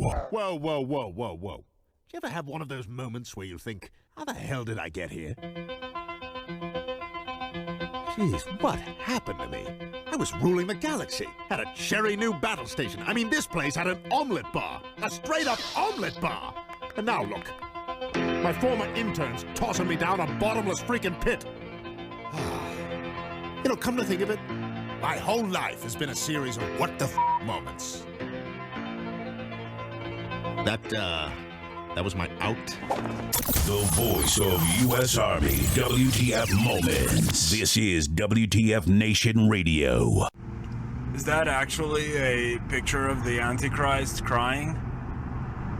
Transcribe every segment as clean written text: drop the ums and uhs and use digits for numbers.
Whoa, whoa, whoa, whoa, whoa. Do you ever have one of those moments where you think, how the hell did I get here? Jeez, what happened to me? I was ruling the galaxy, had a cherry new battle station. I mean, this place had an omelet bar, a straight-up omelet bar. And now look, my former intern's tossing me down a bottomless freaking pit. You know, come to think of it, my whole life has been a series of what the moments. That was my out. The voice of U.S. Army, WTF Moments. This is WTF Nation Radio. Is that actually a picture of the Antichrist crying?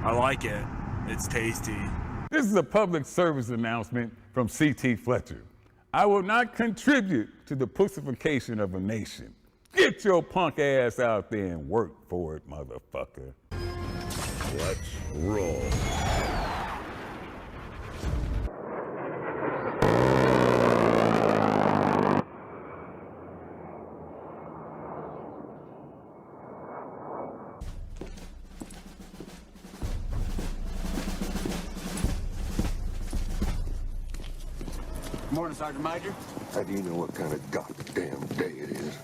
I like it. It's tasty. This is a public service announcement from C.T. Fletcher. I will not contribute to the pussification of a nation. Get your punk ass out there and work for it, motherfucker. Let's roll. Morning, Sergeant Major. How do you know what kind of goddamn day it is?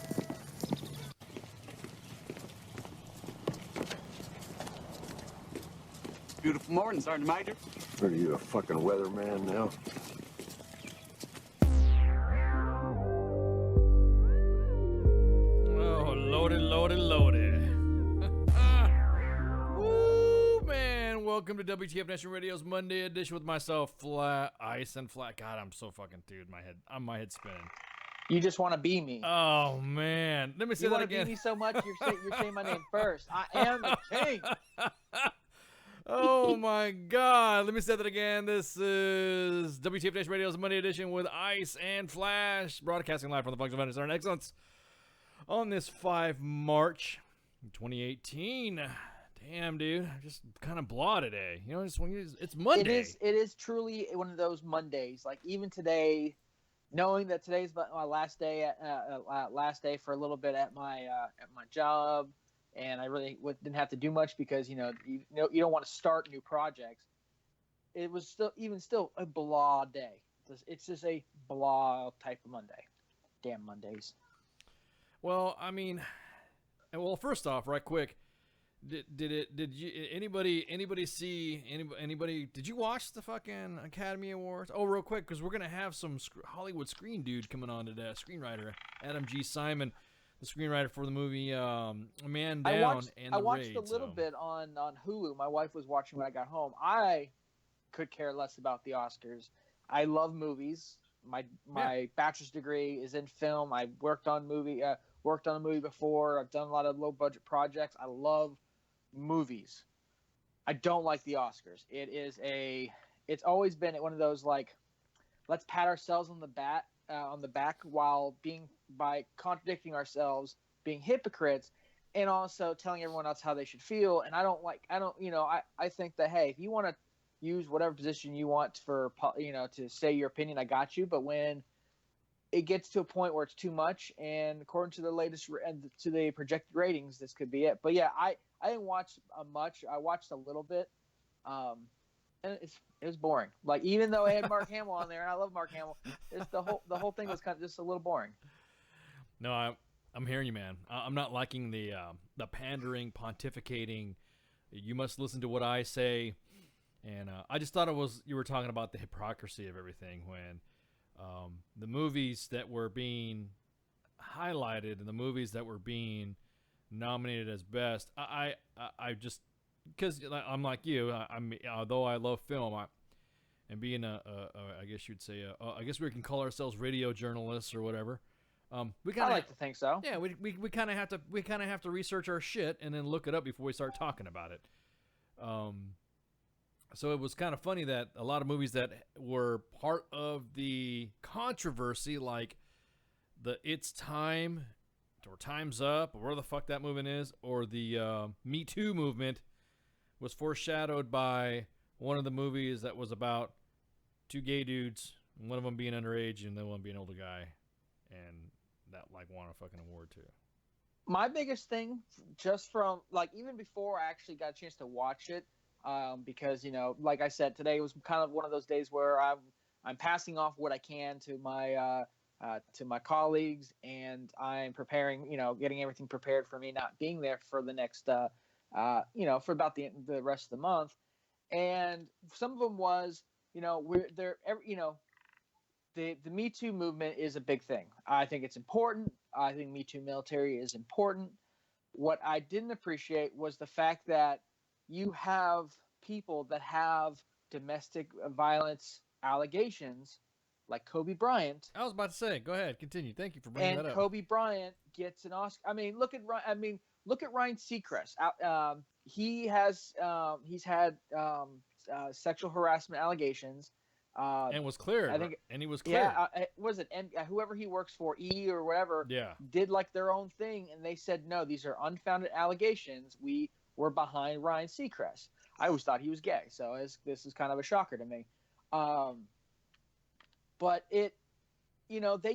Beautiful morning, Sergeant Major. Are you a fucking weatherman now? Oh, loaded. Woo, man. Welcome to WTF Nation Radio's Monday edition with myself, Flat Ice and Flat. God, I'm so fucking, dude, my head spinning. You just want to be me. Oh, man. Let me say that again. You want to be me so much, you're saying my name first. I am the king. Oh my God. Let me say that again. This is WTF Nation Radio's Monday edition with Ice and Flash, broadcasting live from the Function of Center and Excellence on this 5 March 2018. Damn, dude. I'm just kind of blah today. You know, it's Monday. It is truly one of those Mondays. Like even today, knowing that today's my last day for a little bit at my job. And I really didn't have to do much because you don't want to start new projects. It was still a blah day. It's just a blah type of Monday. Damn Mondays. Well, I mean, first off, right quick, did anybody see anybody? Did you watch the fucking Academy Awards? Oh, real quick, because we're gonna have some Hollywood screen dude coming on today. Screenwriter Adam G. Simon. The screenwriter for the movie Man Down and The I watched Raid, a little bit on Hulu. My wife was watching when I got home. I could care less about the Oscars. I love movies. My bachelor's degree is in film. I worked on a movie before. I've done a lot of low budget projects. I love movies. I don't like the Oscars. It's always been one of those like, let's pat ourselves on the back while by contradicting ourselves, being hypocrites, and also telling everyone else how they should feel. And I think that, hey, if you want to use whatever position you want to say your opinion, I got you. But when it gets to a point where it's too much, and according to the latest to the projected ratings, this could be it. But yeah, I didn't watch much. I watched a little bit. And it was boring. Like, even though I had Mark Hamill on there, and I love Mark Hamill, the whole thing was kind of just a little boring. No, I'm hearing you, man. I'm not liking the pandering, pontificating. You must listen to what I say, and I just thought you were talking about the hypocrisy of everything when the movies that were being highlighted and the movies that were being nominated as best. I just. Because I'm like you, although I love film, and being I guess you'd say, I guess we can call ourselves radio journalists or whatever. I like to think so. Yeah, we kind of have to research our shit and then look it up before we start talking about it. So it was kind of funny that a lot of movies that were part of the controversy, like the It's Time or Time's Up or where the fuck that movement is, or the Me Too movement, was foreshadowed by one of the movies that was about 2 gay dudes, one of them being underage and the one being an older guy, and that won a fucking award too. My biggest thing, just from like even before I actually got a chance to watch it, because like I said, today was kind of one of those days where I'm passing off what I can to my colleagues, and I'm preparing, getting everything prepared for me not being there for the next, for about the rest of the month. And some of them was, we're there, the Me Too movement is a big thing. I think it's important. I think Me Too military is important. What I didn't appreciate was the fact that you have people that have domestic violence allegations, like Kobe Bryant. I was about to say, go ahead, continue. Thank you for bringing that up. And Kobe Bryant gets an Oscar. I mean, look at Ryan Seacrest. He's had sexual harassment allegations. And was cleared. I think, and he was cleared. Yeah, was it whoever he works for, E or whatever? Yeah. Did like their own thing, and they said no, these are unfounded allegations. We were behind Ryan Seacrest. I always thought he was gay, so this is kind of a shocker to me. But they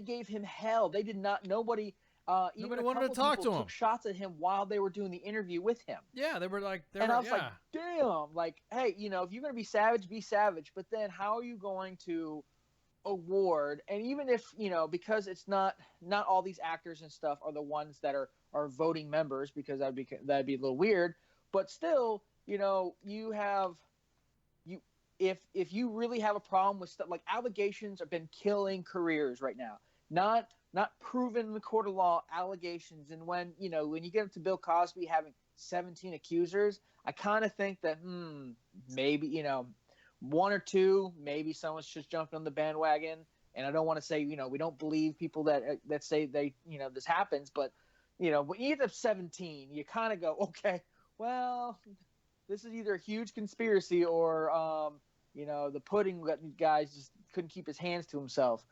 gave him hell. They did not. Nobody wanted to talk to him. Took shots at him while they were doing the interview with him. Yeah, they were like, I was like, damn, like, hey, if you're gonna be savage. But then, how are you going to award? And even if because it's not all these actors and stuff are the ones that are voting members, because that'd be a little weird. But still, you have. If you really have a problem with stuff like allegations have been killing careers right now, not proven in the court of law allegations. And when you get up to Bill Cosby having 17 accusers, I kind of think that maybe one or two, maybe someone's just jumping on the bandwagon. And I don't want to say we don't believe people that say they this happens, but when you get up 17, you kind of go, okay, well, this is either a huge conspiracy or the pudding guys just couldn't keep his hands to himself.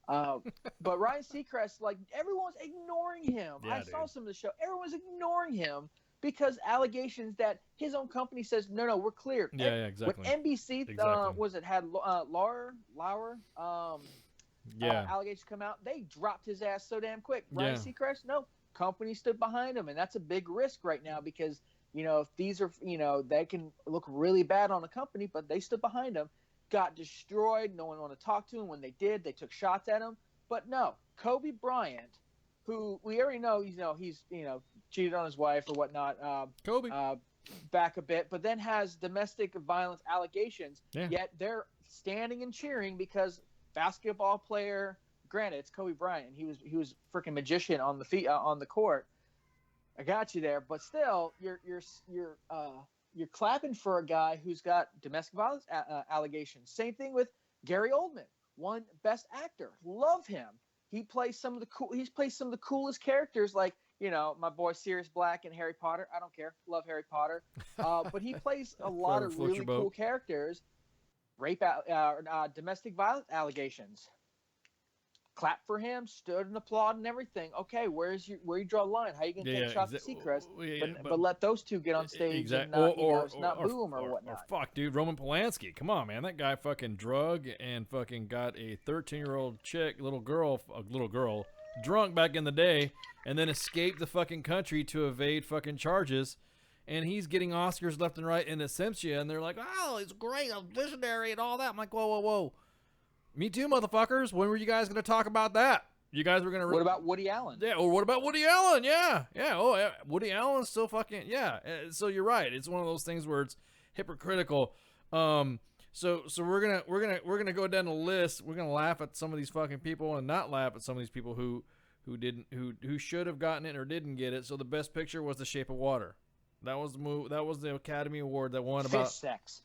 But Ryan Seacrest, like, everyone's ignoring him. Yeah, I saw some of the show. Everyone's ignoring him because allegations that his own company says, no, we're clear. Yeah, exactly. When NBC had Lauer allegations come out, they dropped his ass so damn quick. Ryan Seacrest, no, company stood behind him, and that's a big risk right now because if these are they can look really bad on a company, but they stood behind him. Got destroyed. No one wanted to talk to him. When they did, they took shots at him. But no, Kobe Bryant, who we already know, he's cheated on his wife or whatnot. Kobe back a bit, but then has domestic violence allegations. Yeah. Yet they're standing and cheering because basketball player. Granted, it's Kobe Bryant. He was freaking magician on the court. I got you there, but still, you're clapping for a guy who's got domestic violence allegations. Same thing with Gary Oldman, won Best Actor. Love him. He plays some of the coolest characters, like my boy Sirius Black in Harry Potter. I don't care, love Harry Potter, but he plays a lot of really cool characters. Domestic violence allegations. Clap for him, stood and applaud and everything. Okay, where you draw the line? How you gonna take shots at Seacrest? But let those two get on stage and not, not boo him or whatnot. Or fuck, dude, Roman Polanski. Come on, man, that guy fucking drug and fucking got a 13-year-old little girl, drunk back in the day, and then escaped the fucking country to evade fucking charges. And he's getting Oscars left and right in Ascension, and they're like, oh, he's great, a visionary and all that. I'm like, whoa. Me too, motherfuckers. When were you guys going to talk about that? You guys were going to... What about Woody Allen? Yeah, or what about Woody Allen? Yeah. Oh, yeah. Woody Allen's still fucking... Yeah. So you're right. It's one of those things where it's hypocritical. So we're gonna go down the list. We're gonna laugh at some of these fucking people and not laugh at some of these people who should have gotten it or didn't get it. So the best picture was The Shape of Water. That was the movie. That was the Academy Award that won about... Fish sex.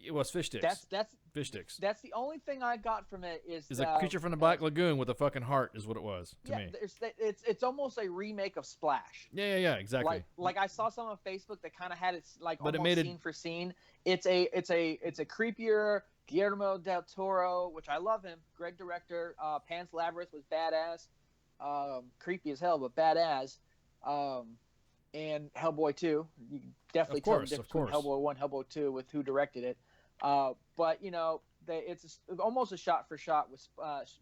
It was fish sticks. That's fish sticks. That's the only thing I got from it is a Creature from the Black Lagoon with a fucking heart is what it was to me. It's almost a remake of Splash. Yeah, exactly. Like I saw some on Facebook that kind of had it like but almost scene for scene. It's a creepier Guillermo del Toro, which I love him. Great director. Pan's Labyrinth was badass. Creepy as hell, but badass. And Hellboy 2. You can definitely tell the difference between Hellboy 1 and Hellboy 2 with who directed it. But it's almost a shot for shot with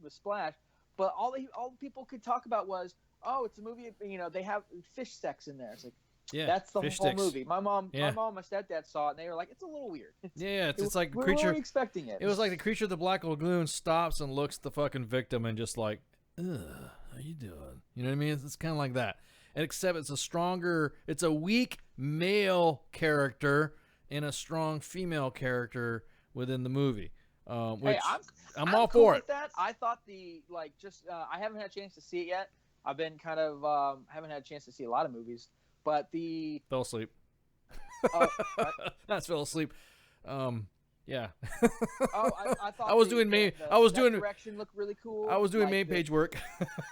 Splash. But all people could talk about was, oh, it's a movie. You know, they have fish sex in there. It's like, Yeah, that's the whole fish sticks. movie. My mom, Yeah. and my stepdad saw it, and they were like, it's a little weird. Yeah, it's like we creature. weren't expecting it. It was like the creature of the Black Lagoon stops and looks at the fucking victim and just like, ugh, how you doing? You know what I mean? It's kind of like that. And except it's a weak male character and a strong female character within the movie. Which hey, I'm all cool for with it. that. I thought I haven't had a chance to see it yet. I've been kind of haven't had a chance to see a lot of movies, but the Fell asleep. Not fell asleep. Yeah. I thought I was the- doing the- I was that doing direction looked really cool. I was doing Like main the- page work.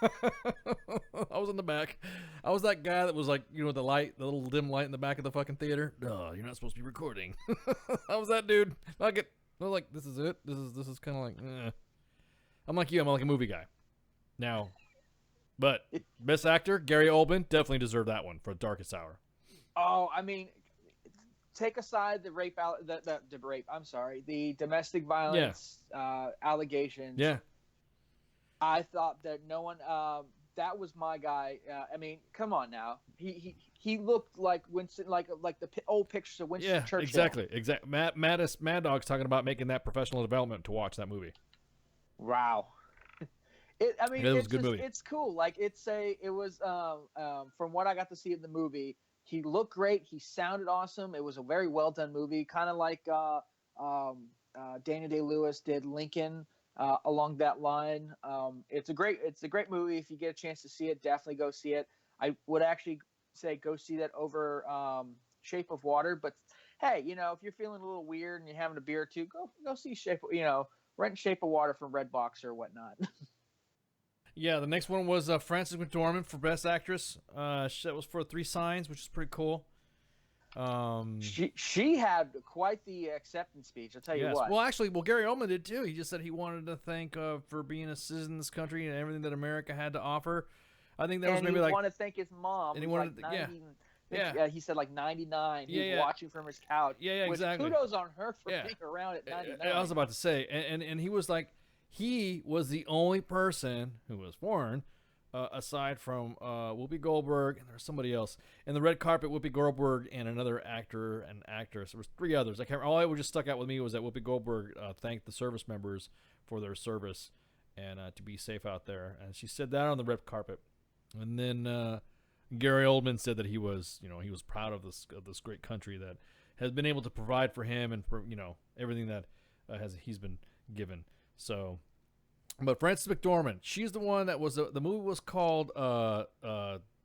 I was in the back. I was that guy that was like, you know, the little dim light in the back of the fucking theater. No, you're not supposed to be recording. I was that dude. I was like, this is it. This is kind of like, I'm like you. I'm like a movie guy. Now, but best actor Gary Oldman definitely deserved that one for Darkest Hour. Oh, I mean, take aside the rape, the rape. I'm sorry, the domestic violence allegations. Yeah. I thought that no one. That was my guy. I mean, come on now. He looked like Winston, like the old pictures of Winston Yeah, Churchill. exactly. Mad Dog's talking about making that professional development to watch that movie. Wow. It was a good movie. It's cool. Like it was from what I got to see in the movie. He looked great. He sounded awesome. It was a very well done movie, kind of like Daniel Day-Lewis did Lincoln along that line. It's a great movie. If you get a chance to see it, definitely go see it. I would actually say go see that over Shape of Water. But hey, you know, if you're feeling a little weird and you're having a beer or two, go see rent Shape of Water from Redbox or whatnot. Yeah, the next one was Frances McDormand for Best Actress. That was for Three Signs, which is pretty cool. She had quite the acceptance speech. I'll tell you what. Well, Gary Oldman did too. He just said he wanted to thank for being a citizen in this country and everything that America had to offer. I think that was maybe like. He wanted to thank his mom. And he who's wanted, like 90, yeah. He said like 99. He Yeah, was watching from his couch. Yeah, which exactly. Kudos on her for being around at 99. I was about to say, and he was like, he was the only person who was foreign. Aside from Whoopi Goldberg, and there was somebody else in the red carpet. Whoopi Goldberg and another actor and actress. There was three others. I can't. All that just stuck out with me was that Whoopi Goldberg thanked the service members for their service and to be safe out there. And she said that on the red carpet. And then Gary Oldman said that he was proud of this great country that has been able to provide for him and for everything that he's been given. So. But Frances McDormand, she's the one that was the movie was called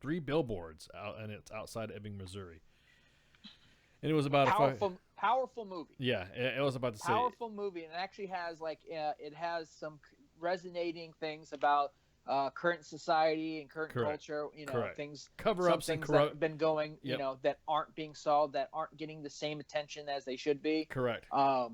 Three Billboards, and it's outside Ebbing, Missouri. And it was about powerful movie. Yeah, it was about to say powerful movie, and it actually has it has some resonating things about current society and current culture. Things cover-ups things and that have been going, Yep. that aren't being solved, that aren't getting the same attention as they should be. Correct.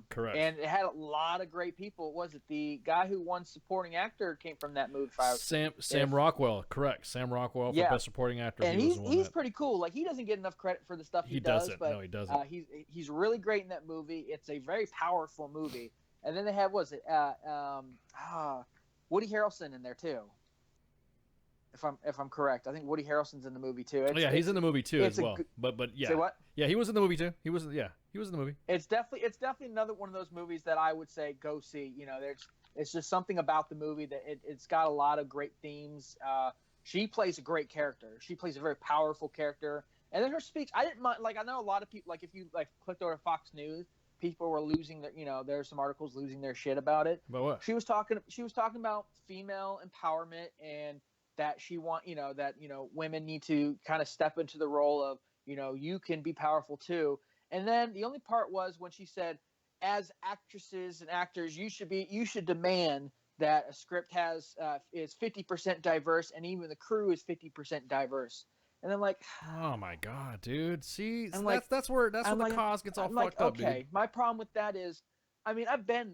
Correct. And it had a lot of great people. Was it the guy who won supporting actor came from that movie? Sam Rockwell. Correct. Sam Rockwell for Best Supporting Actor. And he's pretty cool. Like he doesn't get enough credit for the stuff he does. Doesn't. But, no, he doesn't. He's really great in that movie. It's a very powerful movie. And then they have Woody Harrelson in there too. If I'm correct, I think Woody Harrelson's in the movie too. He's in the movie too as well. But yeah. Say what? Yeah, he was in the movie too. He was in the movie. It's definitely another one of those movies that I would say go see. It's just something about the movie that it's got a lot of great themes. She plays a great character. She plays a very powerful character. And then her speech, I didn't mind. Like I know a lot of people. Like if you clicked over to Fox News, people were losing their. There's some articles losing their shit about it. About what? She was talking about female empowerment and that women need to kind of step into the role of, you can be powerful too. And then the only part was when she said, as actresses and actors, you should demand that a script is 50% diverse and even the crew is 50% diverse. And I'm like, oh my God, dude. See, that's where the cause gets all fucked up, okay, dude. My problem with that is, I've been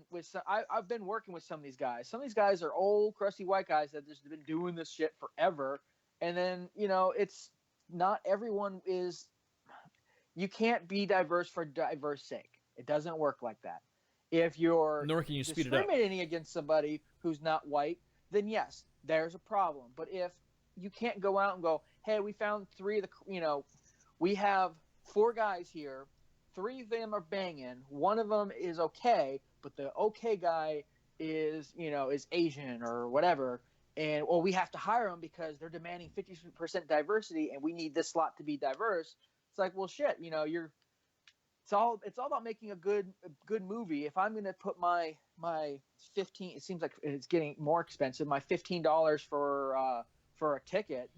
working with some of these guys. Some of these guys are old, crusty white guys that have just been doing this shit forever. And then, it's not everyone is. You can't be diverse for diverse sake. It doesn't work like that. If you're Nor can you speed it up. discriminating against somebody who's not white, then yes, there's a problem. But if you can't go out and go, hey, we found three of the, we have 4 guys here, 3 of them are banging, 1 of them is okay, but the okay guy is Asian or whatever, and we have to hire them because they're demanding 50% diversity, and we need this slot to be diverse. It's like, well, shit, it's all about making a good movie. If I'm gonna put my 15, it seems like it's getting more expensive. My $15 for a ticket.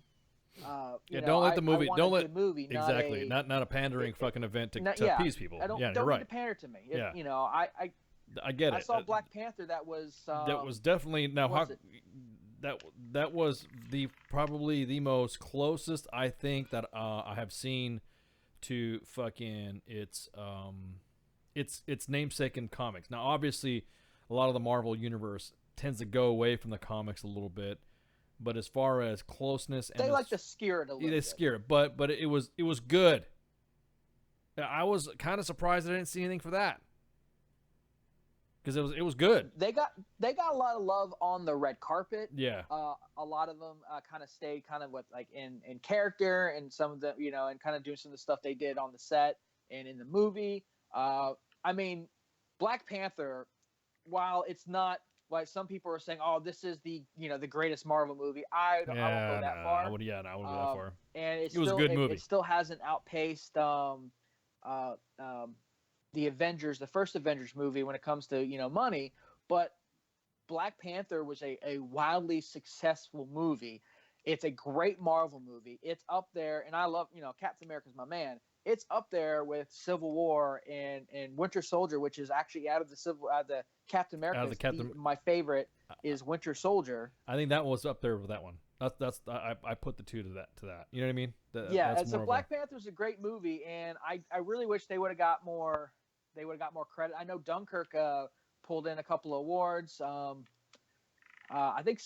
Don't let the movie. I want Don't a let good movie, exactly. Not a pandering fucking event to appease people. Don't you're don't right. need to pander to me. Yeah. I get it. I saw Black Panther. That was definitely was it? that was probably the most closest I think that I have seen to fucking its namesake in comics. Now, obviously, a lot of the Marvel universe tends to go away from the comics a little bit, but as far as closeness, and they like to scare it a little. They bit. scare it, but it was good. I was kind of surprised I didn't see anything for that. Because it was good. They got a lot of love on the red carpet. Yeah. A lot of them kind of stayed kind of with like in character, and some of them and kind of doing some of the stuff they did on the set and in the movie. I mean, Black Panther, while it's not like some people are saying, oh, this is the the greatest Marvel movie. I won't go that far. I wouldn't go that far. And it was a good movie. It still hasn't outpaced the Avengers, the first Avengers movie, when it comes to money. But Black Panther was a wildly successful movie. It's a great Marvel movie. It's up there, and I love Captain America's my man. It's up there with Civil War and Winter Soldier, which is actually out of the Captain America. My favorite is Winter Soldier. I think that was up there with that one. That's I put the two to that. You know what I mean? So Black Panther is a great movie, and I really wish they would have got more. They would have got more credit. I know Dunkirk pulled in a couple of awards. I think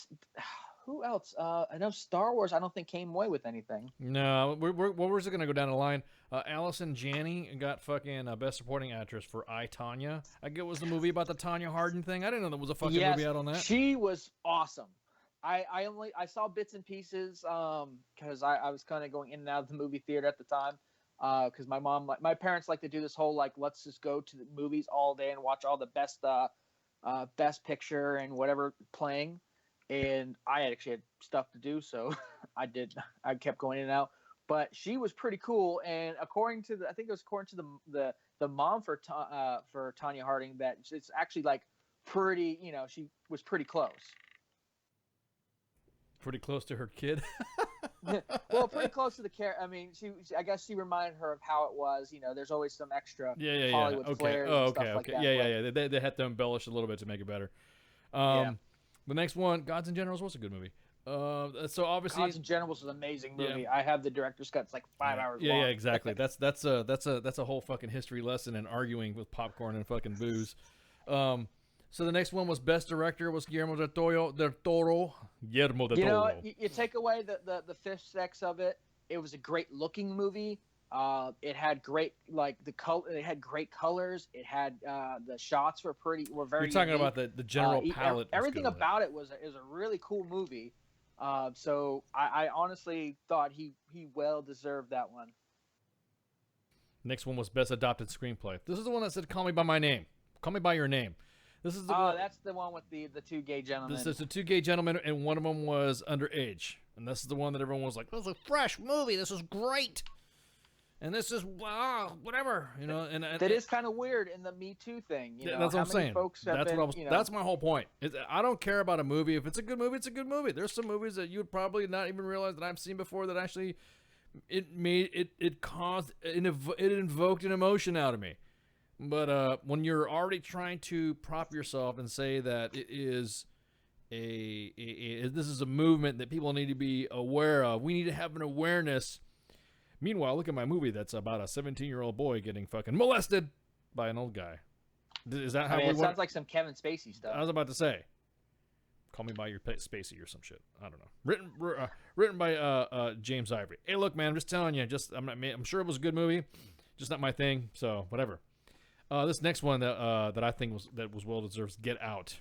who else? I know Star Wars. I don't think came away with anything. No, what was it going to go down the line? Allison Janney got fucking Best Supporting Actress for I, Tonya. I get it was the movie about the Tonya Harding thing. I didn't know there was a fucking movie out on that. She was awesome. I saw bits and pieces because I was kind of going in and out of the movie theater at the time. Because my parents like to do this whole let's just go to the movies all day and watch all the best picture and whatever playing, and I actually had stuff to do, so I kept going in and out. But she was pretty cool, and according to the mom for Tonya Harding, that it's actually pretty, she was pretty close. Pretty close to her kid. Well, pretty close to the character. I mean, I guess she reminded her of how it was. There's always some extra Hollywood flair and stuff like that. Yeah. They had to embellish a little bit to make it better. The next one, Gods and Generals, was a good movie. So obviously, Gods and Generals is an amazing movie. I have the director's cut. It's 5 hours long. Yeah, exactly. That's a whole fucking history lesson in arguing with popcorn and fucking booze. So the next one was Best Director was Guillermo del Toro. You take away the fifth sex of it. It was a great looking movie. It had great the color. It had great colors. It had the shots were very. You're talking unique. about the general palette. Everything about it is a really cool movie. So I honestly thought he well deserved that one. Next one was Best Adopted Screenplay. This is the one that said "Call Me by My Name." Call me by your name. This is the one. That's the one with the 2 gay gentlemen. This is the 2 gay gentlemen, and one of them was underage. And this is the one that everyone was like, "This is a fresh movie. This is great." And this is whatever, And that is kind of weird in the Me Too thing. That's what I'm saying. That's my whole point. I don't care about a movie. If it's a good movie, it's a good movie. There's some movies that you would probably not even realize that I've seen before that actually it invoked an emotion out of me. But when you're already trying to prop yourself and say that it is this is a movement that people need to be aware of, we need to have an awareness. Meanwhile, look at my movie that's about a 17-year-old boy getting fucking molested by an old guy. Is that how it sounds like some Kevin Spacey stuff. I was about to say, "Call Me by Your Spacey" or some shit. I don't know. Written by James Ivory. Hey, look, man, I'm just telling you. I'm sure it was a good movie, just not my thing. So whatever. This next one that I think was well deserved, Get Out.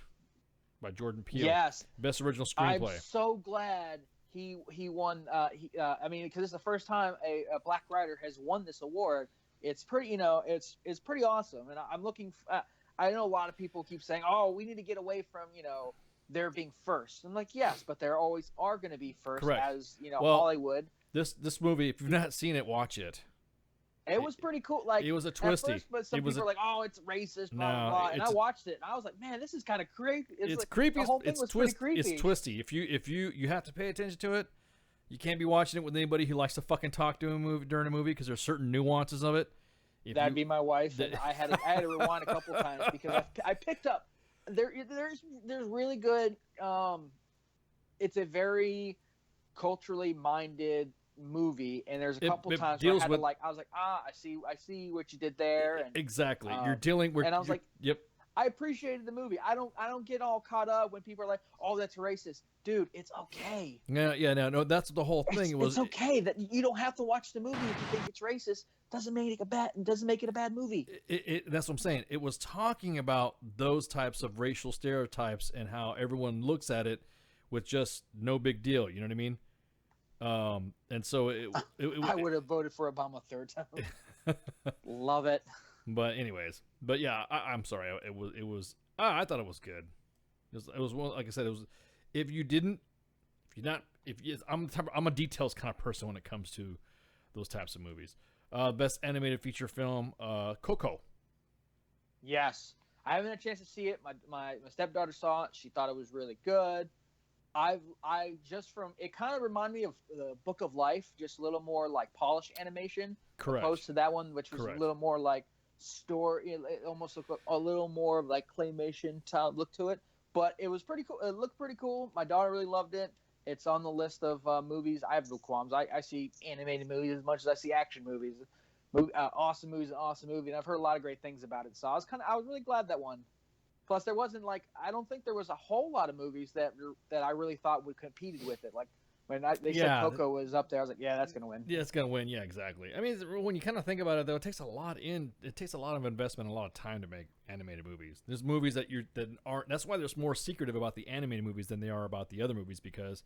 by Jordan Peele. Yes. Best original I'm screenplay. so glad he won. I mean, because it's the first time a black writer has won this award. It's pretty, it's pretty awesome. And I'm looking. I know a lot of people keep saying, "Oh, we need to get away from there being first." I'm like, yes, but there always are going to be first, Correct. as Well, Hollywood. This movie, if you've not seen it, watch it. It was pretty cool. Like it was a at twisty. first, but some It was people were like, "Oh, it's racist." Blah No, blah blah. And I it's- watched it, and I was like, "Man, this is kind of creepy." It's like, creepy. The whole thing It's was twist. pretty creepy. It's twisty. If you have to pay attention to it, you can't be watching it with anybody who likes to fucking talk to a movie during a movie because there's certain nuances of it. That'd be my wife. And I had to rewind a couple times because I picked up there's really good. It's a very culturally minded movie, and there's a couple times where I had to I was like, I see what you did there. And, exactly. You're dealing with. And I was like, yep. I appreciated the movie. I don't get all caught up when people are like, "Oh, that's racist." Dude, it's okay. No. That's the whole thing. It's okay that you don't have to watch the movie if you think it's racist. Doesn't make it a bad movie. That's what I'm saying. It was talking about those types of racial stereotypes and how everyone looks at it with just no big deal. You know what I mean? And so I would have voted for Obama third time. Love it. But anyways, yeah, I'm sorry. It was. I thought it was good. It was like I said. It was. I'm a details kind of person when it comes to those types of movies. Best animated feature film, Coco. Yes, I haven't had a chance to see it. My stepdaughter saw it. She thought it was really good. It kind of reminded me of the Book of Life, just a little more like polished animation. Correct. Opposed to that one, which was a little more like story. It almost looked a little more of like claymation look to it. But it was pretty cool. It looked pretty cool. My daughter really loved it. It's on the list of movies. I have no qualms. I see animated movies as much as I see action movies. Awesome movies, an awesome movie, and I've heard a lot of great things about it. So I was really glad that won. Plus, there wasn't I don't think there was a whole lot of movies that I really thought would compete with it. Like when they said Coco was up there, I was like, yeah, that's gonna win. Yeah, it's gonna win. Yeah, exactly. I mean, when you kind of think about it, though, it takes a lot of investment, and a lot of time to make animated movies. There's movies that aren't. That's why there's more secretive about the animated movies than they are about the other movies, because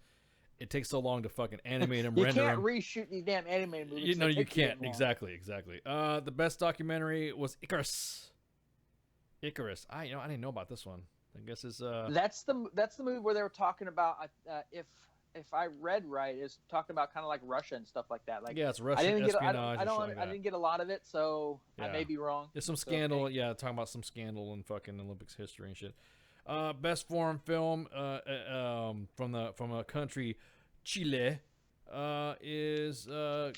it takes so long to fucking animate them, render them. You can't reshoot these damn animated movies. No, you can't. Exactly. The best documentary was Icarus. I didn't know about this one. I guess it's That's the movie where they were talking about if I read right, is talking about kind of like Russia and stuff like that. Like, yeah, it's Russian espionage. I didn't get a lot of it, so I may be wrong. There's some scandal. Okay. Yeah, talking about some scandal in fucking Olympics history and shit. Best foreign film from a country, Chile, is A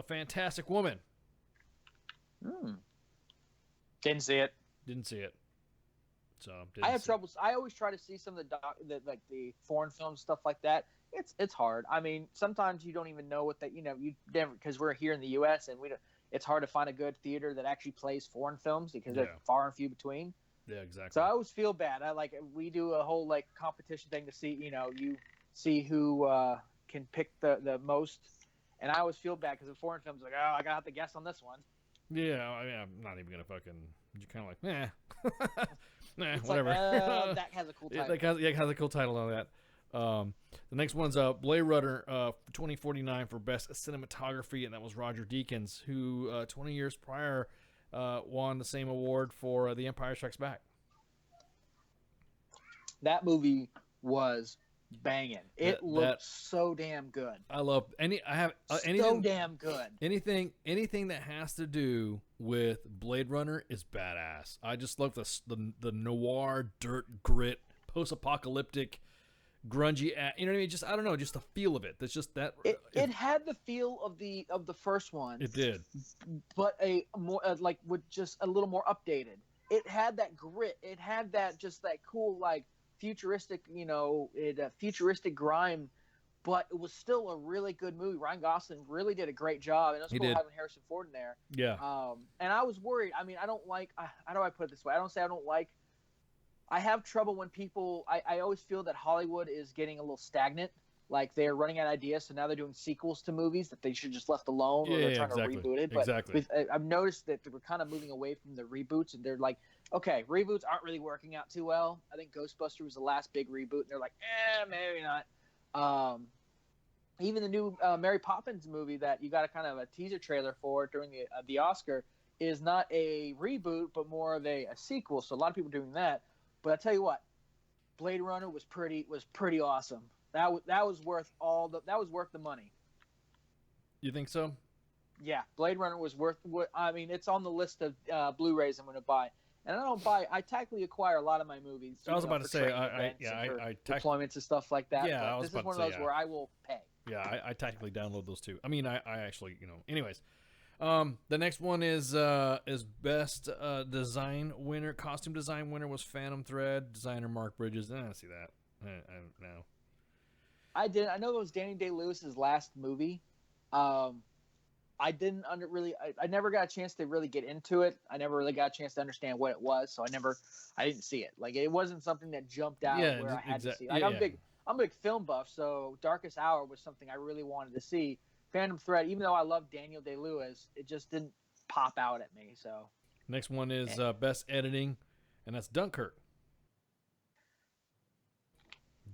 Fantastic Woman. Didn't see it. So I have trouble. I always try to see some of the foreign films, stuff like that. It's hard. I mean, sometimes you don't even know what that you never, because we're here in the U.S. and it's hard to find a good theater that actually plays foreign films because they're far and few between. Yeah, exactly. So I always feel bad. We do a whole competition thing to see you see who can pick the most, and I always feel bad because the foreign films like, oh, I gotta have to guess on this one. Yeah, I mean, I'm not even gonna fucking. You're kind of like, it's whatever. Like, that has a cool title. It has a cool title on that. The next one's Blade Runner 2049 for best cinematography, and that was Roger Deakins, who 20 years prior won the same award for The Empire Strikes Back. That movie was banging. It looked so damn good. I love anything so damn good. Anything that has to do with Blade Runner is badass. I just love the noir, dirt, grit, post-apocalyptic, grungy. You know what I mean? Just I don't know, just the feel of it. That's just that. It had the feel of the first one. It did, but a more with just a little more updated. It had that grit. It had that cool futuristic, futuristic grime, but it was still a really good movie. Ryan Gosling really did a great job, and it was cool having Harrison Ford in there. Yeah. And I was worried. I mean, I don't like. How do I put it this way? I don't say I don't like. I have trouble when people. I always feel that Hollywood is getting a little stagnant like they're running out of ideas, so now they're doing sequels to movies that they should just left alone, or they're trying to reboot it. But I've noticed that we're kind of moving away from the reboots, and they're like, okay, reboots aren't really working out too well. I think Ghostbusters was the last big reboot, and they're like, maybe not. Even the new Mary Poppins movie that you got a kind of a teaser trailer for during the Oscar is not a reboot, but more of a sequel. So a lot of people are doing that. But I tell you what, Blade Runner was pretty awesome. That was worth the money. You think so? Yeah, Blade Runner was worth. I mean, it's on the list of Blu-rays I'm going to buy, and I tactically acquire a lot of my movies. I was about to say, I deployments and stuff like that. Yeah, but this is one of those where I will pay. Yeah, I tactically download those too. I mean, I actually, anyways. The next one is best design winner. Costume design winner was Phantom Thread. Designer Mark Bridges. I don't see that. No. I did. I know it was Danny Day-Lewis's last movie. I didn't I never got a chance to really get into it. I never really got a chance to understand what it was, so I didn't see it. Like, it wasn't something that jumped out where I had to see. Like, I'm a big film buff, so Darkest Hour was something I really wanted to see. Phantom Thread, even though I love Daniel Day-Lewis, it just didn't pop out at me. So next one is best editing, and that's Dunkirk.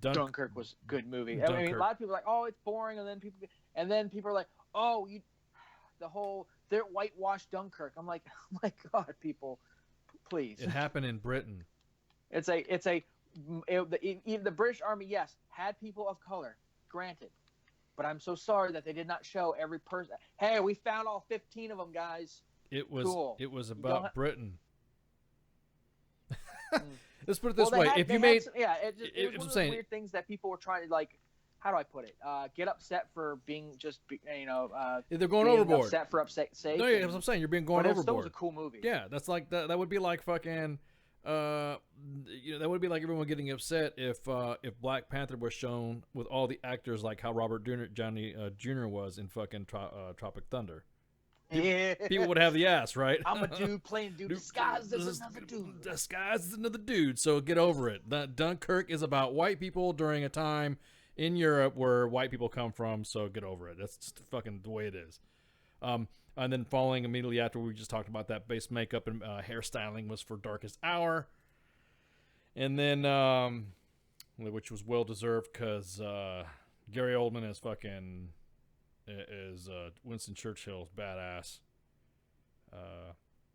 Dunkirk was a good movie. I mean, a lot of people are like, oh, it's boring, and then people are like, oh, they're whitewashed Dunkirk. I'm like, oh my God, people, please. It happened in Britain. The British Army, yes, had people of color, granted, but I'm so sorry that they did not show every person. Hey, we found all 15 of them, guys. It was cool. It was about Britain. Let's put it this way: if you made, it was one of those weird things that people were trying to, like, how do I put it? Get upset for being they're going overboard. Upset for upset's sake. No, yeah, that's what I'm saying. You're being going overboard. That was a cool movie. Yeah, that's like that would be like fucking. That would be like everyone getting upset if Black Panther was shown with all the actors like how Robert Downey Jr. was in fucking Tropic Thunder. Yeah. People would have the ass, right? I'm a dude playing dude disguised as another dude. Disguised as another dude. So get over it. Dunkirk is about white people during a time in Europe where white people come from. So get over it. That's just fucking the way it is. And then following immediately after, we just talked about that, base makeup and hairstyling was for Darkest Hour. And then, which was well deserved because Gary Oldman is fucking. Is Winston Churchill's badass.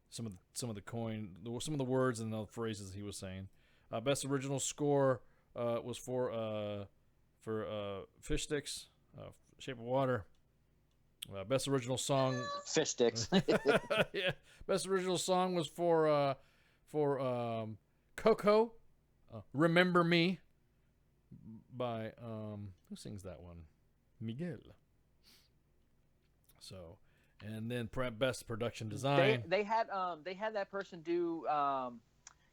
Some of the words and the phrases he was saying. Best original score was for Fish Sticks, Shape of Water. Best original song. Fish Sticks. Yeah. Best original song was for Coco, Remember Me, by who sings that one? Miguel. So, and then best production design. They had that person do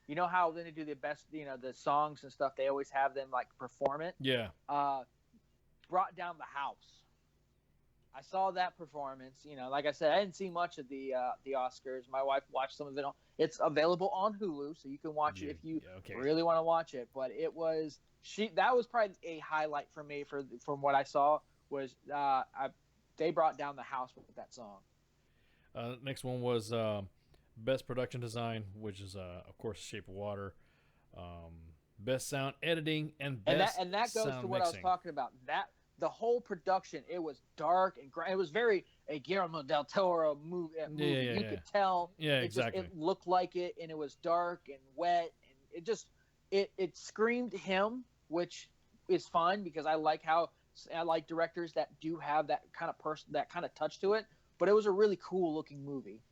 you know how when they do the best, the songs and stuff, they always have them like perform it. Yeah. Brought Down the House. I saw that performance. Like I said, I didn't see much of the Oscars. My wife watched some of it. It's available on Hulu, so you can watch it if you really want to watch it. But it was that was probably a highlight for me from what I saw was they brought down the house with that song. Next one was best production design, which is of course Shape of Water. Best sound editing and best and that goes to what mixing. I was talking about. That the whole production, it was dark and it was very a Guillermo del Toro movie. You could tell. Yeah, exactly. It looked like it, and it was dark and wet, and it just it screamed him, which is fine because I like directors that do have that kind of touch to it. But it was a really cool looking movie,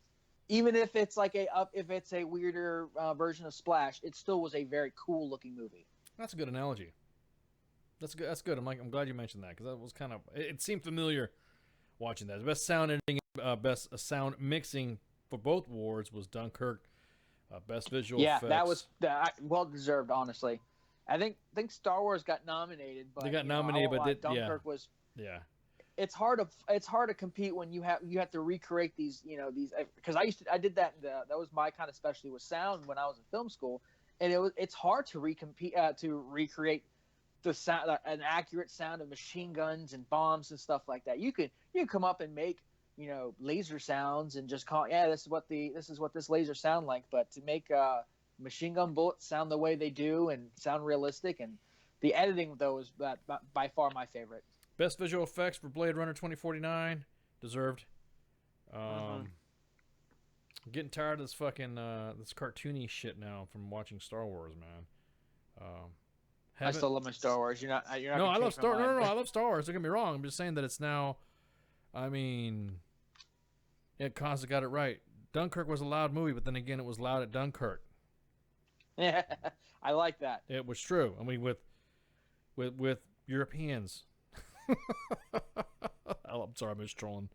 even if it's like if it's a weirder version of Splash, it still was a very cool looking movie. That's a good analogy. That's good. I'm glad you mentioned that because that was kind of it seemed familiar watching that. The best sound editing, best sound mixing for both awards was Dunkirk. Best visual effects. Yeah, that was well deserved, honestly. I think Star Wars got nominated, but they got nominated, but Dunkirk was. Yeah. It's hard to compete when you have to recreate these because I did that that was my kind of specialty with sound when I was in film school, and it's hard to recreate the sound, an accurate sound of machine guns and bombs and stuff like that. You can come up and make, you know, laser sounds and just call, yeah, this is what this laser sound like. But to make machine gun bullets sound the way they do and sound realistic, and the editing though is by far my favorite. Best visual effects for Blade Runner 2049, deserved. I'm getting tired of this fucking this cartoony shit now from watching Star Wars, man. I still love my Star Wars. You're not. No, I love Star. No, I love Star Wars. Don't get me wrong. I'm just saying that it's now. I mean, yeah, Costa got it right. Dunkirk was a loud movie, but then again, it was loud at Dunkirk. Yeah, I like that. It was true. I mean, with Europeans. I'm sorry, I'm just trolling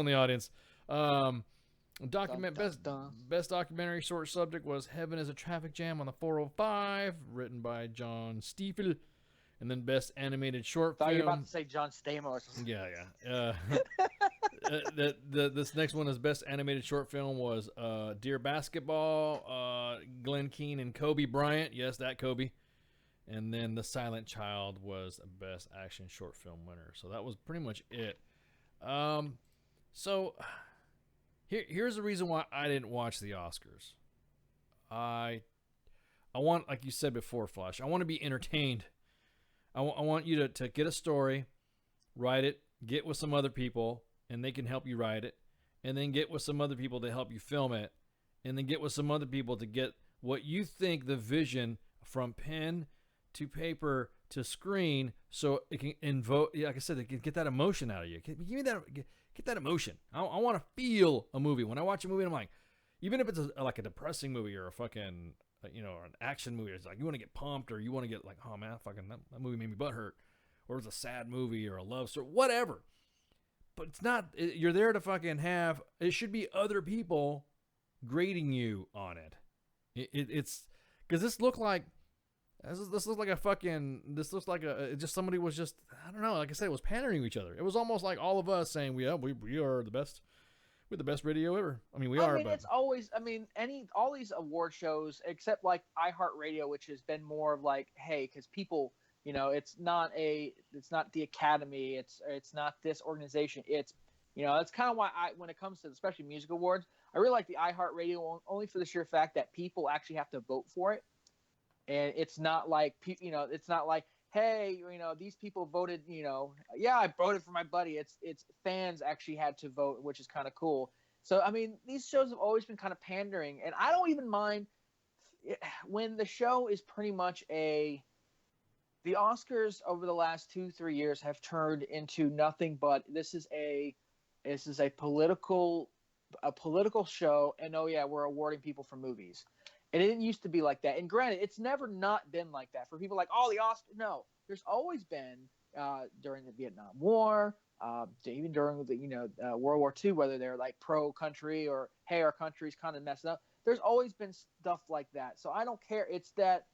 the audience. Best documentary short subject was Heaven is a Traffic Jam on the 405, written by John Stiefel. And then best animated short film. I thought you were about to say John Stamos. Yeah. This next one is best animated short film was Dear Basketball, Glenn Keane and Kobe Bryant. Yes, that Kobe. And then The Silent Child was best action short film winner. So that was pretty much it. So here's the reason why I didn't watch the Oscars. I want, like you said before, Flash, I want to be entertained. I want you to get a story, write it, get with some other people, and they can help you write it, and then get with some other people to help you film it, and then get with some other people to get what you think the vision from pen to paper to screen, so it can invoke, like I said, it can get that emotion out of you. Give me that, get that emotion. I want to feel a movie. When I watch a movie, I'm like, even if it's like a depressing movie or a fucking, you know, an action movie, it's like you want to get pumped, or you want to get like, oh man, fucking that movie made me butthurt, or it's a sad movie or a love story, whatever. But it's not. You're there to fucking have. It should be other people grading you on it. It's because this looks like a fucking. This looks like just somebody was just, I don't know. Like I said, it was pandering to each other. It was almost like all of us saying we are the best. We're the best radio ever. I mean, we are. But it's always. I mean, all these award shows, except like iHeartRadio, which has been more of like, hey, because people, you know, it's not the Academy, it's not this organization. It's, you know, that's kind of why when it comes to especially music awards, I really like the iHeartRadio one, only for the sheer fact that people actually have to vote for it, and it's not like it's not like, hey, you know, these people voted, you know, yeah, I voted for my buddy. It's fans actually had to vote, which is kind of cool. So, I mean, these shows have always been kind of pandering, and I don't even mind when the show is pretty much the Oscars over the last 2-3 years have turned into nothing but this is a political show, and oh yeah, we're awarding people for movies. And it didn't used to be like that. And granted, it's never not been like that. For people like, oh, the Oscars. No, there's always been during the Vietnam War, even during the World War II, whether they're like pro country or hey, our country's kind of messed up. There's always been stuff like that. So I don't care. It's that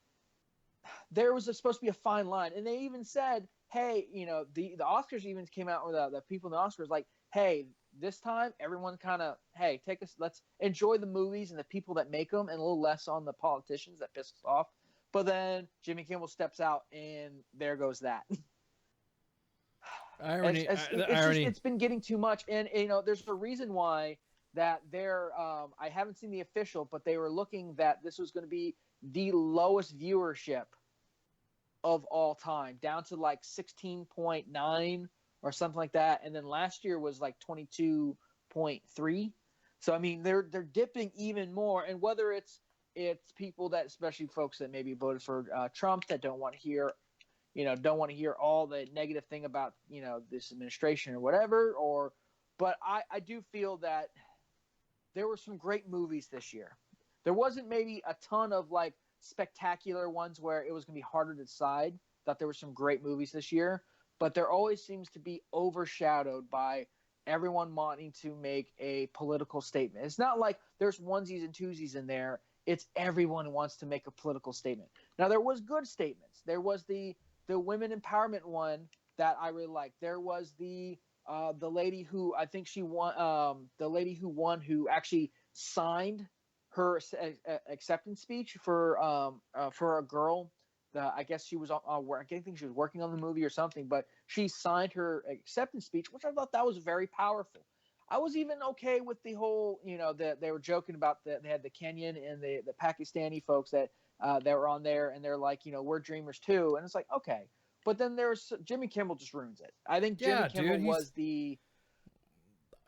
there was supposed to be a fine line, and they even said, hey, you know, the Oscars even came out with the people in the Oscars like, hey, this time everyone kind of, hey, let's enjoy the movies and the people that make them, and a little less on the politicians that piss us off. But then Jimmy Kimmel steps out, and there goes that. Irony. It's been getting too much, and you know, there's a reason why that they're. I haven't seen the official, but they were looking that this was going to be the lowest viewership of all time, down to like 16.9 or something like that, and then last year was like 22.3. So I mean, they're dipping even more, and whether it's people that, especially folks that maybe voted for Trump, that don't want to hear all the negative thing about, you know, this administration or whatever, but I do feel that there were some great movies this year. There wasn't maybe a ton of like spectacular ones where it was going to be harder to decide. Thought there were some great movies this year, but there always seems to be overshadowed by everyone wanting to make a political statement. It's not like there's onesies and twosies in there. It's everyone wants to make a political statement. Now, there was good statements. There was the women empowerment one that I really liked. There was the lady who, I think she won, the lady who won, who actually signed her acceptance speech for a girl I guess she was I think she was working on the movie or something, but she signed her acceptance speech, which I thought that was very powerful. I was even okay with the whole, that they were joking about they had the Kenyan and the Pakistani folks that were on there, and they're like, we're dreamers too, and it's like, okay, but then there's Jimmy Kimmel just ruins it. I think Jimmy Kimmel was the.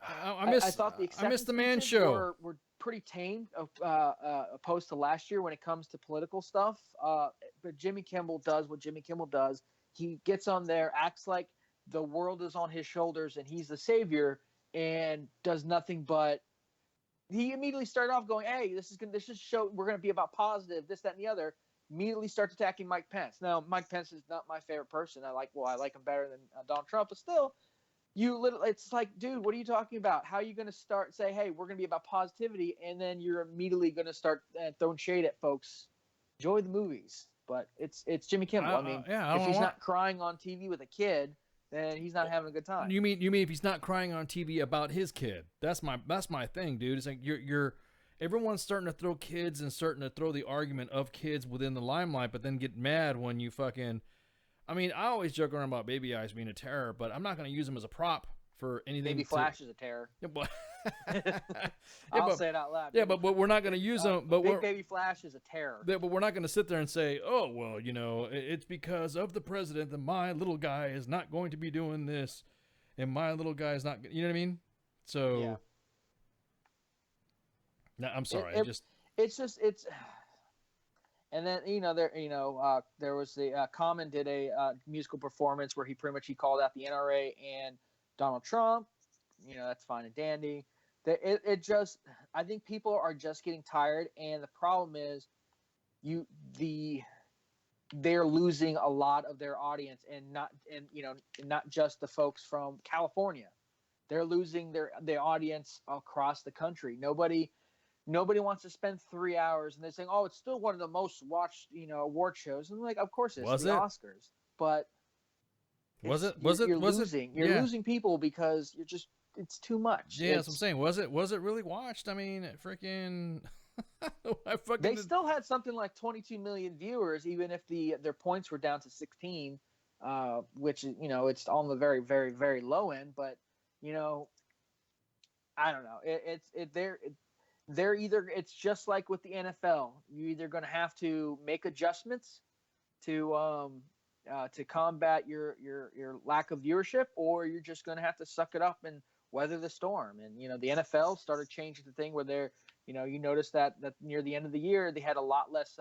I thought the I missed the man speeches show. were pretty tame, opposed to last year when it comes to political stuff. But Jimmy Kimmel does what Jimmy Kimmel does. He gets on there, acts like the world is on his shoulders and he's the savior, and does nothing but. He immediately started off going, "Hey, this is show we're going to be about positive, this, that, and the other." Immediately starts attacking Mike Pence. Now, Mike Pence is not my favorite person. I like him better than Donald Trump, but still. It's like, dude, what are you talking about? How are you going to say, hey, we're going to be about positivity, and then you're immediately going to start throwing shade at folks? Enjoy the movies, but it's Jimmy Kimmel. If he's not crying on TV with a kid, then he's not having a good time. You mean if he's not crying on TV about his kid? That's my thing, dude. It's like you're everyone's starting to throw kids and starting to throw the argument of kids within the limelight, but then get mad when you fucking. I mean, I always joke around about Baby Eyes being a terror, but I'm not going to use him as a prop for anything. Baby Flash is a terror. Yeah, but I'll say it out loud. Yeah, but we're not going to use him. But Baby Flash is a terror. Yeah, but we're not going to sit there and say, oh, well, it's because of the president that my little guy is not going to be doing this, and my little guy is not. You know what I mean? So. Yeah. No, I'm sorry. It's. And then there was Common did a musical performance where he called out the NRA and Donald Trump. That's fine and dandy. I think people are just getting tired, and the problem is they're losing a lot of their audience, and not just the folks from California. They're losing their audience across the country. Nobody wants to spend 3 hours, and they're saying, "Oh, it's still one of the most watched, award shows." And like, of course, it's the Oscars, but you're losing people because it's too much. Yeah, that's what I'm saying. Was it really watched? I mean, freaking. They still had something like 22 million viewers, even if their points were down to 16, which is it's on the very, very, very low end. But I don't know. They're either, it's just like with the NFL. You're either going to have to make adjustments to combat your lack of viewership, or you're just going to have to suck it up and weather the storm. And the NFL started changing the thing where they're you notice that near the end of the year they had a lot less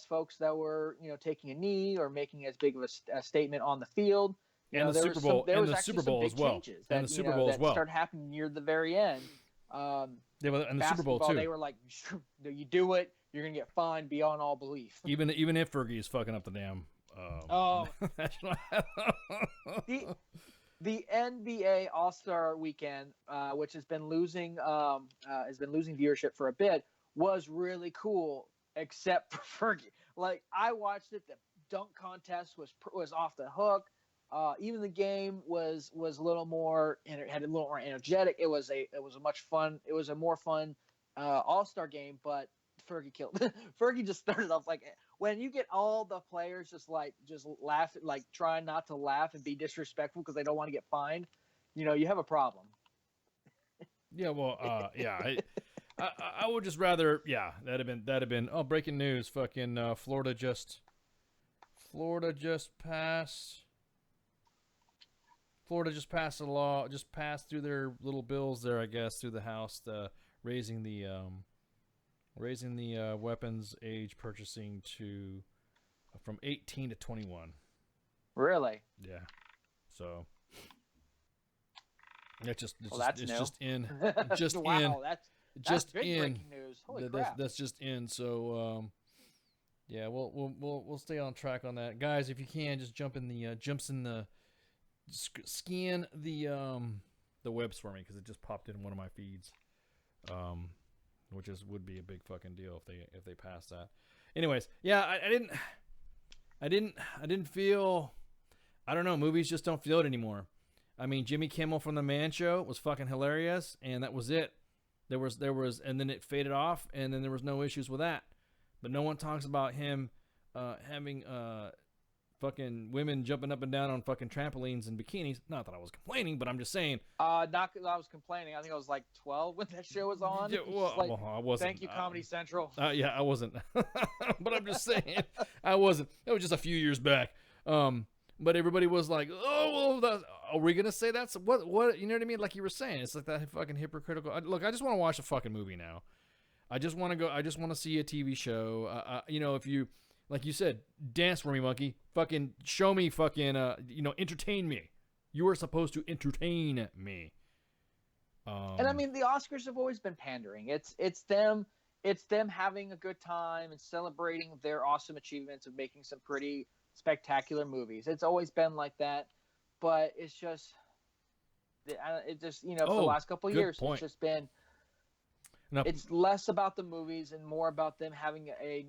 folks that were taking a knee or making as big of a statement on the field. And the Super Bowl, and the Super Bowl as well. And the Super Bowl as well. That started happening near the very end. Yeah, and the Super Bowl too. They were like, "You do it, you're gonna get fined beyond all belief." Even if Fergie is fucking up the damn. The NBA All-Star Weekend, which has been losing viewership for a bit, was really cool, except for Fergie. Like, I watched it. The dunk contest was off the hook. Even the game was a little more, and it had a little more energetic. It was a more fun All-Star game, but Fergie killed. Fergie just started off like, when you get all the players just laugh, like trying not to laugh and be disrespectful because they don't want to get fined, you have a problem. Yeah, well, yeah, I would just rather, yeah, that'd have been. Oh, breaking news! Fucking Florida just passed. Florida just passed a law, just passed through their little bills there, I guess, through the House, raising the weapons age purchasing from 18 to 21. Really? Yeah. So it's just in. Just wow, in. That's big breaking news. Holy crap. That's just in. So yeah, we'll stay on track on that, guys. If you can, just scan the webs for me, because it just popped in one of my feeds, which would be a big fucking deal if they pass that. Anyways, yeah, I didn't feel, I don't know, movies just don't feel it anymore. I mean, Jimmy Kimmel from The Man Show was fucking hilarious, and that was it. There was, and then it faded off, and then there was no issues with that. But no one talks about him having fucking women jumping up and down on fucking trampolines and bikinis. Not that I was complaining, but I'm just saying. Not 'cause I was complaining. I think I was like 12 when that show was on. Yeah, well, It's like, I wasn't. Thank you, Comedy Central. Yeah, I wasn't. But I'm just saying, I wasn't. It was just a few years back. But everybody was like, "Oh, well, are we gonna say that's what? You know what I mean? Like you were saying, it's like that fucking hypocritical. Look, I just want to watch a fucking movie now. I just want to go. I just want to see a TV show. You know, if you, like you said, dance for me, monkey. Fucking show me, fucking, you know, entertain me. You are supposed to entertain me. And I mean, the Oscars have always been pandering. It's them having a good time and celebrating their awesome achievements of making some pretty spectacular movies. It's always been like that, but it's just, it just, you know, for the last couple of years, it's just been. It's less about the movies and more about them having a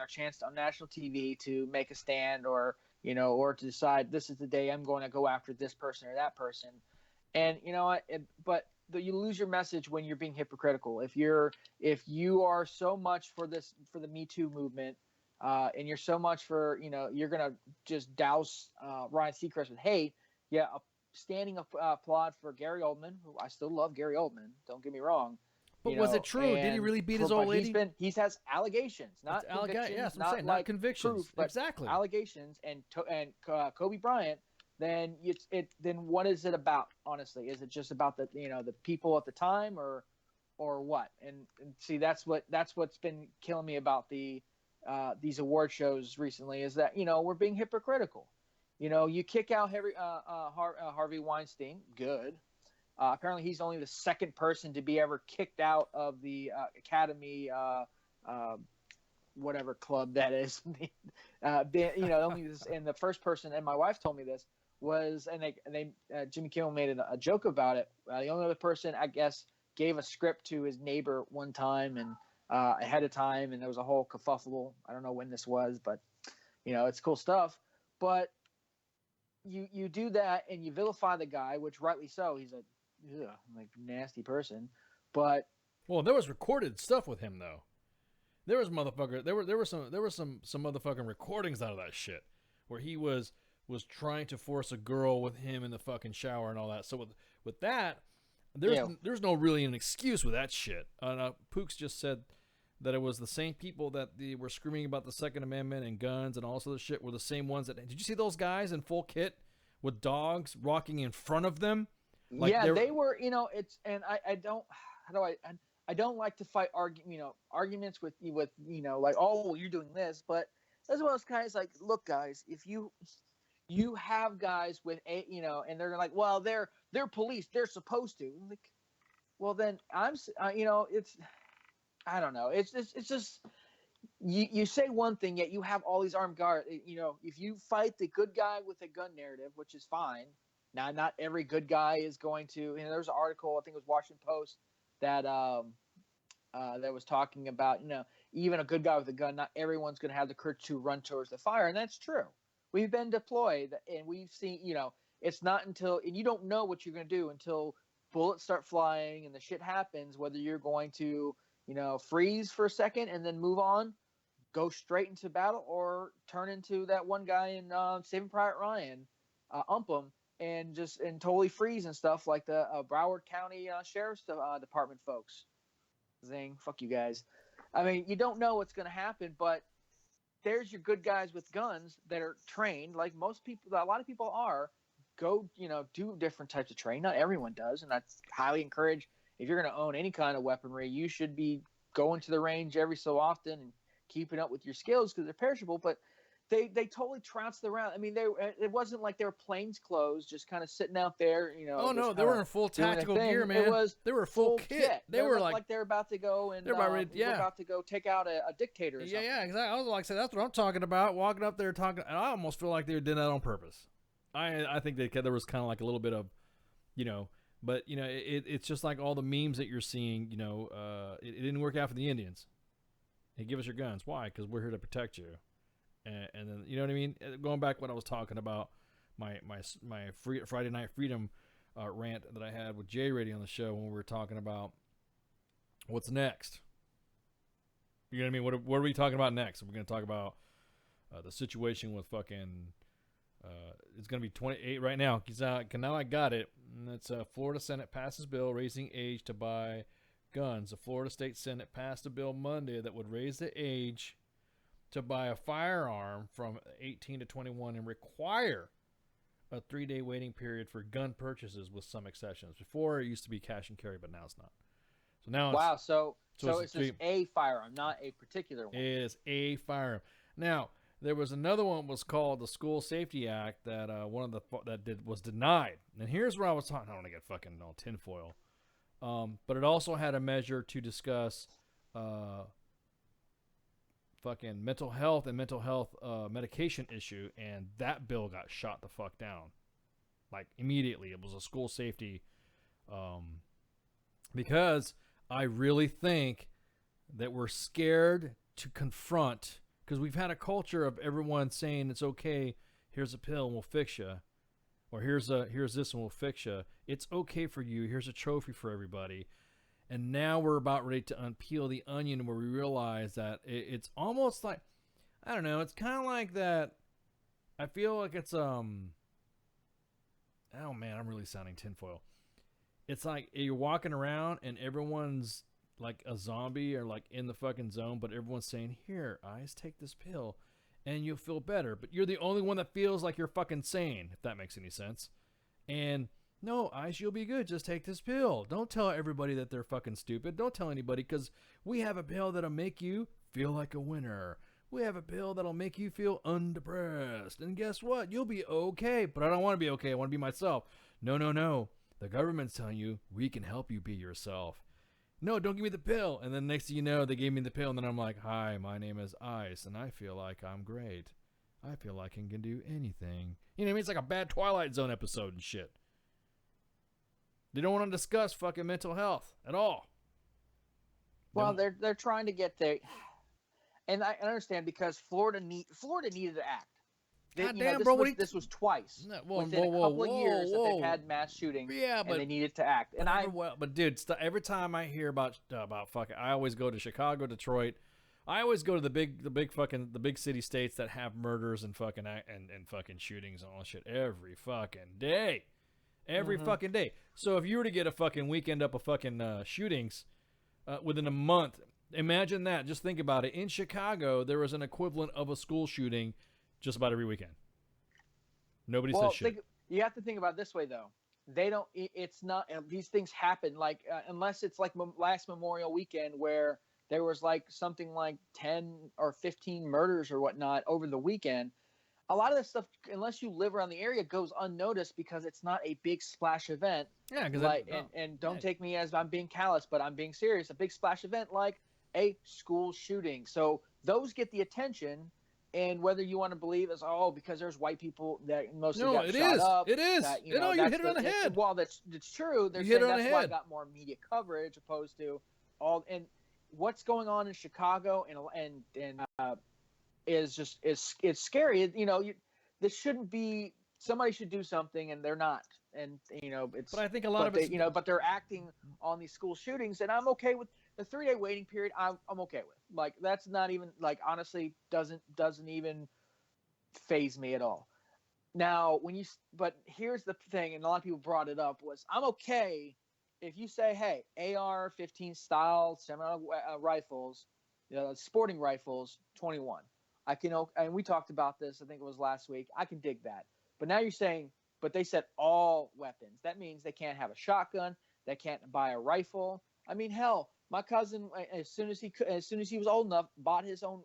chance on national TV to make a stand, or you know, or to decide this is the day I'm going to go after this person or that person. And you know what? You lose your message when you're being hypocritical. If you are so much for the Me Too movement, and you're so much for, you know, you're gonna just douse Ryan Seacrest with hate. Yeah, standing applaud for Gary Oldman, who I still love Gary Oldman. Don't get me wrong. But was it true? Did he really beat his old lady? He has allegations, not convictions. Yeah, not saying, like not convictions. Proof, but exactly. Allegations and Kobe Bryant. Then then what is it about? Honestly, is it just about the people at the time, or what? And see, that's what's been killing me about these award shows recently, is that, you know, we're being hypocritical. You know, you kick out Harvey Weinstein, good. Apparently, he's only the second person to be ever kicked out of the Academy, whatever club that is. You know, only this, and the first person, and my wife told me this was, and they Jimmy Kimmel made a joke about it. The only other person, I guess, gave a script to his neighbor one time and ahead of time, and there was a whole kerfuffle. I don't know when this was, but you know, it's cool stuff. But you do that and you vilify the guy, which rightly so. He's a like nasty person, but there was recorded stuff with him though. There was some motherfucking recordings out of that shit where he was trying to force a girl with him in the fucking shower and all that. So with that, there's no really an excuse with that shit. Pooks just said that it was the same people that were screaming about the Second Amendment and guns and all this other shit were the same ones that. Did you see those guys in full kit with dogs walking in front of them? Like they were, you know, I don't like to fight arguments with you know, like, oh, you're doing this, but that's one of those guys, like, look guys, if you have guys with you know, and they're like, well, they're police, they're supposed to, like, well then you know, it's, I don't know, it's just you say one thing, yet you have all these armed guards. You know, if you fight the good guy with a gun narrative, which is fine. Now, not every good guy is going to. You know, there's an article, I think it was Washington Post, that that was talking about, you know, even a good guy with a gun, not everyone's going to have the courage to run towards the fire, and that's true. We've been deployed, and we've seen, you know, it's not until, and you don't know what you're going to do until bullets start flying and the shit happens, whether you're going to, you know, freeze for a second and then move on, go straight into battle, or turn into that one guy in Saving Private Ryan, Umpum, and totally freeze and stuff, like the Broward County Sheriff's Department folks. Zing, fuck you guys. I mean, you don't know what's going to happen, but there's your good guys with guns that are trained, like most people, a lot of people are, go, you know, do different types of training. Not everyone does, and I highly encourage, if you're going to own any kind of weaponry, you should be going to the range every so often and keeping up with your skills, because they're perishable. But they totally trounced around. I mean, it wasn't like they were plainclothes just kind of sitting out there, you know. Oh no, they were in full tactical gear, man. They were full kit. They were like they're about to go and they're about to go take out a dictator. Or something. Yeah, exactly. I was like, say that's what I'm talking about. Walking up there talking, and I almost feel like they did that on purpose. I think there was kind of like a little bit of, you know, but you know, it's just like all the memes that you're seeing. You know, it didn't work out for the Indians. Hey, give us your guns. Why? Because we're here to protect you. And then, you know what I mean? Going back to what I was talking about, my Friday Night Freedom rant that I had with Jay Radio on the show when we were talking about what's next. You know what I mean? What are we talking about next? We're going to talk about the situation with fucking it's going to be 28 right now. Now I got it. And it's Florida Senate passes bill raising age to buy guns. The Florida State Senate passed a bill Monday that would raise the age to buy a firearm from 18 to 21 and require a 3-day waiting period for gun purchases with some exceptions. Before, it used to be cash and carry, but now it's not. So now Wow, it's... so it's just a firearm, not a particular one. It is a firearm. Now, there was another one was called the School Safety Act that was denied. And here's where I was talking. I don't want to get fucking on tinfoil. But it also had a measure to discuss fucking mental health and mental health medication issue, and that bill got shot the fuck down. Like, immediately. It was a school safety because I really think that we're scared to confront, because we've had a culture of everyone saying it's okay, here's a pill and we'll fix you, or here's this and we'll fix you. It's okay for you. Here's a trophy for everybody. And now we're about ready to unpeel the onion, where we realize that it's almost like, I don't know, it's kind of like that. I feel like it's oh man, I'm really sounding tinfoil. It's like you're walking around and everyone's like a zombie or like in the fucking zone, but everyone's saying, here, Ice, take this pill and you'll feel better. But you're the only one that feels like you're fucking sane, if that makes any sense. And no, Ice, you'll be good. Just take this pill. Don't tell everybody that they're fucking stupid. Don't tell anybody, because we have a pill that'll make you feel like a winner. We have a pill that'll make you feel undepressed. And guess what? You'll be okay. But I don't want to be okay. I want to be myself. No. The government's telling you we can help you be yourself. No, don't give me the pill. And then next thing you know, they gave me the pill, and then I'm like, hi, my name is Ice, and I feel like I'm great. I feel like I can do anything. You know what I mean? It's like a bad Twilight Zone episode and shit. They don't want to discuss fucking mental health at all. Well, they're trying to get there, and I understand, because Florida needed to act. Goddamn, bro! This was twice within a couple of years that they've had mass shootings. Yeah, but and they needed to act. But dude, every time I hear about fucking, I always go to Chicago, Detroit. I always go to the big city states that have murders and fucking and fucking shootings and all that shit every fucking day. Every fucking day. So if you were to get a fucking weekend up of fucking shootings within a month, imagine that. Just think about it. In Chicago, there was an equivalent of a school shooting just about every weekend. Nobody says shit. You have to think about it this way, though. They don't. It's not. These things happen like unless it's like last Memorial Weekend, where there was like something like 10 or 15 murders or whatnot over the weekend. A lot of this stuff, unless you live around the area, goes unnoticed because it's not a big splash event. Yeah, and don't take me as I'm being callous, but I'm being serious. A big splash event like a school shooting. So those get the attention, and whether you want to believe is because there's white people that mostly got shot up. It is. That, you hit it on the head. Well, that's true. They're saying that's why I got more media coverage opposed to all. And what's going on in Chicago and is scary. This shouldn't be. Somebody should do something, and they're not. And it's. But I think a lot of it. But they're acting on these school shootings, and I'm okay with the 3-day waiting period. I'm okay with. Like, that's not even, like, honestly doesn't even faze me at all. Now, but here's the thing, and a lot of people brought it up, was I'm okay if you say, hey, AR-15 style semi-auto rifles, sporting rifles, 21. I can, and we talked about this, I think it was last week. I can dig that. But now you're saying, but they said all weapons. That means they can't have a shotgun. They can't buy a rifle. I mean, hell, my cousin, as soon as he was old enough, bought his own,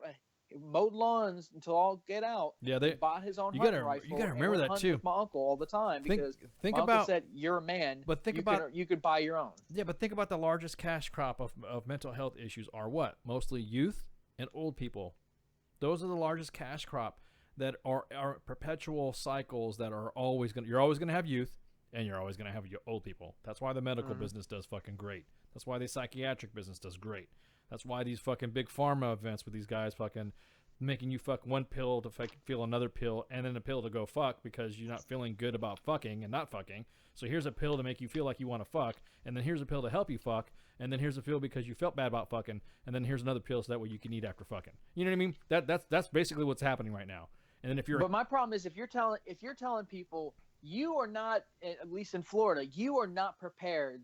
mowed lawns until all get out. Yeah, they bought his own hunting rifle. You gotta remember that too. With my uncle all the time because think my about, uncle said, "You're a man, but you could buy your own." Yeah, but think about the largest cash crop of mental health issues are what? Mostly youth and old people. Those are the largest cash crop that are perpetual cycles that are always you're always gonna have youth and you're always gonna have old people. That's why the medical business does fucking great. That's why the psychiatric business does great. That's why these fucking big pharma events with these guys fucking making you fuck one pill to feel another pill, and then a pill to go fuck because you're not feeling good about fucking and not fucking. So here's a pill to make you feel like you want to fuck, and then here's a pill to help you fuck, and then here's a pill because you felt bad about fucking, and then here's another pill so that way you can eat after fucking. You know what I mean? That's basically what's happening right now. And then if you're But my problem is if you're telling people you are not, at least in Florida, you are not prepared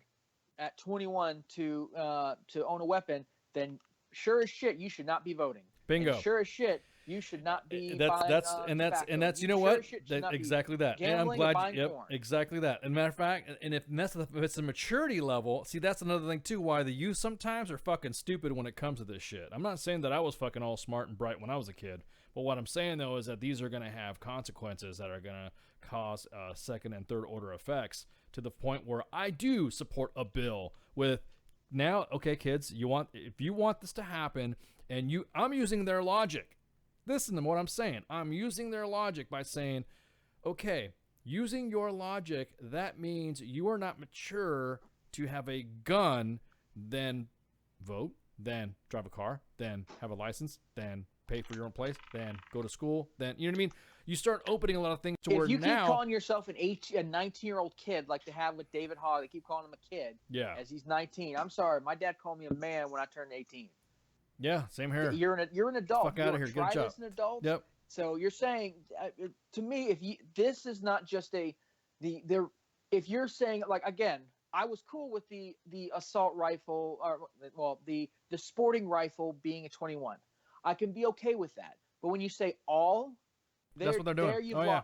at 21 to own a weapon, then sure as shit you should not be voting. Bingo. And sure as shit you should not be that's buying, that's you know sure what as shit should not be exactly that. And I'm gambling or glad buying yep porn. exactly that. And matter of fact, and if it's the maturity level, see that's another thing too. Why the youth sometimes are fucking stupid when it comes to this shit. I'm not saying that I was fucking all smart and bright when I was a kid, but what I'm saying though is that these are gonna have consequences that are gonna cause second and third order effects to the point where I do support a bill with. Now, okay, kids, if you want this to happen, and I'm using their logic. Listen to what I'm saying. I'm using their logic by saying, okay, using your logic, that means you are not mature to have a gun, then vote, then drive a car, then have a license, then pay for your own place, then go to school, then, you know what I mean? You start opening a lot of things to where now... If you keep calling yourself a 19-year-old kid like they have with David Hogg, they keep calling him a kid as he's 19. I'm sorry. My dad called me a man when I turned 18. Yeah, same here. You're an adult. Fuck out of here. Good job. As an adult. Yep. So you're saying, to me, this is not just if you're saying, like, again, I was cool with the assault rifle, the sporting rifle being a 21. I can be okay with that. But when you say all, that's what they're doing.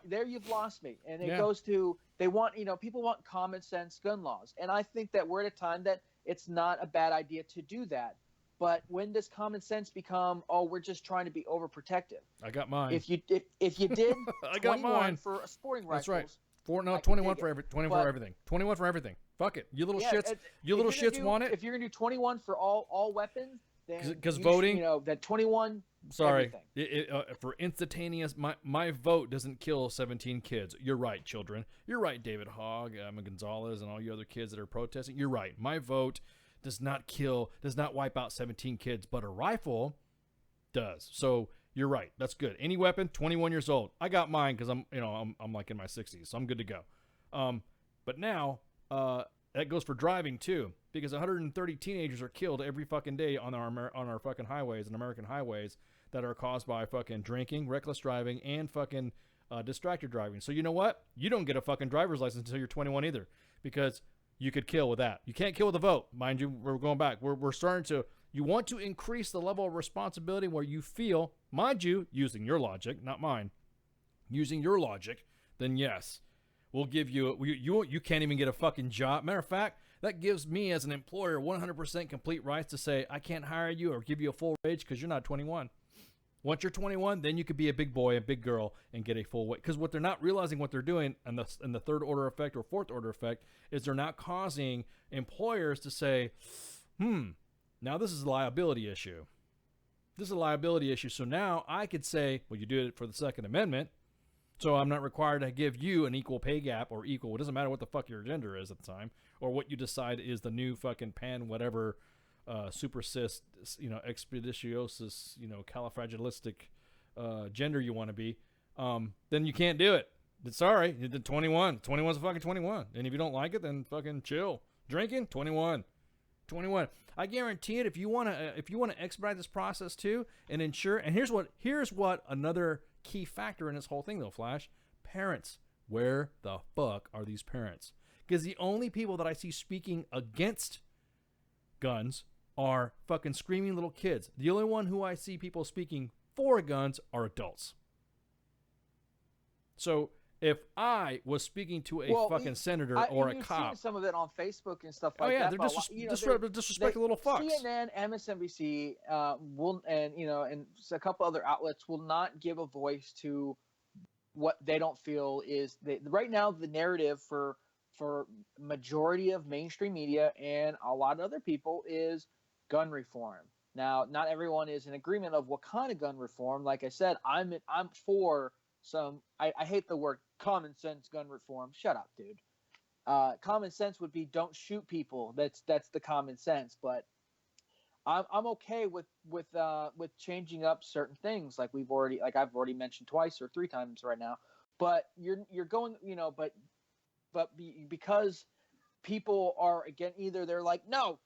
There you've lost me. And it goes to, people want common sense gun laws. And I think that we're at a time that it's not a bad idea to do that. But when does common sense become, we're just trying to be overprotective? I got mine. If you did I got 21 mine for a sporting That's rifles. right. 21 for everything. 21 for everything. Fuck it. You little shits. You little shits want it. If you're gonna do 21 for all weapons, then because voting, that 21. Sorry, for instantaneous, my vote doesn't kill 17 kids. You're right, children. You're right, David Hogg, Emma Gonzalez, and all you other kids that are protesting. You're right. My vote does not wipe out 17 kids, but a rifle does. So you're right. That's good. Any weapon, 21 years old. I got mine because I'm like in my 60s, so I'm good to go. But now that goes for driving too, because 130 teenagers are killed every fucking day on our fucking highways and American highways that are caused by fucking drinking, reckless driving, and fucking distracted driving. So you know what? You don't get a fucking driver's license until you're 21 either, because you could kill with that. You can't kill with a vote. Mind you, we're going back. We're starting to, you want to increase the level of responsibility where you feel, mind you, using your logic, not mine, using your logic, then yes, we'll give you, you can't even get a fucking job. Matter of fact, that gives me as an employer 100% complete rights to say, I can't hire you or give you a full wage because you're not 21. Once you're 21, then you could be a big boy, a big girl, and get a full wage. Because what they're not realizing, what they're doing, and the third order effect or fourth order effect, is they're not causing employers to say, now this is a liability issue. This is a liability issue. So now I could say, well, you do it for the Second Amendment, so I'm not required to give you an equal pay gap or equal. It doesn't matter what the fuck your gender is at the time, or what you decide is the new fucking pan whatever. Super cis, expeditiosis, califragilistic gender you want to be, then you can't do it. Sorry, the 21. 21's a fucking 21. And if you don't like it, then fucking chill. Drinking, 21. 21. I guarantee it. If you want to expedite this process too and ensure, and here's what another key factor in this whole thing though, Flash. Parents. Where the fuck are these parents? Because the only people that I see speaking against guns are fucking screaming little kids. The only one who I see people speaking for guns are adults. So if I was speaking to a fucking senator or a cop, seen some of it on Facebook and stuff like that. They're disrespecting little fucks. CNN, MSNBC, and a couple other outlets will not give a voice to what they don't feel is right now the narrative for majority of mainstream media and a lot of other people is gun reform. Now, not everyone is in agreement of what kind of gun reform. Like I said, I'm for some. I hate the word common sense gun reform. Shut up, dude. Common sense would be don't shoot people. That's the common sense. But I'm okay with changing up certain things, like I've already mentioned twice or 3 times right now. But you're going, because people are, again, either they're like, no,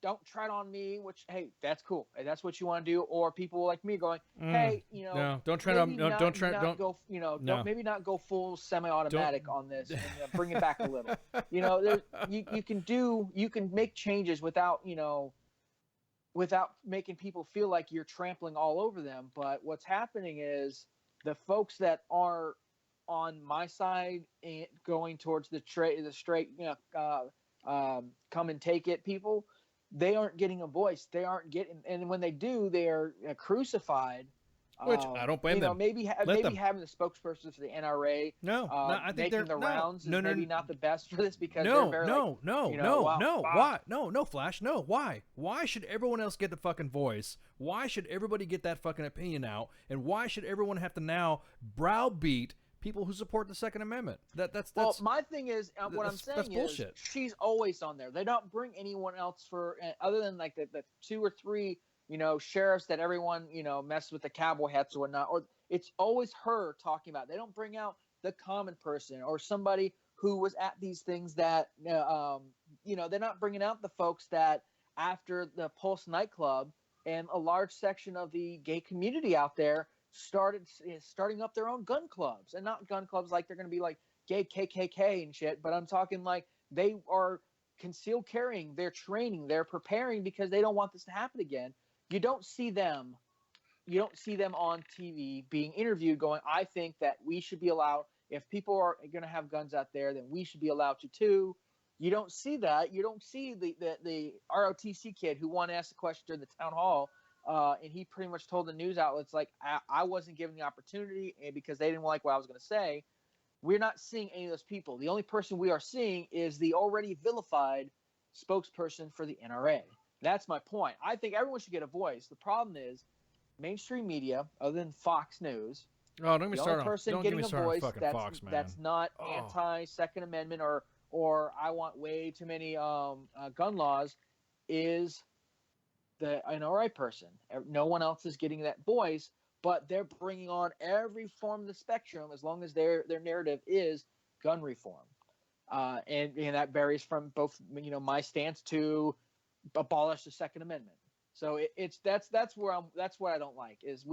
don't tread on me, which, hey, that's cool, hey, that's what you want to do, or people like me going, hey, no, don't tread on, no, don't tread, don't go, no. don't maybe not go full semi-automatic on this, and bring it back a little. You can make changes without making people feel like you're trampling all over them. But what's happening is the folks that are on my side and going towards the straight, come and take it people, they aren't getting a voice. They aren't getting, and when they do, they are crucified. Which I don't blame them. Maybe having the spokesperson for the NRA, I think making the rounds is maybe not the best for this, because no, they're very why, Flash, no, why should everyone else get the fucking voice? Why should everybody get that fucking opinion out? And why should everyone have to now browbeat people who support the Second Amendment? That's well, my thing is, what I'm saying that's is, bullshit. She's always on there. They don't bring anyone else for, other than like the 2 or 3, sheriffs that everyone, mess with the cowboy hats or whatnot, or it's always her talking about. They don't bring out the common person or somebody who was at these things that, they're not bringing out the folks that after the Pulse nightclub and a large section of the gay community out there starting up their own gun clubs, and not gun clubs like they're going to be like gay KKK and shit, but I'm talking like they are concealed carrying, they're training, they're preparing because they don't want this to happen again. You don't see them on TV being interviewed going, I think that we should be allowed, if people are going to have guns out there, then we should be allowed to too. You don't see that. You don't see the ROTC kid who wanted to ask the question during the town hall, and he pretty much told the news outlets, like, I wasn't given the opportunity, and because they didn't like what I was going to say. We're not seeing any of those people. The only person we are seeing is the already vilified spokesperson for the NRA. That's my point. I think everyone should get a voice. The problem is mainstream media, other than Fox News, don't get me started. Person getting a voice that's not anti-Second Amendment or I want way too many gun laws is the NRA person. No one else is getting that voice, but they're bringing on every form of the spectrum as long as their narrative is gun reform. And that varies from both, my stance to abolish the Second Amendment. So that's what I don't like is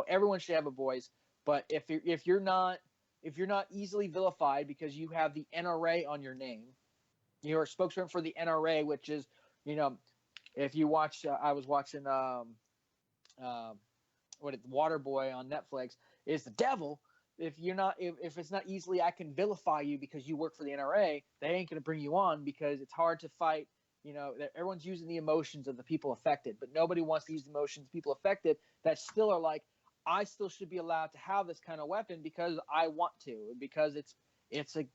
everyone should have a voice, but if you're not easily vilified because you have the NRA on your name, you're a spokesman for the NRA, which is, if you watch, I was watching Waterboy on Netflix, is the devil. If it's not easily, I can vilify you because you work for the NRA, they ain't going to bring you on because it's hard to fight. Everyone's using the emotions of the people affected, but nobody wants to use the emotions of people affected that still are like, I still should be allowed to have this kind of weapon because I want to, because it's a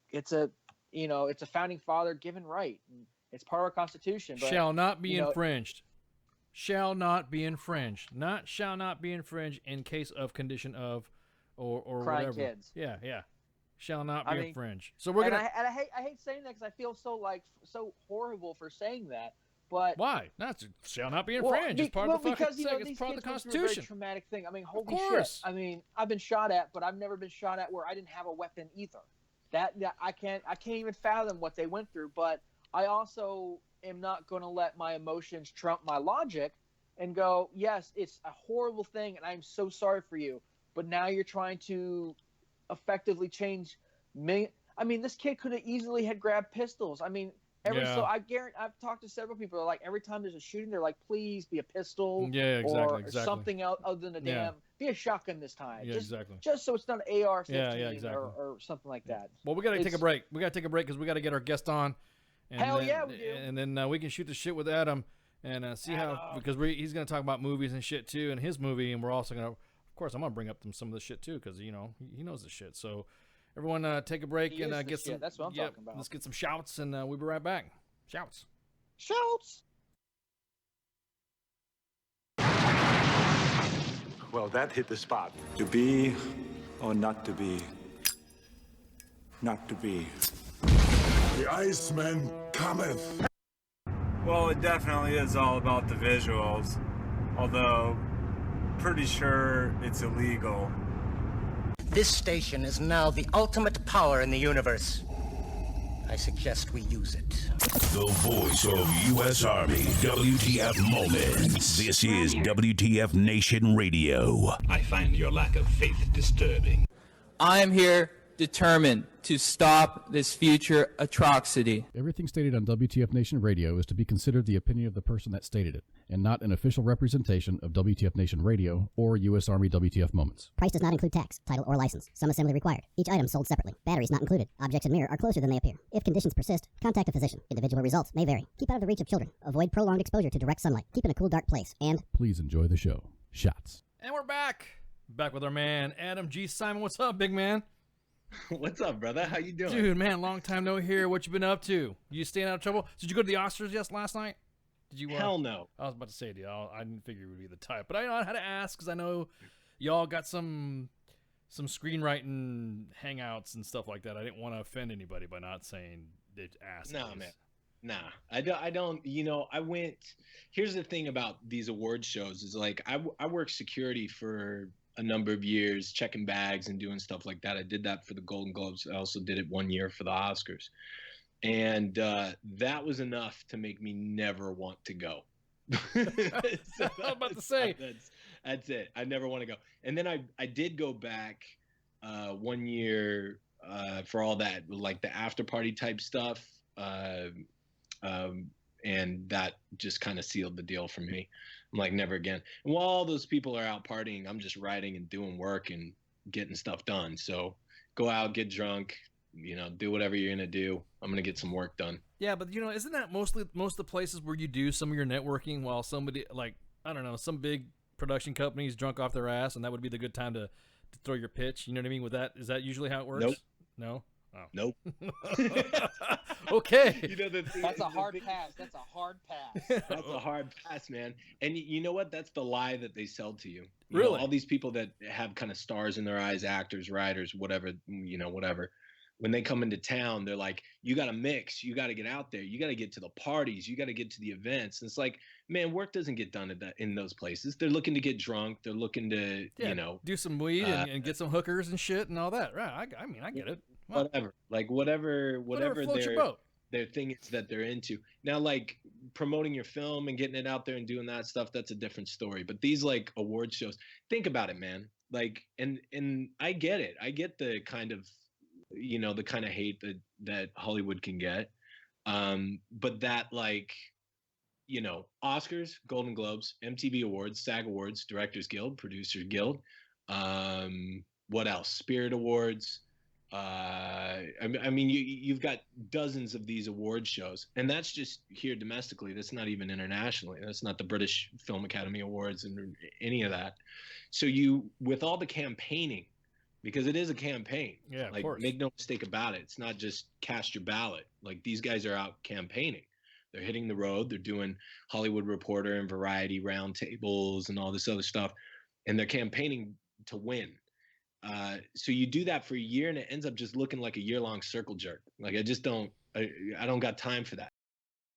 founding father given right. And it's part of our Constitution. But, shall not be infringed. Shall not be infringed. Not shall not be infringed in case of condition of or crying whatever. Kids. Yeah. Shall not be infringed. So we're gonna. I hate saying that because I feel so horrible for saying that. But why? That's shall not be infringed. It's part of the fucking thing. It's part of the Constitution. It's a very traumatic thing. I mean, holy shit. I mean, I've been shot at, but I've never been shot at where I didn't have a weapon either. That I can't even fathom what they went through. But I also am not going to let my emotions trump my logic and go, yes, it's a horrible thing, and I'm so sorry for you. But now you're trying to effectively change me. I mean, this kid could have easily had grabbed pistols. I mean, I guarantee I've talked to several people. They're like, every time there's a shooting, they're like, please be a pistol, or something else other than be a shotgun this time. Just so it's not an AR-15 or something like that. Well, we got to take a break. We got to take a break because we got to get our guest on. And Hell then, yeah, we do. And then we can shoot the shit with Adam and see how, because he's going to talk about movies and shit too, and his movie, and we're also going to, of course, I'm going to bring up some of the shit too, because he knows the shit. So everyone, take a break and get some. That's what I'm talking about. Let's get some shouts, and we'll be right back. Shouts. Well, that hit the spot. To be or not to be? Not to be. The Iceman cometh. Well, it definitely is all about the visuals, although pretty sure it's illegal. This station is now the ultimate power in the universe. I suggest we use it. The voice of U.S. Army, WTF Moments. This is WTF Nation Radio. I find your lack of faith disturbing. I am here determined to stop this future atrocity. Everything stated on WTF Nation Radio is to be considered the opinion of the person that stated it, and not an official representation of WTF Nation Radio or U.S. Army WTF Moments. Price does not include tax, title, or license. Some assembly required. Each item sold separately. Batteries not included. Objects in mirror are closer than they appear. If conditions persist, contact a physician. Individual results may vary. Keep out of the reach of children. Avoid prolonged exposure to direct sunlight. Keep in a cool, dark place. And please enjoy the show. Shots. And we're back. Back with our man, Adam G. Simon. What's up, big man? What's up, brother? How you doing? Dude, man, long time no hear. What you been up to? You staying out of trouble? Did you go to the Oscars last night? Did you? Hell no. I was about to say, dude, I didn't figure you would be the type, but I had to ask because I know y'all got some screenwriting hangouts and stuff like that. I didn't want to offend anybody by not saying they asked. No, man. Nah, I don't. You know, I went. Here's the thing about these award shows is like I work security for a number of years, checking bags and doing stuff like that. I did that for the Golden Globes. I also did it 1 year for the Oscars. And that was enough to make me never want to go. I was about to say. That's it. I never want to go. And then I did go back 1 year for all that, like the after party type stuff. And that just kind of sealed the deal for me. I'm like, never again. And while all those people are out partying, I'm just writing and doing work and getting stuff done. So go out, get drunk, you know, do whatever you're going to do. I'm going to get some work done. Yeah, but, you know, isn't that most of the places where you do some of your networking while somebody, like, I don't know, some big production company's drunk off their ass, and that would be the good time to throw your pitch? You know what I mean? With that, is that usually how it works? Nope. No? Oh. Nope. Okay. You know, that's a hard pass. That's a hard pass. That's a hard pass, man. And you know what? That's the lie that they sell to you. Really? Know, all these people that have kind of stars in their eyes, actors, writers, whatever, you know, whatever. When they come into town, they're like, you got to mix. You got to get out there. You got to get to the parties. You got to get to the events. And it's like, man, work doesn't get done in those places. They're looking to get drunk. They're looking to, you know. Do some weed and get some hookers and shit and all that. Right. I mean, I get it. Well, whatever. Like, whatever their thing is that they're into. Now, like, promoting your film and getting it out there and doing that stuff, that's a different story. But these, like, award shows, think about it, man. Like, and I get it. I get the kind of, you know, the kind of hate that Hollywood can get. But that, like, you know, Oscars, Golden Globes, MTV Awards, SAG Awards, Directors Guild, Producers Guild, what else? Spirit Awards. I mean, you've got dozens of these award shows, and that's just here domestically. That's not even internationally. That's not the British Film Academy Awards and any of that. So with all the campaigning, because it is a campaign. Yeah, of like, course. make no mistake about it. It's not just cast your ballot. Like, these guys are out campaigning. They're hitting the road. They're doing Hollywood Reporter and Variety roundtables and all this other stuff, and they're campaigning to win. So you do that for a year, and it ends up just looking like a year-long circle jerk. Like, I don't got time for that.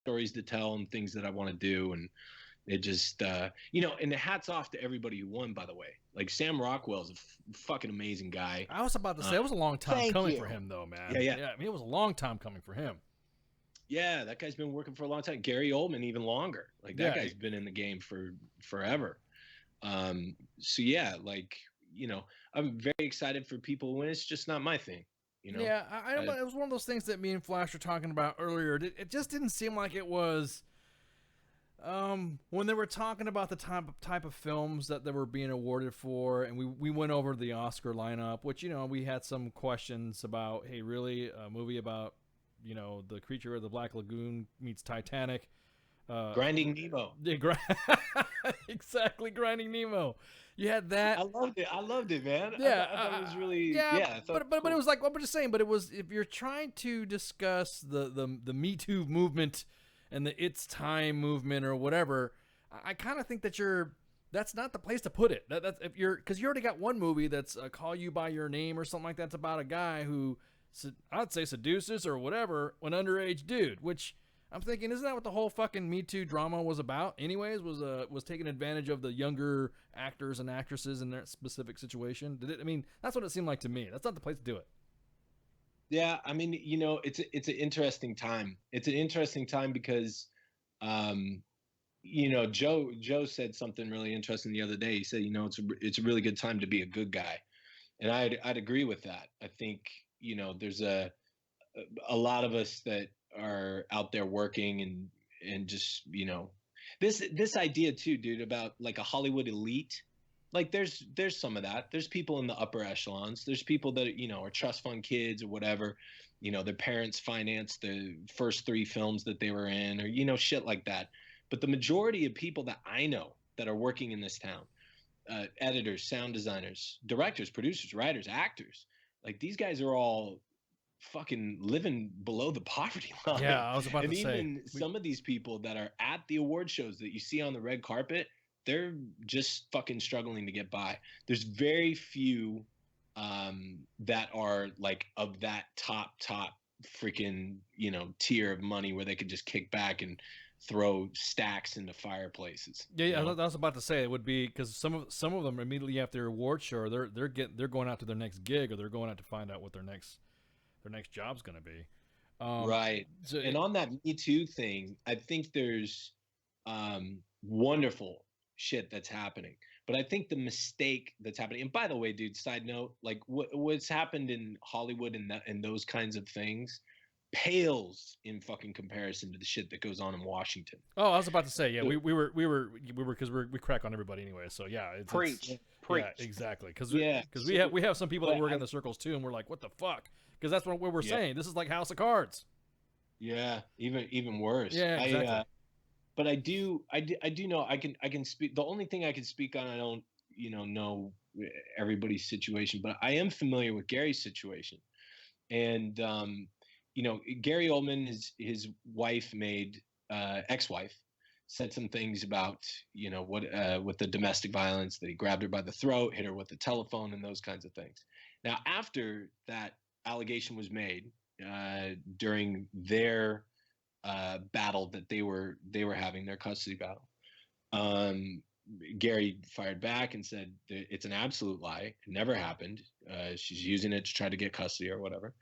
Stories to tell and things that I want to do, and it just, you know. And the hats off to everybody who won, by the way. Like, Sam Rockwell's a fucking amazing guy. I was about to say it was a long time coming for him, though, man. Yeah. I mean, it was a long time coming for him. Yeah, that guy's been working for a long time. Gary Oldman even longer. Like, that guy's been in the game for forever. So yeah, like, you know, I'm very excited for people when it's just not my thing, you know? Yeah, I it was one of those things that me and Flash were talking about earlier. It just didn't seem like it was, when they were talking about the type of films that they were being awarded for, and we went over the Oscar lineup, which, you know, we had some questions about, hey, really, a movie about, you know, the creature of the Black Lagoon meets Titanic. Grinding Nemo. Yeah, exactly, Grinding Nemo. You had that. I loved it, man. Yeah, I thought it was really. But it was like, what we're just saying. But it was, if you're trying to discuss the Me Too movement and the It's Time movement or whatever, I kind of think that that's not the place to put it. That's if you're, because you already got one movie that's Call You by Your Name or something like that. It's about a guy who, I'd say, seduces or whatever an underage dude, which, I'm thinking, isn't that what the whole fucking Me Too drama was about? Anyways, was taking advantage of the younger actors and actresses in their specific situation. Did it? I mean, that's what it seemed like to me. That's not the place to do it. Yeah, I mean, you know, it's an interesting time. It's an interesting time because, you know, Joe said something really interesting the other day. He said, you know, it's a really good time to be a good guy, and I'd agree with that. I think, you know, there's a lot of us that are out there working and just, you know, this idea too, dude, about like a Hollywood elite. Like there's some of that. There's people in the upper echelons. There's people that, you know, are trust fund kids or whatever. You know, their parents financed the first 3 films that they were in, or, you know, shit like that. But the majority of people that I know that are working in this town, editors, sound designers, directors, producers, writers, actors, like these guys are all fucking living below the poverty line. Yeah, I was about to say. And even some of these people that are at the award shows that you see on the red carpet, they're just fucking struggling to get by. There's very few that are like of that top freaking, you know, tier of money where they could just kick back and throw stacks into fireplaces. Yeah, I was about to say it would be because some of them immediately after their award show, they're going out to their next gig, or they're going out to find out what their next job's going to be. Right. So, and on that Me Too thing, I think there's wonderful shit that's happening. But I think the mistake that's happening, and by the way, dude, side note, like what's happened in Hollywood and those kinds of things pales in fucking comparison to the shit that goes on in Washington. Oh, I was about to say, yeah, we were because we crack on everybody anyway. So yeah, preach. Yeah, exactly. Because we have some people that work in the circles too, and we're like, what the fuck? Because that's what we're saying. This is like House of Cards. Yeah, even worse. Yeah, exactly. But I do know I can speak. The only thing I can speak on, I don't know everybody's situation, but I am familiar with Gary's situation, and Gary Oldman, his wife made ex-wife said some things about with the domestic violence, that he grabbed her by the throat, hit her with the telephone, and those kinds of things. Now, after that allegation was made during their battle that they were having, their custody battle, Gary fired back and said it's an absolute lie. It never happened. She's using it to try to get custody or whatever.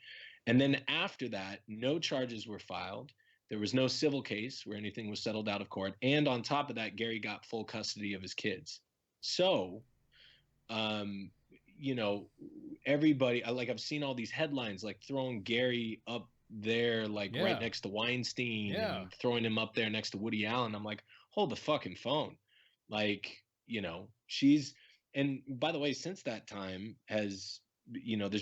And then after that, no charges were filed. There was no civil case where anything was settled out of court. And on top of that, Gary got full custody of his kids. So, everybody, I've seen all these headlines, like throwing Gary up there, right next to Weinstein, and throwing him up there next to Woody Allen. I'm like, hold the fucking phone. And by the way, since that time there's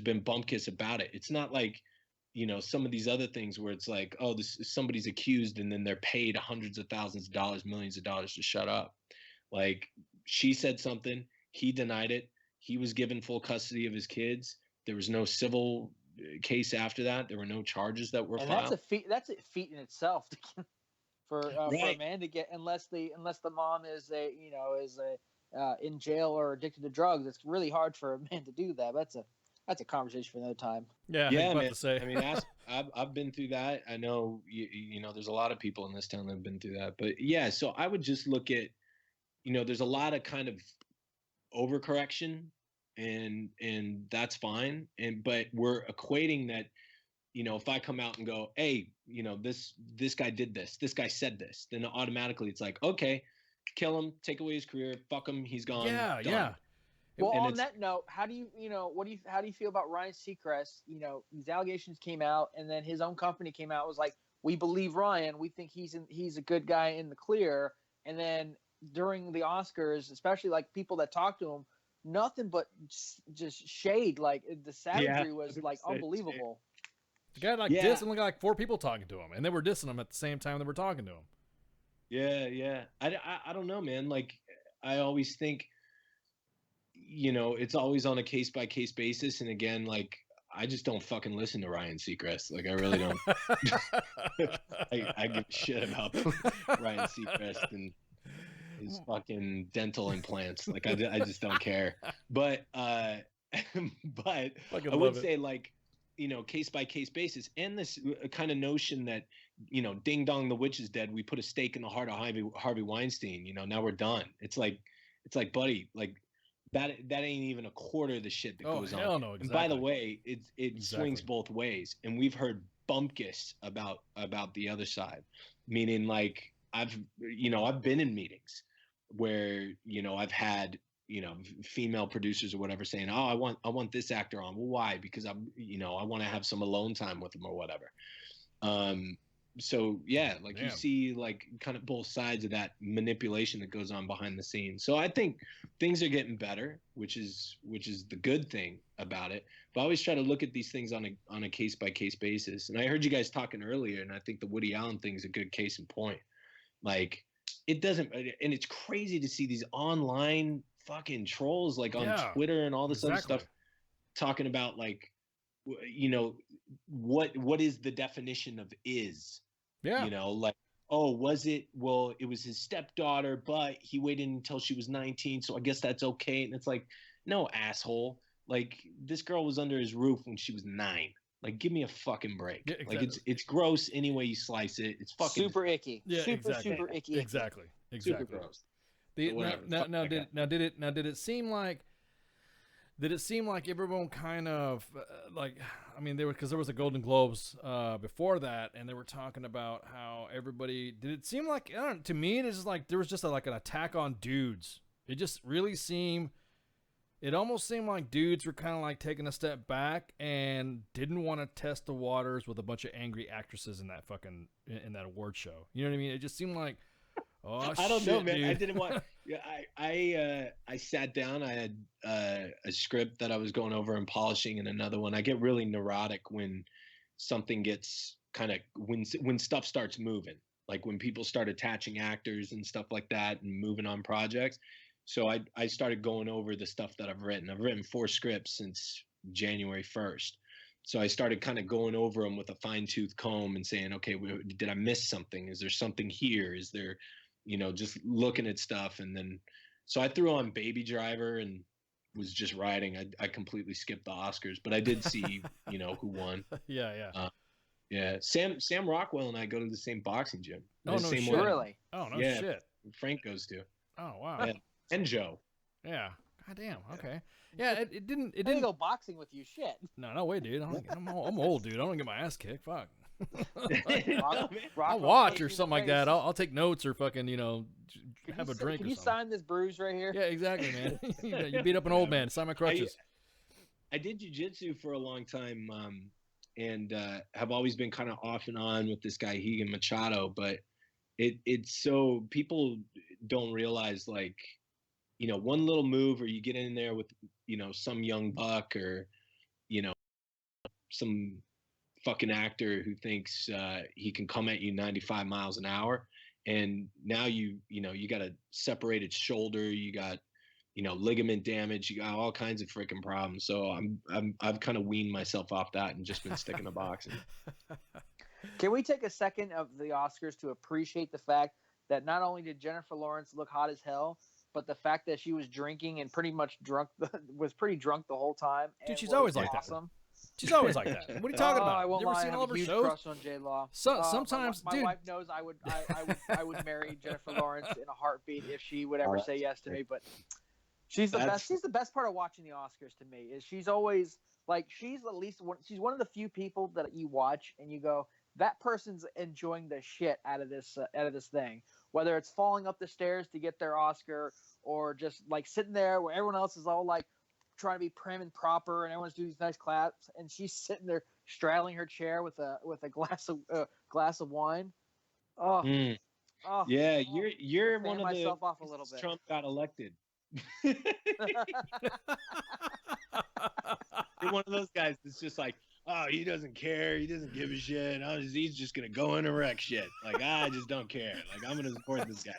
been bump-kiss about it. It's not like, some of these other things where it's like, oh, somebody's accused and then they're paid hundreds of thousands of dollars, millions of dollars to shut up. Like, she said something, he denied it. He was given full custody of his kids. There was no civil case after that. There were no charges that were filed. That's a feat in itself for a man to get, unless the mom is in jail or addicted to drugs. It's really hard for a man to do that. That's a conversation for another time. Yeah, man. To say. I mean, I've been through that. I know there's a lot of people in this town that have been through that. But yeah, so I would just look at, there's a lot of kind of overcorrection, and that's fine. But we're equating that, if I come out and go, hey, this guy did this guy said this, then automatically it's like, okay, kill him, take away his career, fuck him, he's gone. Yeah, done. yeah. Well, on that note, how do you feel about Ryan Seacrest? These allegations came out, and then his own company came out, was like, we believe Ryan, we think he's a good guy in the clear. And then during the Oscars, especially like people that talk to him, nothing but just shade. Like the savagery was like unbelievable. The guy dissed and like 4 people talking to him, and they were dissing him at the same time they were talking to him. Yeah. I don't know, man. Like, I always think, it's always on a case-by-case basis. And again, like, I just don't fucking listen to Ryan Seacrest. Like, I really don't. I give a shit about Ryan Seacrest and his fucking dental implants. Like, I just don't care. But I would say, like, case by case basis, and this kind of notion that, ding dong, the witch is dead. We put a stake in the heart of Harvey Weinstein. Now we're done. It's like, buddy, like that ain't even a quarter of the shit that goes on. Hell no, exactly. And by the way, it swings both ways, and we've heard bumpkiss about the other side, meaning like I've been in meetings where I've had female producers or whatever saying, oh, I want this actor on. Well, why? Because I want to have some alone time with them or whatever. So yeah, like you see like kind of both sides of that manipulation that goes on behind the scenes. So I think things are getting better, which is the good thing about it. But I always try to look at these things on a case by case basis. And I heard you guys talking earlier, and I think the Woody Allen thing is a good case in point. Like it doesn't, and it's crazy to see these online fucking trolls like on Twitter and all this other stuff talking about like, what is the definition of is? Yeah. Like, oh, was it? Well, it was his stepdaughter, but he waited until she was 19, so I guess that's okay. And it's like, no, asshole. Like, this girl was under his roof when she was 9. Like, give me a fucking break. Yeah, exactly. Like, it's gross any way you slice it. It's fucking super icky. Yeah, super icky. Exactly. Super gross. Did it seem like? Did it seem like everyone kind of because there was a Golden Globes before that, and they were talking about how everybody. Did it seem like to me? It's just like there was just like an attack on dudes. It just really seemed. It almost seemed like dudes were kind of like taking a step back and didn't want to test the waters with a bunch of angry actresses in that award show. You know what I mean? It just seemed like. Oh, I don't know, man. Dude. I didn't want. Yeah, I sat down. I had a script that I was going over and polishing, and another one. I get really neurotic when something gets kind of when stuff starts moving, like when people start attaching actors and stuff like that, and moving on projects. So I started going over the stuff that I've written. I've written 4 scripts since January 1st. So I started kind of going over them with a fine-tooth comb and saying, okay, did I miss something? Is there something here? Is there, just looking at stuff. And then, so I threw on Baby Driver and was just riding. I completely skipped the Oscars, but I did see, who won. Yeah. Yeah. Sam Rockwell and I go to the same boxing gym. Oh, no same shit. Really? Oh, no shit. Frank goes to. Oh, wow. Yeah. And Joe. Yeah. God damn. Okay. Yeah. It didn't go boxing with you. Shit. No way, dude. I'm old, dude. I don't get my ass kicked. Fuck. I'll watch or something like that. I'll take notes or fucking have a drink. Can you sign this bruise right here? Yeah, exactly, man. You beat up an old man. Sign my crutches. I did jiu-jitsu for a long time, and have always been kind of off and on with this guy Higan Machado. But it's so people don't realize, like, one little move or you get in there with some young buck or some fucking actor who thinks he can come at you 95 miles an hour, and now you got a separated shoulder, you got ligament damage, you got all kinds of freaking problems. So I've kind of weaned myself off that and just been sticking to boxing. Can we take a second of the Oscars to appreciate the fact that not only did Jennifer Lawrence look hot as hell, but the fact that she was drinking and pretty much was pretty drunk the whole time. Dude, she's always like that. She's always like that. What are you talking about? I won't you ever lie, seen I all have of a her huge shows? crush on J-Law. Sometimes, my dude. wife knows I would marry Jennifer Lawrence in a heartbeat if she would ever say yes to me. But she's the best. She's the best part of watching the Oscars to me. Is she's always like she's one of the few people that you watch and you go, that person's enjoying the shit out of this thing. Whether it's falling up the stairs to get their Oscar or just like sitting there where everyone else is all like trying to be prim and proper and everyone's doing these nice claps and she's sitting there straddling her chair with a glass of wine. Oh, yeah, you're one of myself the off a little bit. Trump got elected. You're one of those guys that's just like, oh, he doesn't care. He doesn't give a shit. He's just going to go in and wreck shit. Like, I just don't care. Like, I'm going to support this guy.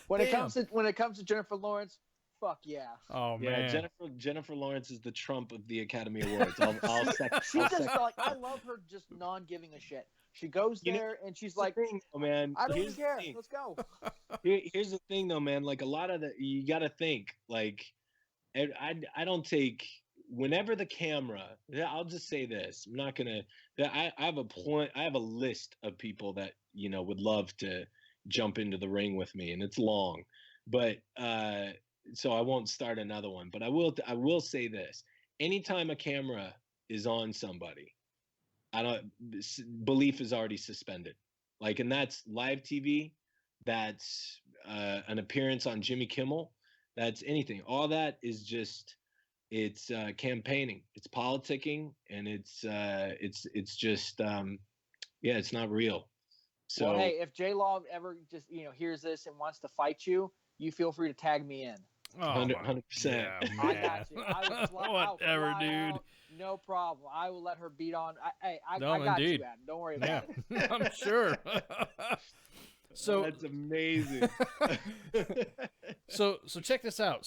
When it comes to Jennifer Lawrence, fuck yeah. Oh, man. Yeah, Jennifer Lawrence is the Trump of the Academy Awards. I'll second. I love her just non-giving a shit. She goes there and she's like, man, I don't even care. Let's go. Here's the thing, though, man. Like, a lot of you got to think, like, I don't take whenever the camera, I'll just say this. I'm not gonna. I have a point. I have a list of people that would love to jump into the ring with me, and it's long. But so I won't start another one. But I will say this: anytime a camera is on somebody, belief is already suspended. Like, and that's live TV. That's an appearance on Jimmy Kimmel. That's anything. All that is just. It's campaigning, it's politicking, and it's just it's not real. So well, hey, if J-Law ever just hears this and wants to fight you, you feel free to tag me in. 100%. Yeah, I got you. I will whatever, dude. No problem. I will let her beat on. I No, got indeed. you, Adam. Don't worry about it. I'm sure. So that's amazing. so check this out.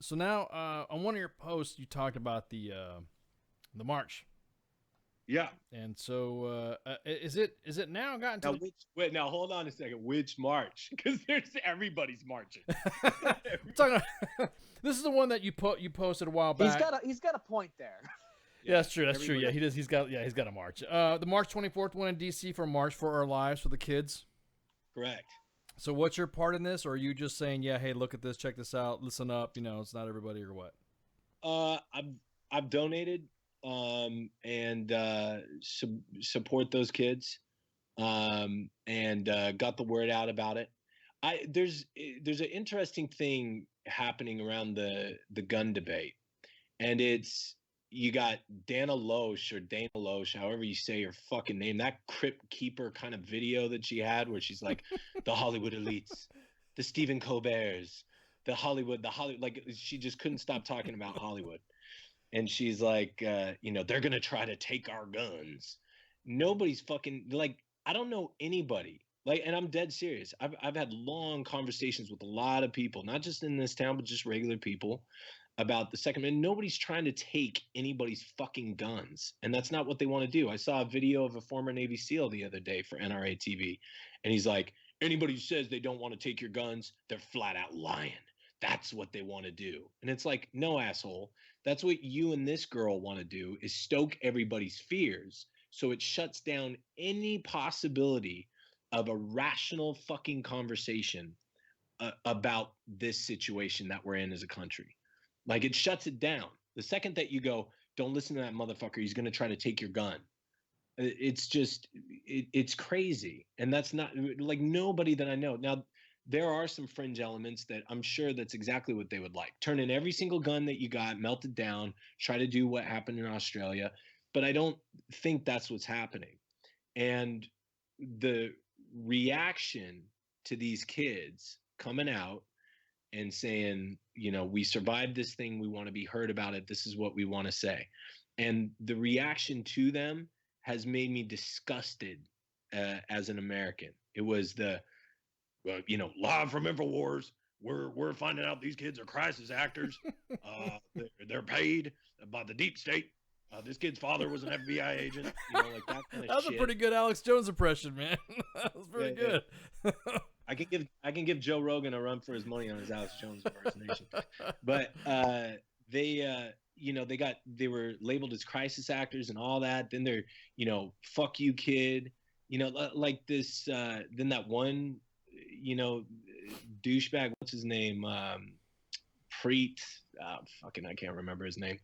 So now, on one of your posts, you talked about the march. Yeah. And so, is it now gotten to? Now hold on a second. Which march? Because everybody's marching. We're talking about, this is the one that you posted a while back. He's got a point there. Yeah, that's true. That's true. Yeah, he does. He's got a march. The March 24th one in DC for March for Our Lives for the kids. Correct. So what's your part in this, or are you just saying, yeah, hey, look at this, check this out, listen up, it's not everybody, or what? I've donated and support those kids and got the word out about it. There's an interesting thing happening around the gun debate, and you got Dana Loesch, or Dana Loesch, however you say your fucking name, that Crypt Keeper kind of video that she had where she's like, the Hollywood elites, the Stephen Colberts, the Hollywood, like she just couldn't stop talking about Hollywood. And she's like, they're going to try to take our guns. Nobody's fucking, like, I don't know anybody. Like, and I'm dead serious. I've had long conversations with a lot of people, not just in this town, but just regular people, about the Second Amendment. Nobody's trying to take anybody's fucking guns, and that's not what they want to do. I saw a video of a former Navy SEAL the other day for NRA TV, and he's like, anybody who says they don't want to take your guns, they're flat out lying. That's what they want to do. And it's like, no, asshole. That's what you and this girl want to do, is stoke everybody's fears, so it shuts down any possibility of a rational fucking conversation about this situation that we're in as a country. Like, it shuts it down. The second that you go, don't listen to that motherfucker, he's going to try to take your gun. It's just, it's crazy. And that's not, like, nobody that I know. Now, there are some fringe elements that I'm sure that's exactly what they would like. Turn in every single gun that you got, melt it down, try to do what happened in Australia. But I don't think that's what's happening. And the reaction to these kids coming out and saying, we survived this thing, we want to be heard about it, this is what we want to say. And the reaction to them has made me disgusted as an American. It was live from InfoWars, we're finding out these kids are crisis actors. They're paid by the deep state. This kid's father was an FBI agent. Like that kind of that was shit. A pretty good Alex Jones impression, man. That was pretty good. I can give Joe Rogan a run for his money on his Alex Jones impersonation. But they were labeled as crisis actors and all that. Then they're, fuck you, kid. Like this. Then that one, douchebag. What's his name? Preet. I can't remember his name.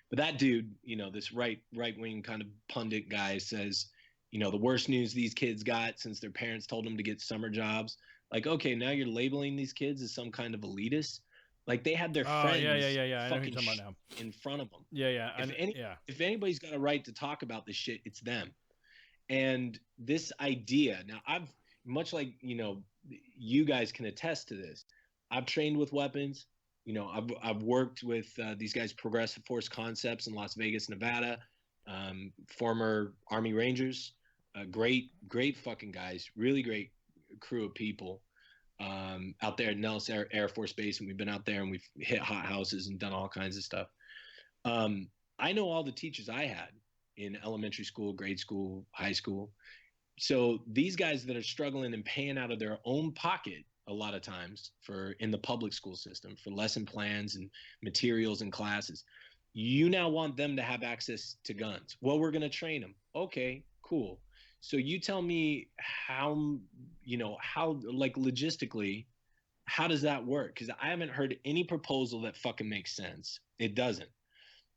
But that dude, this right wing kind of pundit guy says, the worst news these kids got since their parents told them to get summer jobs. Like, okay, now you're labeling these kids as some kind of elitist. Like, they had their friends yeah. I know who you're talking about now. In front of them. Yeah. If anybody's got a right to talk about this shit, it's them. And this idea, now I've, much like, you guys can attest to this. I've trained with weapons. I've worked with these guys, Progressive Force Concepts in Las Vegas, Nevada, former Army Rangers, great fucking guys, really great crew of people out there at Nellis Air Force Base. And we've been out there and we've hit hot houses and done all kinds of stuff. I know all the teachers I had in elementary school, grade school, high school. So these guys that are struggling and paying out of their own pocket a lot of times in the public school system for lesson plans and materials and classes, You now want them to have access to guns. Well, we're going to train them. Okay, cool. So you tell me how, like logistically, how does that work? Because I haven't heard any proposal that fucking makes sense. It doesn't.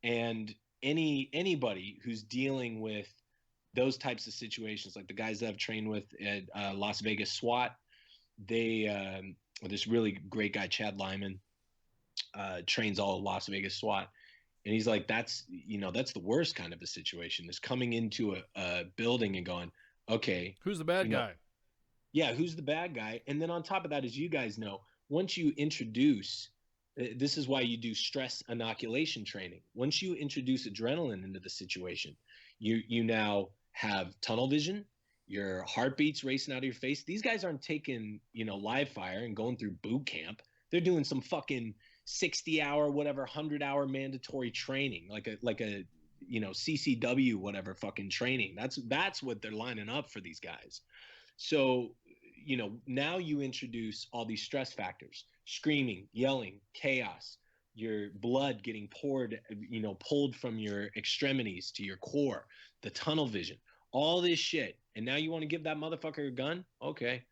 And anybody who's dealing with those types of situations, like the guys that I've trained with at Las Vegas SWAT, this really great guy, Chad Lyman, trains all of Las Vegas SWAT. And he's like, that's the worst kind of a situation, is coming into a building and going, okay, who's the bad guy? Yeah, who's the bad guy? And then on top of that, as you guys know, once you introduce, this is why you do stress inoculation training. Once you introduce adrenaline into the situation, you now have tunnel vision, your heartbeat's racing out of your face. These guys aren't taking, live fire and going through boot camp. They're doing some fucking 60-hour, whatever, 100-hour mandatory training, like a CCW, whatever fucking training. That's what they're lining up for these guys. So, now you introduce all these stress factors: screaming, yelling, chaos, your blood getting pulled from your extremities to your core, the tunnel vision, all this shit. And now you want to give that motherfucker a gun? Okay.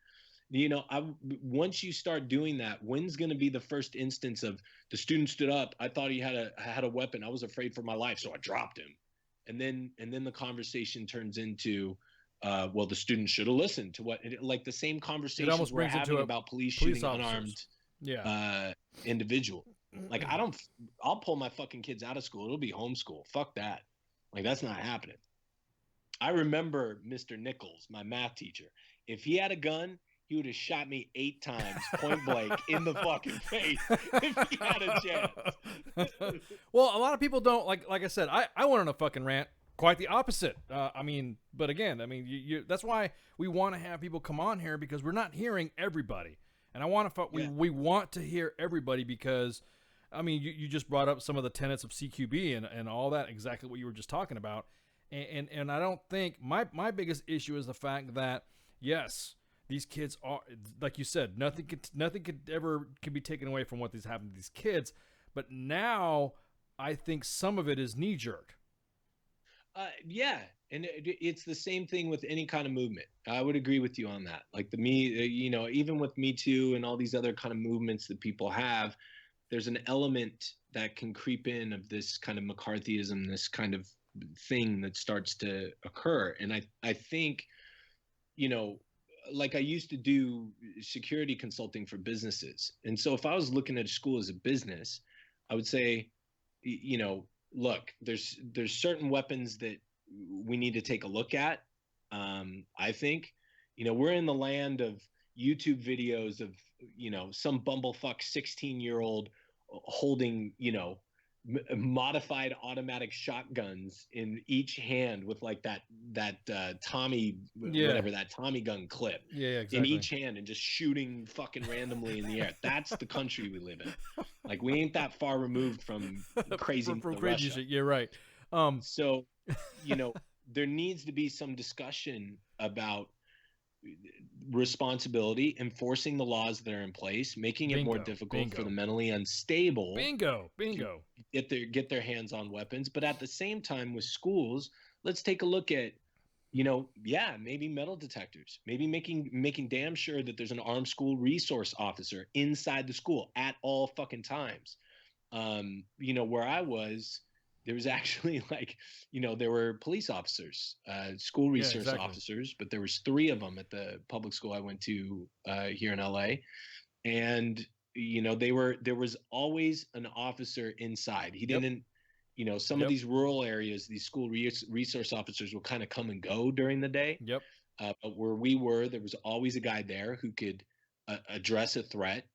Once you start doing that, when's going to be the first instance of the student stood up? I thought he had a weapon. I was afraid for my life, so I dropped him. And then the conversation turns into, well, the student should have listened to like the same conversations we're having about police shooting unarmed individual. Like, I'll pull my fucking kids out of school. It'll be homeschool. Fuck that. Like, that's not happening. I remember Mr. Nichols, my math teacher. If he had a gun, he would have shot me 8 times point blank in the fucking face if he had a chance. Well, a lot of people don't, like I said, I went on a fucking rant. Quite the opposite. But again, that's why we want to have people come on here, because we're not hearing everybody. And I want to, we want to hear everybody, because, you just brought up some of the tenets of CQB and all that, exactly what you were just talking about. And I don't think, my biggest issue is the fact that, yes, these kids are, like you said, nothing could be taken away from what has happened to these kids. But now I think some of it is knee jerk. Yeah, and it's the same thing with any kind of movement. I would agree with you on that. Like even with Me Too and all these other kind of movements that people have, there's an element that can creep in of this kind of McCarthyism, this kind of thing that starts to occur. And I think, like I used to do security consulting for businesses. And so if I was looking at a school as a business, I would say, look, there's certain weapons that we need to take a look at. I think, we're in the land of YouTube videos of, some bumblefuck 16-year-old holding, modified automatic shotguns in each hand with like that Tommy, whatever, that Tommy gun clip exactly. in each hand, and just shooting fucking randomly in the air. That's the country we live in. Like, we ain't that far removed from crazy from crazy shit. Yeah, right. So, there needs to be some discussion about responsibility, enforcing the laws that are in place, making it more difficult for the mentally unstable to get their hands on weapons. But at the same time, with schools, let's take a look at, maybe metal detectors, maybe making damn sure that there's an armed school resource officer inside the school at all fucking times. Where I was, there was actually there were police officers, school resource officers, but there was 3 of them at the public school I went to here in LA. And, there was always an officer inside. He didn't, some of these rural areas, these school resource officers will kind of come and go during the day. But where we were, there was always a guy there who could address a threat.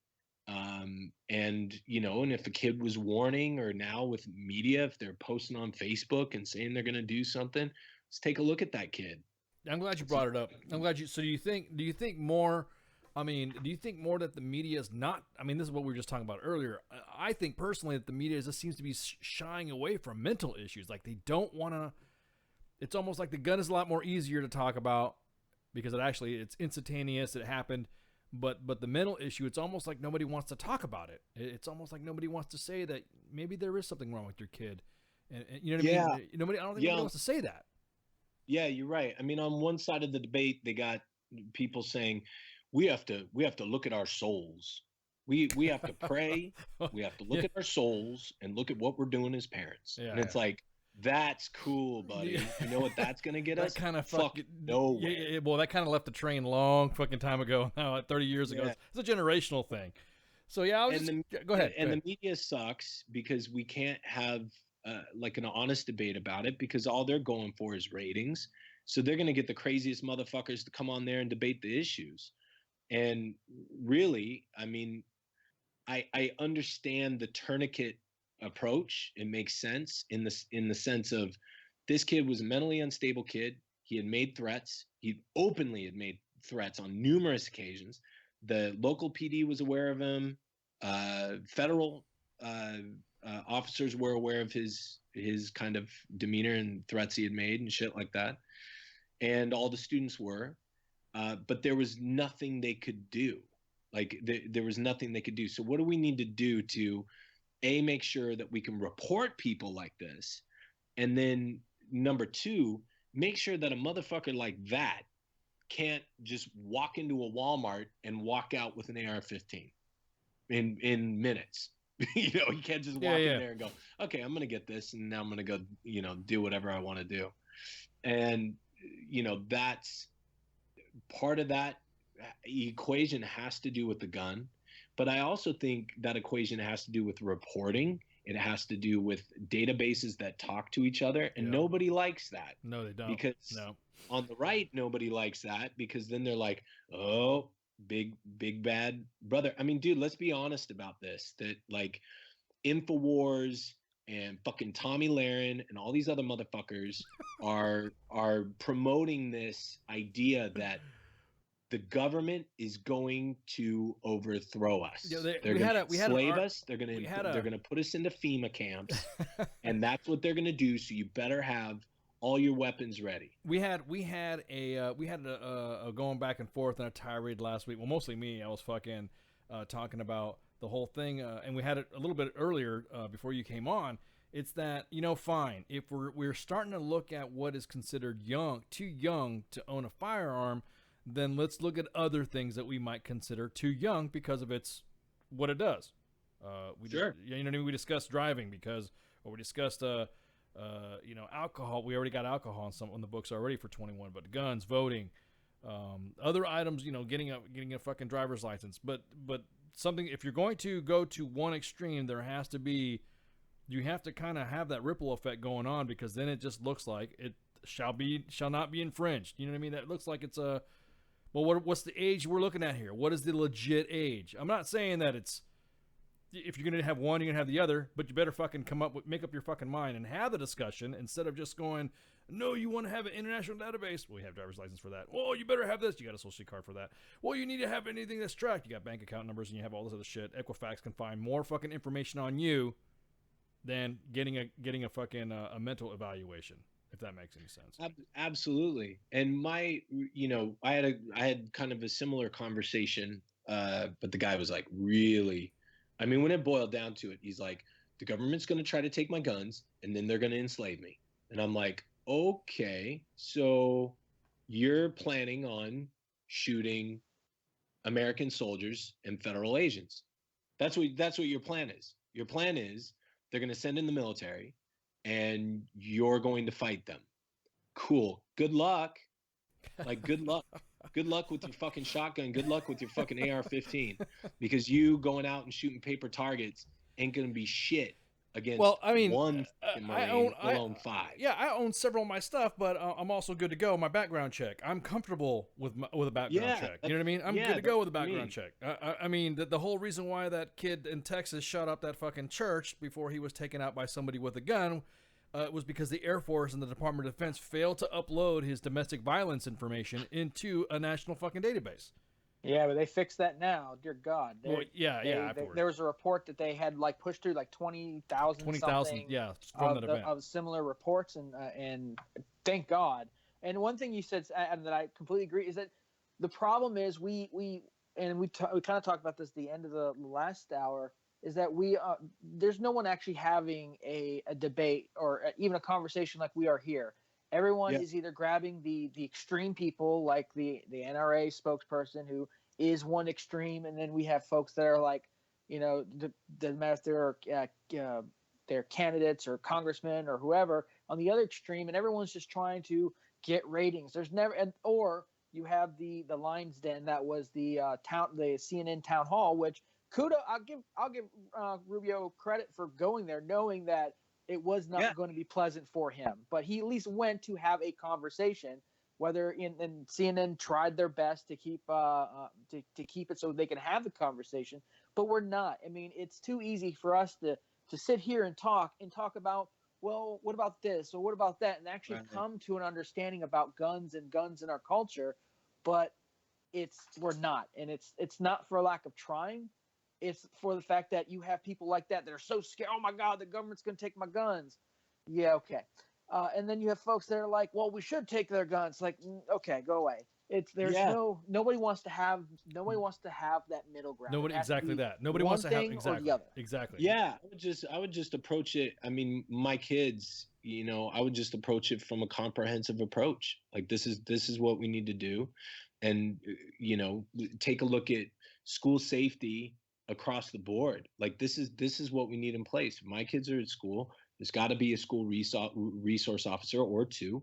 And if a kid was warning, or now with media, if they're posting on Facebook and saying they're going to do something, let's take a look at that kid. I'm glad you brought it up. I'm glad you, so do you think more, do you think more that the media is not, this is what we were just talking about earlier. I think personally that the media just seems to be shying away from mental issues. Like, they don't want to, it's almost like the gun is a lot more easier to talk about because it's instantaneous. It happened. But the mental issue, it's almost like nobody wants to talk about it. It's almost like nobody wants to say that maybe there is something wrong with your kid. and you know what I mean. Nobody, I don't think anybody wants to say that. Yeah, you're right. I mean, on one side of the debate, they got people saying we have to look at our souls. We have to pray. We have to look at our souls and look at what we're doing as parents. And it's like, that's cool, buddy. You know what that's gonna get us? That kind of fuck no. Well, that kind of left the train long fucking time ago. Now, like 30 years ago, it's a generational thing. So yeah, go ahead. The media sucks because we can't have like an honest debate about it because all they're going for is ratings. So they're gonna get the craziest motherfuckers to come on there and debate the issues. And really, I mean, I understand the tourniquet approach. It makes sense in the sense of this kid was a mentally unstable kid. He had made threats. He openly had made threats on numerous occasions. The local PD was aware of him. Federal officers were aware of his kind of demeanor and threats he had made and shit like that. And all the students were, but there was nothing they could do. Like there was nothing they could do. So what do we need to do to make sure that we can report people like this? And then number two, make sure that a motherfucker like that can't just walk into a Walmart and walk out with an AR-15 in minutes. You know, you can't just walk in there and go, okay, I'm going to get this. And now I'm going to go, you know, do whatever I want to do. And, you know, that's part of that equation has to do with the gun. But I also think that equation has to do with reporting. It has to do with databases that talk to each other. And nobody likes that. No, they don't. Because on the right, nobody likes that because then they're like, oh, big bad brother. I mean, dude, let's be honest about this. That like InfoWars and fucking Tommy Lahren and all these other motherfuckers are promoting this idea that the government is going to overthrow us. They're going to slave us. They're going to put us into FEMA camps, and that's what they're going to do. So you better have all your weapons ready. We had a going back and forth and a tirade last week. Well, mostly me. I was fucking talking about the whole thing, and we had it a little bit earlier before you came on. It's that, you know, fine, if we're starting to look at what is considered too young to own a firearm, then let's look at other things that we might consider too young because of what it does. We discussed driving or we discussed alcohol. We already got alcohol on the books already for 21, but guns, voting, other items, you know, getting a fucking driver's license. But something, if you're going to go to one extreme, you have to kind of have that ripple effect going on, because then it just looks like it shall not be infringed. You know what I mean? That looks like it's what's the age we're looking at here? What is the legit age? I'm not saying that it's, if you're going to have one, you're going to have the other, but you better fucking make up your fucking mind and have the discussion instead of just going, no, you want to have an international database. Well, we have driver's license for that. Well, you better have this. You got a social security card for that. Well, you need to have anything that's tracked. You got bank account numbers and you have all this other shit. Equifax can find more fucking information on you than getting a fucking a mental evaluation, if that makes any sense. Absolutely. And I had kind of a similar conversation, but the guy was like, really, I mean, when it boiled down to it, he's like, the government's going to try to take my guns and then they're going to enslave me. And I'm like, okay, so you're planning on shooting American soldiers and federal agents. That's what your plan is. Your plan is they're going to send in the military and you're going to fight them. Cool. Good luck. Like, good luck. Good luck with your fucking shotgun. Good luck with your fucking AR-15, because you going out and shooting paper targets ain't going to be shit against one Marine, let alone five. Yeah, I own several of my stuff, but I'm also good to go. My background check. I'm comfortable with a background check. You know what I mean? I'm good to go with a background check. I mean, the whole reason why that kid in Texas shot up that fucking church before he was taken out by somebody with a gun was because the Air Force and the Department of Defense failed to upload his domestic violence information into a national fucking database. Yeah, but they fixed that now. Dear God. There was a report that they had like pushed through like 20,000 of similar reports, and thank God. And one thing you said, and that I completely agree, is that the problem is we kind of talked about this at the end of the last hour. is that there's no one actually having a debate or even a conversation like we are here. Everyone is either grabbing the extreme people like the NRA spokesperson who is one extreme, and then we have folks that are like, doesn't matter if they're candidates or congressmen or whoever on the other extreme, and everyone's just trying to get ratings. There's never, or you have the Lion's Den that was the CNN town hall, which I'll give Rubio credit for going there, knowing that it was not going to be pleasant for him, but he at least went to have a conversation. Whether and CNN tried their best to keep it so they can have the conversation, but we're not. I mean, it's too easy for us to sit here and talk about, well, what about this or what about that, and actually come to an understanding about guns in our culture. But we're not, and it's not for a lack of trying. It's for the fact that you have people like that are so scared. Oh my God, the government's going to take my guns. Yeah, okay. And then you have folks that are like, well, we should take their guns. Like, okay, go away. Nobody wants to have that middle ground. Nobody wants to have exactly. Yeah, I would just approach it. I mean, my kids, I would just approach it from a comprehensive approach. Like this is what we need to do, and take a look at school safety across the board. Like this is what we need in place. My kids are at school. There's got to be a school resource officer or two,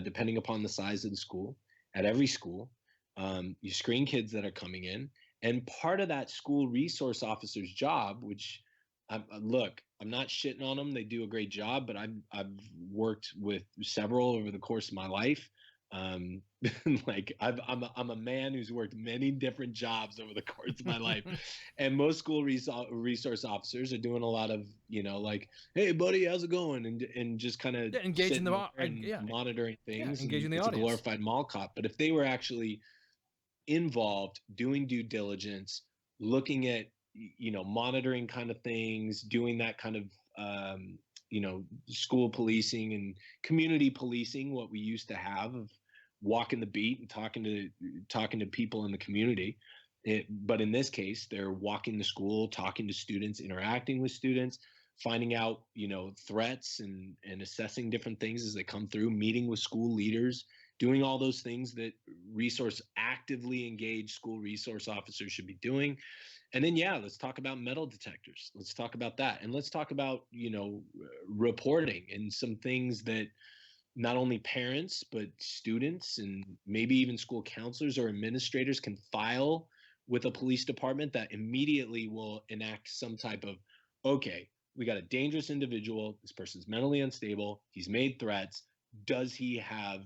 depending upon the size of the school. At every school, you screen kids that are coming in, and part of that school resource officer's job, which I'm not shitting on them. They do a great job, but I've worked with several over the course of my life. Like I'm a man who's worked many different jobs over the course of my life, and most school resource officers are doing a lot of like, hey buddy, how's it going, and just kind of engaging them and monitoring things, engaging the audience. It's a glorified mall cop. But if they were actually involved, doing due diligence, looking at monitoring kind of things, doing that kind of school policing and community policing, what we used to have of walking the beat and talking to people in the community. But in this case, they're walking the school, talking to students, interacting with students, finding out, threats and assessing different things as they come through, meeting with school leaders, doing all those things that actively engaged school resource officers should be doing. And then, let's talk about metal detectors. Let's talk about that. And let's talk about, reporting and some things that not only parents, but students and maybe even school counselors or administrators can file with a police department that immediately will enact some type of, okay, we got a dangerous individual. This person's mentally unstable. He's made threats. Does he have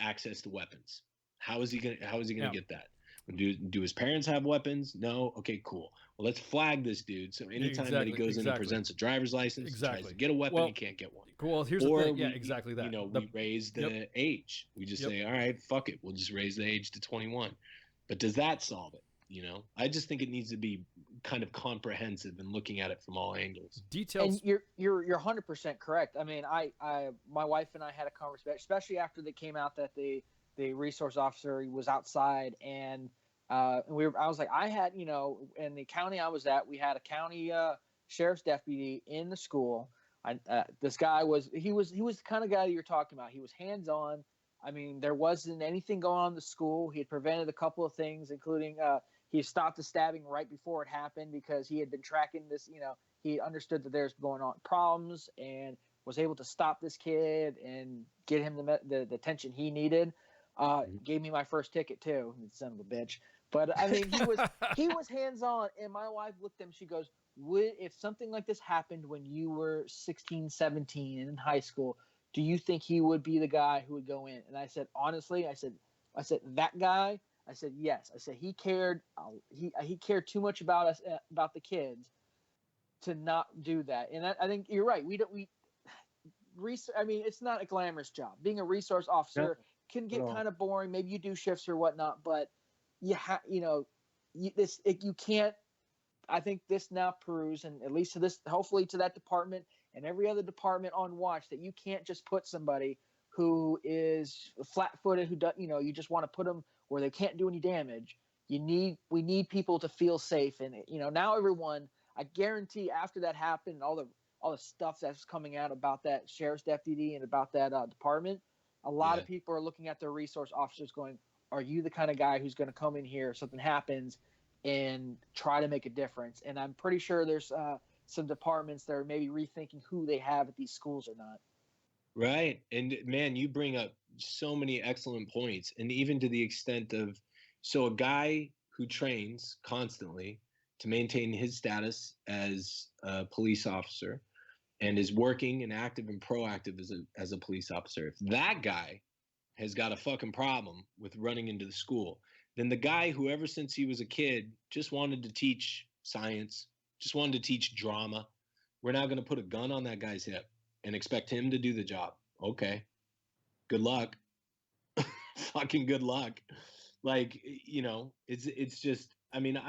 access to weapons? How is he going to get that? Do his parents have weapons? No. Okay, cool. Well, let's flag this dude. So anytime that he goes in and presents a driver's license, tries to get a weapon, he can't get one. Cool. Well, here's the thing. Yeah, exactly that. We raise the age. We just say, all right, fuck it. We'll just raise the age to 21. But does that solve it? I just think it needs to be kind of comprehensive and looking at it from all angles. Details. And you're 100% correct. I mean, my wife and I had a conversation, especially after they came out that the resource officer was outside, and I was like, I had, in the county I was at, we had a county sheriff's deputy in the school. This guy was the kind of guy that you're talking about. He was hands-on. I mean, there wasn't anything going on in the school. He had prevented a couple of things, including he stopped the stabbing right before it happened because he had been tracking this. He understood that there's going on problems and was able to stop this kid and get him the attention he needed. Gave me my first ticket too, son of a bitch. But I mean, he was hands on, and my wife looked at him. She goes, if something like this happened when you were 16, 17 and in high school, do you think he would be the guy who would go in? And I said, honestly, I said that guy. I said yes. I said he cared. He cared too much about us, about the kids, to not do that. And I think you're right. I mean, it's not a glamorous job. Being a resource officer can get kind of boring. Maybe you do shifts or whatnot, but you can't. I think this now proves, and at least to this, hopefully to that department and every other department on watch, that you can't just put somebody who is flat-footed, who does, you just want to put them where they can't do any damage. We need people to feel safe, and now everyone. I guarantee after that happened and all the stuff that's coming out about that sheriff's deputy and about that department, a lot of people are looking at their resource officers going, are you the kind of guy who's going to come in here if something happens and try to make a difference? And I'm pretty sure there's some departments that are maybe rethinking who they have at these schools or not. Right. And man, you bring up so many excellent points. And even to the extent of, so a guy who trains constantly to maintain his status as a police officer and is working and active and proactive as a police officer, if that guy has got a fucking problem with running into the school, then the guy who ever since he was a kid just wanted to teach science, just wanted to teach drama, we're now going to put a gun on that guy's hip and expect him to do the job. Okay. Good luck. Fucking good luck. Like, you know, it's just, I mean,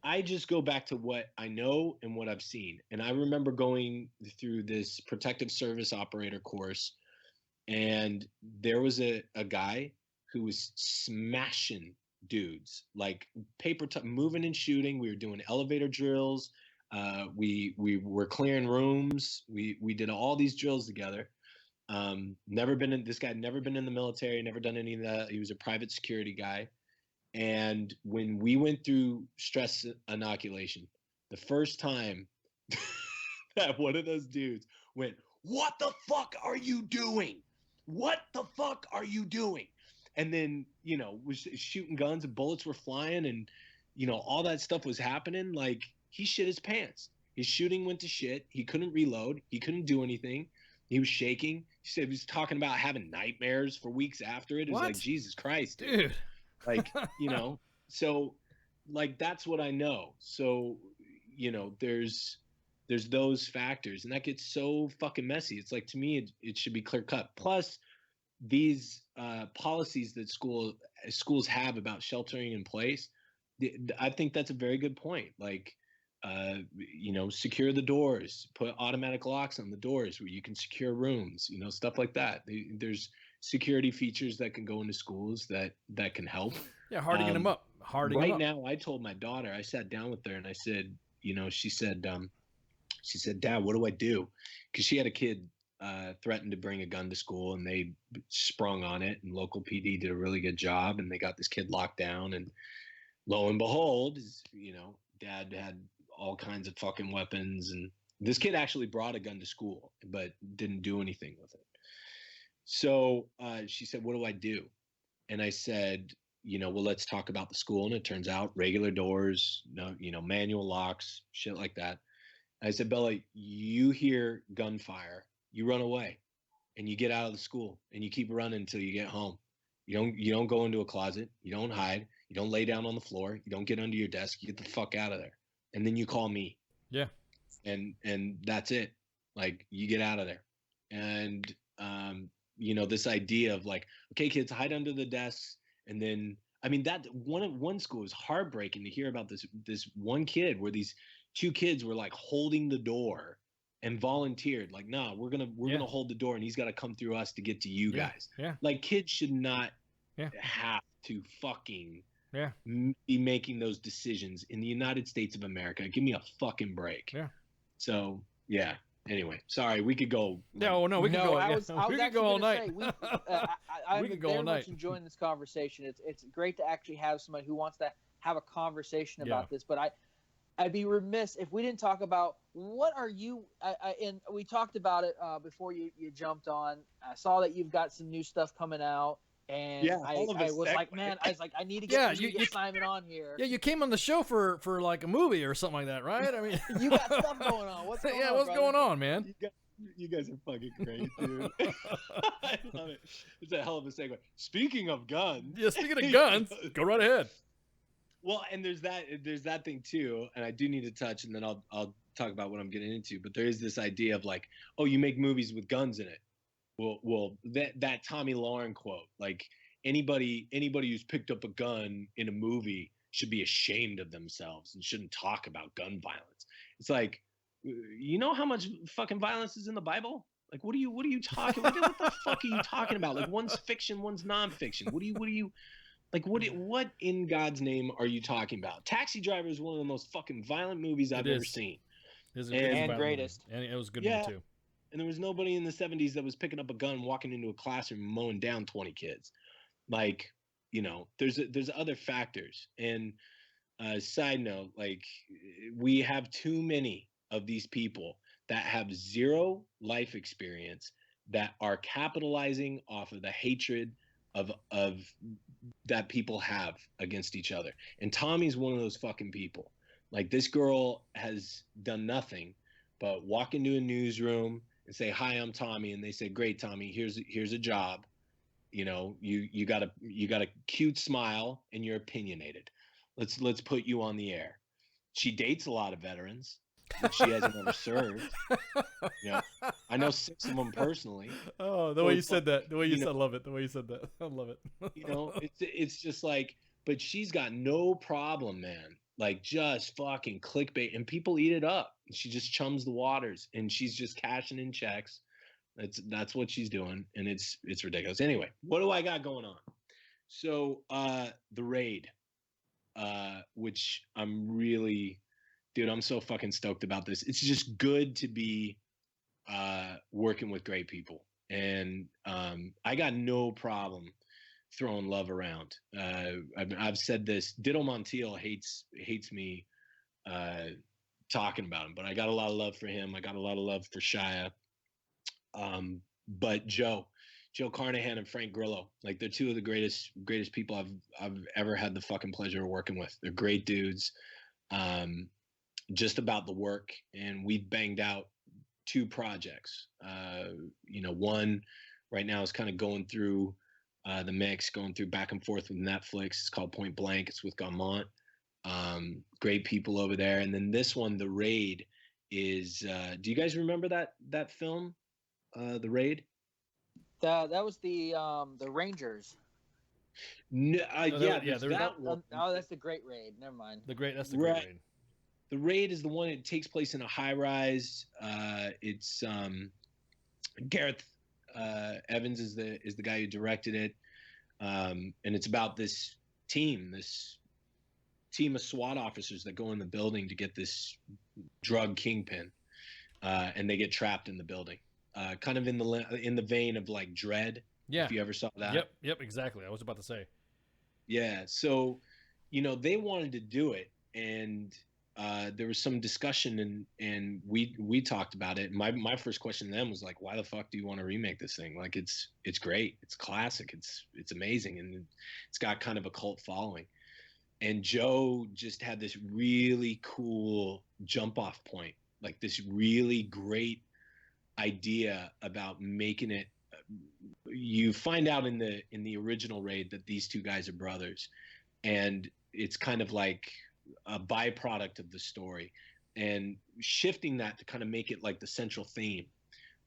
I just go back to what I know and what I've seen. And I remember going through this protective service operator course, and there was a guy who was smashing dudes, like moving and shooting. We were doing elevator drills. We were clearing rooms. We did all these drills together. This guy had never been in the military, never done any of that. He was a private security guy. And when we went through stress inoculation, the first time that one of those dudes went, "What the fuck are you doing? What the fuck are you doing?" And then, you know, was shooting guns and bullets were flying and, you know, all that stuff was happening. Like, he shit his pants. His shooting went to shit. He couldn't reload. He couldn't do anything. He was shaking. He said he was talking about having nightmares for weeks after it. It was like, Jesus Christ, dude. Like, you know, so like, that's what I know. So, you know, there's those factors, and that gets so fucking messy. It's like, to me, it should be clear cut. Plus these policies that schools have about sheltering in place, I think that's a very good point. Like, you know, secure the doors, put automatic locks on the doors where you can secure rooms, you know, stuff like that. There's security features that can go into schools that can help. Yeah, hardening them up. Right now, I told my daughter, I sat down with her and I said, you know, she said, "Dad, what do I do?" Because she had a kid threatened to bring a gun to school, and they sprung on it, and local PD did a really good job, and they got this kid locked down, and lo and behold, you know, Dad had all kinds of fucking weapons, and this kid actually brought a gun to school but didn't do anything with it. So she said, "What do I do?" And I said, you know, well, let's talk about the school. And it turns out regular doors, no, you know, manual locks, shit like that. I said, "Bella, you hear gunfire, you run away, and you get out of the school, and you keep running until you get home. You don't go into a closet, you don't hide, you don't lay down on the floor, you don't get under your desk, you get the fuck out of there. And then you call me." Yeah. And that's it. Like, you get out of there. And you know, this idea of like, okay, kids, hide under the desks. And then, I mean, that one school was heartbreaking to hear about this one kid where these two kids were like holding the door and volunteered, like, "No, we're gonna hold the door, and he's got to come through us to get to you guys." Yeah. Like, kids should not have to fucking be making those decisions in the United States of America. Give me a fucking break. Yeah. So yeah. Anyway, sorry, we could go. No, we could go. I was we could actually go all gonna night. say, I'm We could go very all much night. enjoying this conversation. It's great to actually have somebody who wants to have a conversation about this. But I'd be remiss if we didn't talk about what are you. And we talked about it before you jumped on. I saw that you've got some new stuff coming out. And I was like, man, I need to get, Simon on here. Yeah, you came on the show for like a movie or something like that, right? I mean, you got stuff going on. What's going on? What's going on, man? You guys are fucking great, dude. I love it. It's a hell of a segue. Speaking of guns. Yeah, speaking of guns, go right ahead. Well, and there's that thing too, and I do need to touch, and then I'll talk about what I'm getting into. But there is this idea of like, oh, you make movies with guns in it. Well, that Tommy Lauren quote, like, anybody who's picked up a gun in a movie should be ashamed of themselves and shouldn't talk about gun violence. It's like, you know how much fucking violence is in the Bible? Like, what are you talking? What the fuck are you talking about? Like, one's fiction, one's nonfiction. What are you? Like, what in God's name are you talking about? Taxi Driver is one of the most fucking violent movies I've ever seen. And greatest. And it was a good movie too. And there was nobody in the 70s that was picking up a gun, walking into a classroom, mowing down 20 kids. Like, you know, there's other factors. And side note, like, we have too many of these people that have zero life experience that are capitalizing off of the hatred of that people have against each other. And Tommy's one of those fucking people. Like, this girl has done nothing but walk into a newsroom and say, "Hi, I'm Tommy," and they say, "Great, Tommy, here's a job. You know, you got a cute smile and you're opinionated. Let's put you on the air." She dates a lot of veterans that she hasn't ever served. You know, I know 6 of them personally. Oh, the way you said that. The way you said, I love it. The way you said that. I love it. You know, it's just like, but she's got no problem, man. Like, just fucking clickbait, and people eat it up. She just chums the waters, and she's just cashing in checks. That's what she's doing, and it's ridiculous. Anyway, what do I got going on? So the Raid, which I'm really, dude, I'm so fucking stoked about this. It's just good to be working with great people, and I got no problem throwing love around. I've said this. Ditto Montiel hates me talking about him, but I got a lot of love for him. I got a lot of love for Shia. But Joe Carnahan and Frank Grillo, like, they're two of the greatest people I've ever had the fucking pleasure of working with. They're great dudes. Just about the work, and we've banged out 2 projects. You know, one right now is kind of going through the mix, going through back and forth with Netflix. It's called Point Blank. It's with Gaumont. Great people over there. And then this one, The Raid, is do you guys remember that film, The Raid? That was the Rangers. No, that's the Great Raid. Never mind. That's the Great Raid. The Raid is the one that takes place in a high rise. It's Gareth Evans is the guy who directed it, and it's about this team of SWAT officers that go in the building to get this drug kingpin, and they get trapped in the building, kind of in the vein of like Dredd. Yeah, if you ever saw that. Yep, exactly. I was about to say. Yeah, so, you know, they wanted to do it, and there was some discussion, and we talked about it. My first question to them was like, why the fuck do you want to remake this thing? Like, it's great, it's classic, it's amazing, and it's got kind of a cult following. And Joe just had this really cool jump off point, like this really great idea about making it. You find out in the original Raid that these 2 guys are brothers, and it's kind of like a byproduct of the story, and shifting that to kind of make it like the central theme,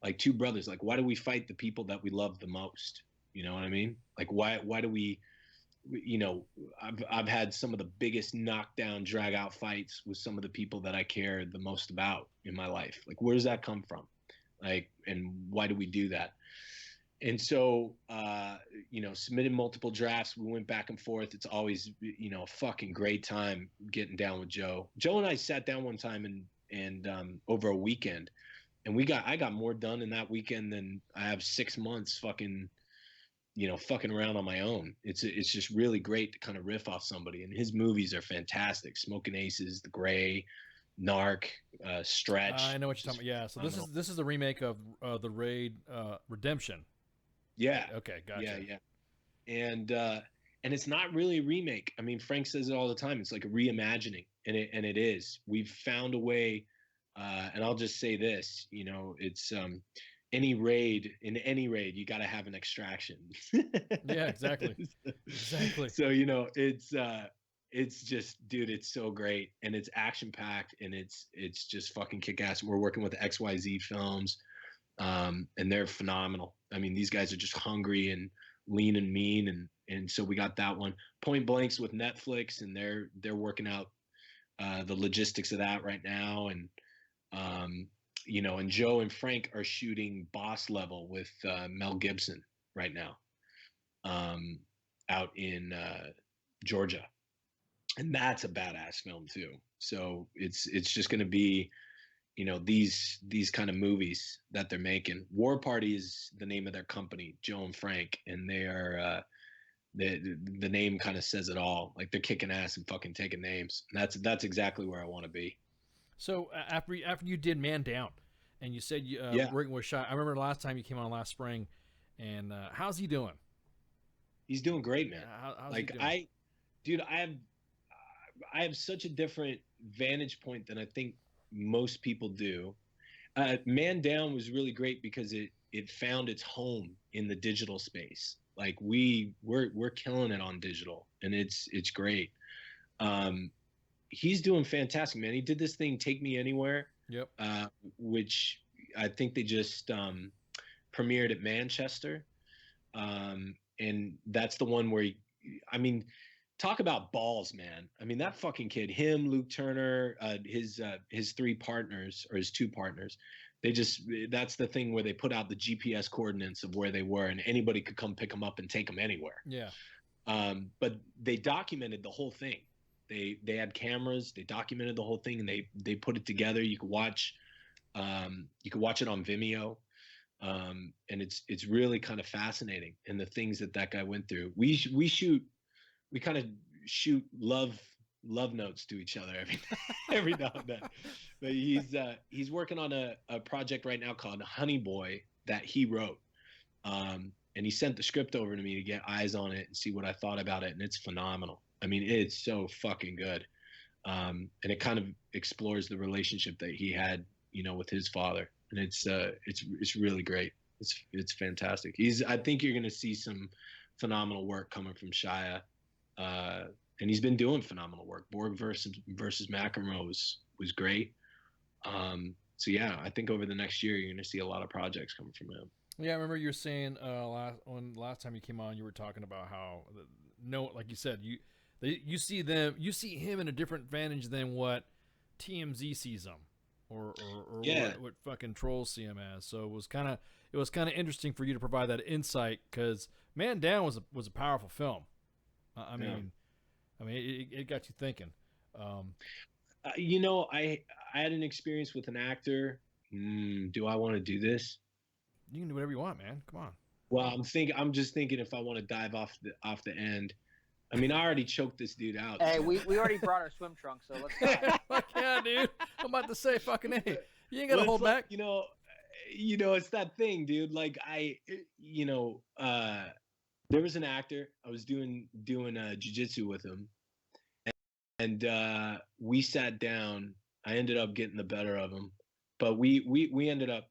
like 2 brothers. Like, why do we fight the people that we love the most? You know what I mean? Like, why do we, you know, I've had some of the biggest knockdown, drag out fights with some of the people that I care the most about in my life. Like, where does that come from? Like, and why do we do that? And so, you know, submitted multiple drafts. We went back and forth. It's always, you know, a fucking great time getting down with Joe. Joe and I sat down one time and over a weekend, and I got more done in that weekend than I have 6 months fucking around on my own. It's just really great to kind of riff off somebody. And his movies are fantastic. Smoking Aces, The Gray, Narc, Stretch. I know what you're talking about. Yeah. So this is the remake of The Raid Redemption. Yeah. Okay, gotcha. Yeah. And it's not really a remake. I mean, Frank says it all the time. It's like a reimagining, and it is. We've found a way, and I'll just say this. You know, it's in any raid, you got to have an extraction. Yeah, exactly. Exactly. So, you know, it's just, dude, it's so great, and it's action packed, and it's just fucking kick ass. We're working with XYZ Films. And they're phenomenal. I mean, these guys are just hungry and lean and mean, and so we got that one. Point Blank's with Netflix, and they're working out the logistics of that right now, and you know, and Joe and Frank are shooting Boss Level with Mel Gibson right now. out in Georgia, and that's a badass film too. So it's just going to be, you know, these kind of movies that they're making. War Party is the name of their company, Joe and Frank, and they are the name kind of says it all. Like they're kicking ass and fucking taking names. And that's exactly where I want to be. So after you did Man Down, and you said you working with Shia, I remember last time you came on last spring, and how's he doing? He's doing great, man. How's he doing? I have such a different vantage point than I think most people do. Man Down was really great because it found its home in the digital space. Like we're killing it on digital, and it's great. He's doing fantastic, man. He did this thing, Take Me Anywhere. Yep. Which I think they just premiered at Manchester. And that's the one where talk about balls, man. I mean, that fucking kid, him, Luke Turner, his three partners, or his two partners, that's the thing where they put out the GPS coordinates of where they were, and anybody could come pick them up and take them anywhere. Yeah. But they documented the whole thing. They had cameras, they documented the whole thing, and they put it together. You could watch it on Vimeo. And it's really kind of fascinating, and the things that guy went through. We kind of shoot love notes to each other every now and then. But he's working on a project right now called Honey Boy that he wrote. And he sent the script over to me to get eyes on it and see what I thought about it, and it's phenomenal. I mean, it's so fucking good. And it kind of explores the relationship that he had, you know, with his father. And it's really great. It's fantastic. I think you're going to see some phenomenal work coming from Shia. And he's been doing phenomenal work. Borg versus McEnroe was great. So yeah, I think over the next year, you're going to see a lot of projects coming from him. Yeah, I remember you were saying last time you came on, you were talking about how like you said, you see him in a different vantage than what TMZ sees him, or what fucking trolls see him as. So it was kind of interesting for you to provide that insight, because Man Down was a powerful film. I mean, it got you thinking. You know, I had an experience with an actor. Do I want to do this? You can do whatever you want, man. Come on. Well, I'm just thinking if I want to dive off the end. I mean, I already choked this dude out. Hey, we already brought our swim trunks, so let's go. Fuck yeah, dude. I'm about to say fucking hey. You ain't got to hold back. You know, it's that thing, dude. Like there was an actor I was doing jiu-jitsu with him, and we sat down. I ended up getting the better of him, but we ended up,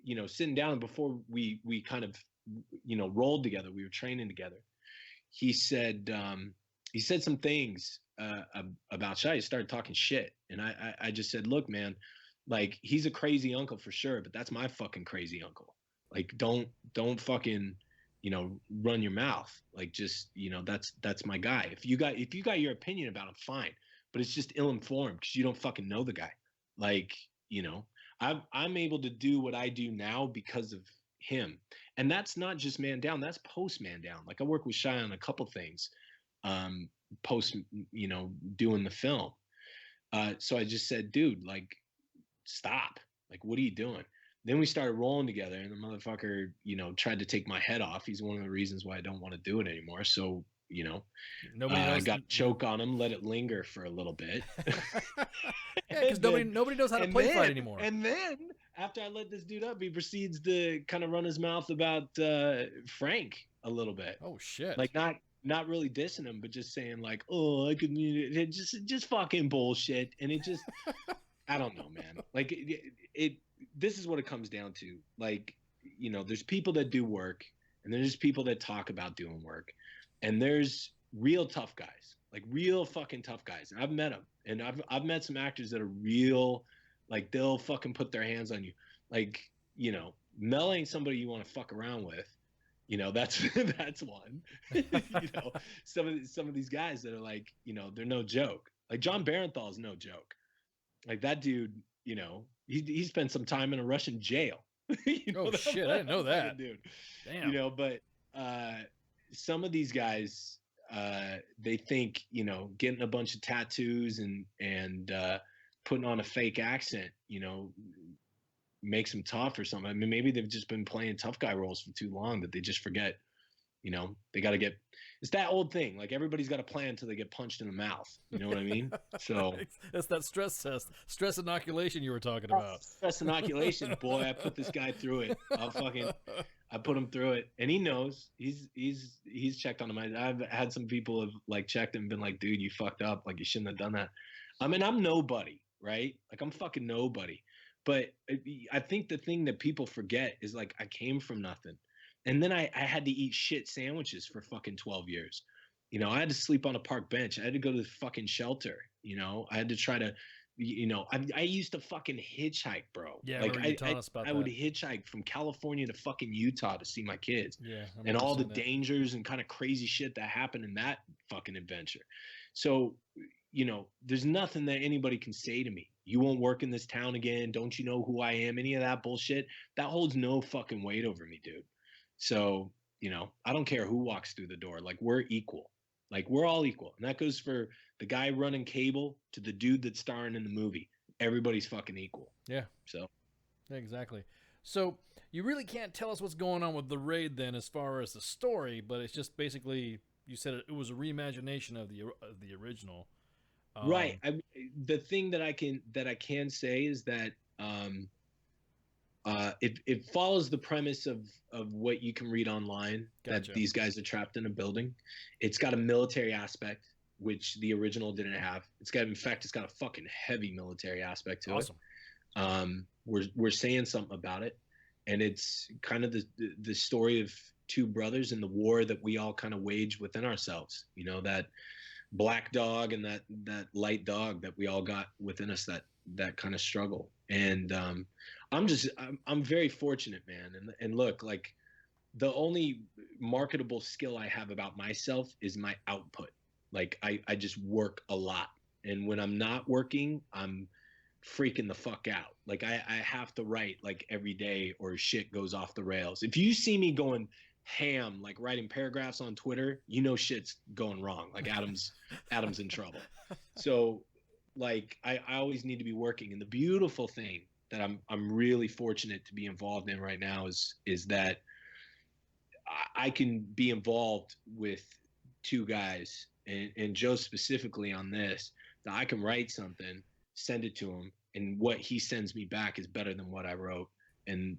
you know, sitting down, and before we kind of, you know, rolled together. We were training together. He said some things about Shia. He started talking shit, and I just said, look, man, like, he's a crazy uncle for sure, but that's my fucking crazy uncle. Like, don't fucking, you know, run your mouth. Like, just, you know, that's my guy. If you got your opinion about him, fine, but it's just ill-informed because you don't fucking know the guy. Like, you know, I'm able to do what I do now because of him. And that's not just Man Down, that's post Man Down. Like, I work with Shia on a couple things post, you know, doing the film. So I just said, dude, like, stop. Like, what are you doing? Then we started rolling together, and the motherfucker, you know, tried to take my head off. He's one of the reasons why I don't want to do it anymore. So, you know, I got choke on him, let it linger for a little bit. Yeah, because nobody knows how to play fight anymore. And then after I let this dude up, he proceeds to kind of run his mouth about Frank a little bit. Oh shit! Like, not really dissing him, but just saying like, oh, I could just fucking bullshit. And it just, I don't know, man. Like this is what it comes down to. Like, you know, there's people that do work, and there's people that talk about doing work, and there's real tough guys, like real fucking tough guys. And I've met them, and I've met some actors that are real, like, they'll fucking put their hands on you. Like, you know, Mel ain't somebody you want to fuck around with. You know, that's one. You know, some of these guys that are like, you know, they're no joke. Like John Barenthal is no joke. Like, that dude, you know, he spent some time in a Russian jail. You know, oh shit, I didn't know that. Dude. Damn. You know, but some of these guys, they think, you know, getting a bunch of tattoos and putting on a fake accent, you know, makes them tough or something. I mean, maybe they've just been playing tough guy roles for too long that they just forget, you know, they got to get, it's that old thing. Like everybody's got a plan until they get punched in the mouth. You know what I mean? So that's that stress test, stress inoculation you were talking about. Stress inoculation, boy. I put this guy through it. I put him through it, and he knows. He's checked on him. I've had some people have like checked him and been like, dude, you fucked up. Like you shouldn't have done that. I mean, I'm nobody, right? Like I'm fucking nobody. But I think the thing that people forget is like I came from nothing. And then I had to eat shit sandwiches for fucking 12 years. You know, I had to sleep on a park bench. I had to go to the fucking shelter. You know, I had to try to, you know, I used to fucking hitchhike, bro. Yeah, like I would hitchhike from California to fucking Utah to see my kids. Yeah. And all the dangers and kind of crazy shit that happened in that fucking adventure. So, you know, there's nothing that anybody can say to me. You won't work in this town again. Don't you know who I am? Any of that bullshit. That holds no fucking weight over me, dude. So, you know, I don't care who walks through the door. Like, we're equal. Like, we're all equal. And that goes for the guy running cable to the dude that's starring in the movie. Everybody's fucking equal. Yeah. So. Exactly. So, you really can't tell us what's going on with The Raid then as far as the story, but it's just basically, you said it was a reimagination of the original. Right. The thing that I can say is that it follows the premise of what you can read online. Gotcha. That these guys are trapped in a building. It's got a military aspect, which the original didn't have. It's got a fucking heavy military aspect to it. We're saying something about it, and it's kind of the story of two brothers in the war that we all kind of wage within ourselves. You know, that black dog and that light dog that we all got within us, that kind of struggle. And I'm very fortunate, man. And look, like the only marketable skill I have about myself is my output. Like I just work a lot. And when I'm not working, I'm freaking the fuck out. Like I have to write like every day or shit goes off the rails. If you see me going ham, like writing paragraphs on Twitter, you know shit's going wrong. Like Adam's in trouble. So like I always need to be working. And the beautiful thing that I'm really fortunate to be involved in right now is that I can be involved with two guys and Joe specifically on this, that I can write something, send it to him, and what he sends me back is better than what I wrote. And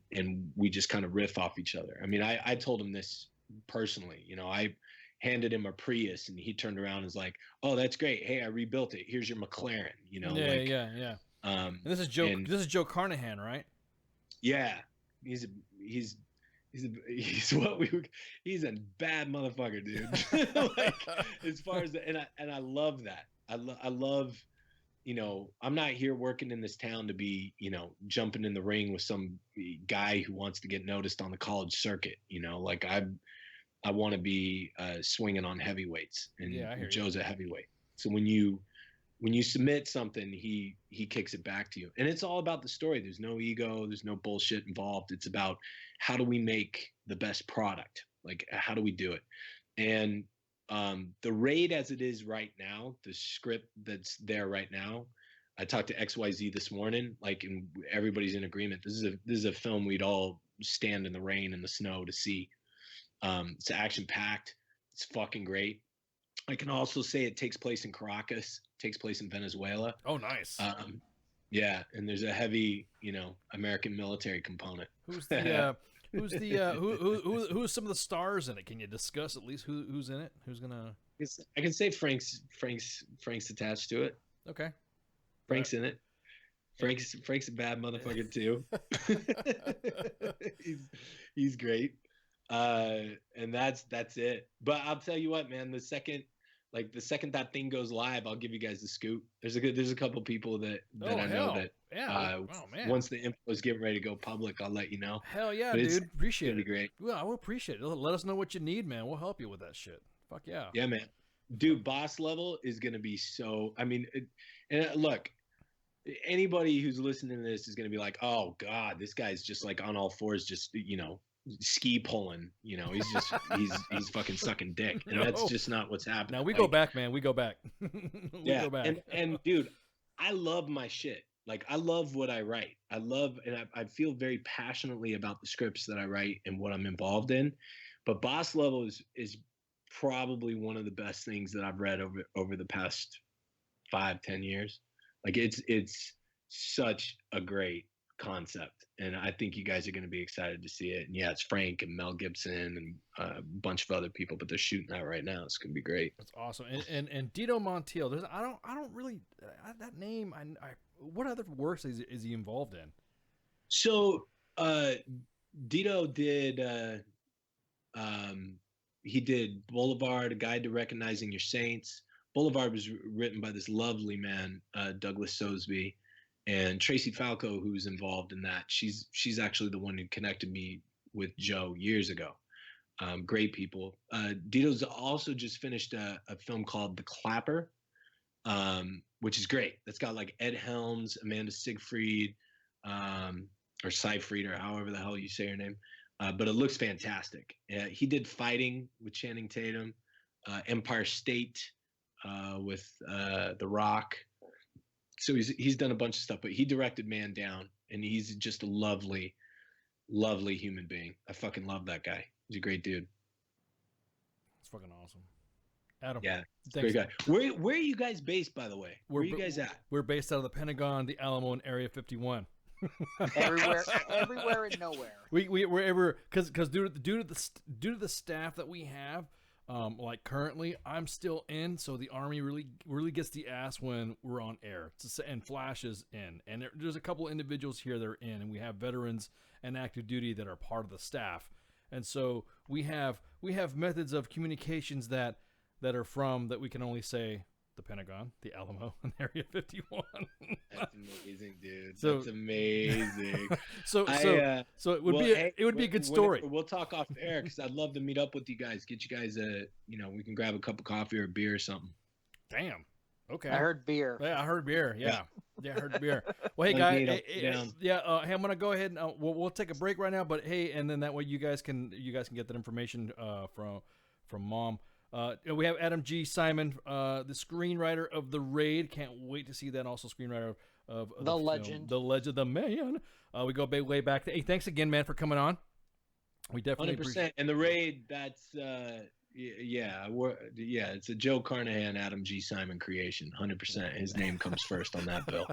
we just kind of riff off each other. I mean, I told him this personally, you know, I handed him a Prius and he turned around and was like, "Oh, that's great. Hey, I rebuilt it. Here's your McLaren." You know, yeah. And this is Joe Carnahan, right? Yeah, he's a bad motherfucker, dude. Like as far as and I love that. I love, you know, I'm not here working in this town to be, you know, jumping in the ring with some guy who wants to get noticed on the college circuit. You know, like I want to be swinging on heavyweights, and Joe's a heavyweight. So when you submit something, he kicks it back to you, and it's all about the story. There's no ego, there's no bullshit involved. It's about how do we make the best product? Like how do we do it? And the Raid as it is right now, the script that's there right now, I talked to XYZ this morning, like, and everybody's in agreement. This is a film we'd all stand in the rain and the snow to see. It's action packed. It's fucking great. I can also say it takes place in Caracas, takes place in Venezuela. Oh, nice. Yeah, and there's a heavy, you know, American military component. Who's some of the stars in it? Can you discuss at least who's in it? Who's gonna? I can say Frank's attached to it. Okay. Frank's in it. Frank's a bad motherfucker too. he's great. And that's it. But I'll tell you what, man, the second that thing goes live, I'll give you guys the scoop. There's a couple people that I know that once the info is getting ready to go public, I'll let you know. Hell yeah, dude. Appreciate it. It'll be great. Well, I will appreciate it. Let us know what you need, man. We'll help you with that shit. Fuck yeah. Yeah, man. Dude, boss level is going to be so, I mean, and look, anybody who's listening to this is going to be like, "Oh God, this guy's just like on all fours, just, you know, ski pulling. You know, he's just he's fucking sucking dick, and that's just not what's happening. Now we go back, man. We go back. Go back. And dude, I love my shit. Like, I love what I write. I love, and I feel very passionately about the scripts that I write and what I'm involved in. But Boss Level is probably one of the best things that I've read over the past 5-10 years. Like, it's such a great concept, and I think you guys are going to be excited to see it. And yeah, it's Frank and Mel Gibson and a bunch of other people, but they're shooting that right now. It's going to be great. That's awesome. And Dito Montiel, I don't really that name. I what other works is he involved in? So Dito did he did Boulevard, A Guide to Recognizing Your Saints. Boulevard was written by this lovely man, Douglas Sosby, and Tracy Falco, who's involved in that. She's actually the one who connected me with Joe years ago. Great people. Dito's also just finished a film called The Clapper, which is great. That's got like Ed Helms, Amanda Seyfried, or Seyfried, or however the hell you say her name. But it looks fantastic. He did Fighting with Channing Tatum, Empire State with The Rock. So he's done a bunch of stuff, but he directed Man Down, and he's just a lovely, lovely human being. I fucking love that guy. He's a great dude. It's fucking awesome. Adam. Yeah, great guy. Where are you guys based, by the way? Where are you guys at? We're based out of the Pentagon, the Alamo, and Area 51. everywhere and nowhere. We're ever because due to the staff that we have, like currently I'm still in, so the Army really gets the ass when we're on air. And Flash is in, and there's a couple individuals here that are in, and we have veterans and active duty that are part of the staff, and so we have methods of communications that are from that we can only say the Pentagon, the Alamo, and Area 51. That's amazing, dude. So, that's amazing. So it would be a good story. We'll talk off air because I'd love to meet up with you guys. Get you guys we can grab a cup of coffee or a beer or something. Damn. Okay. I heard beer. Yeah, I heard beer. Yeah, I heard beer. Well, hey guys, hey, I'm gonna go ahead and we'll take a break right now. But hey, and then that way you guys can get that information from Mom. We have Adam G. Simon, the screenwriter of The Raid. Can't wait to see that. Also, screenwriter of The Legend. The Legend, the Man. We go way back. Hey, thanks again, man, for coming on. We definitely 100%. And The Raid, that's it's a Joe Carnahan, Adam G. Simon creation. 100%. His name comes first on that bill.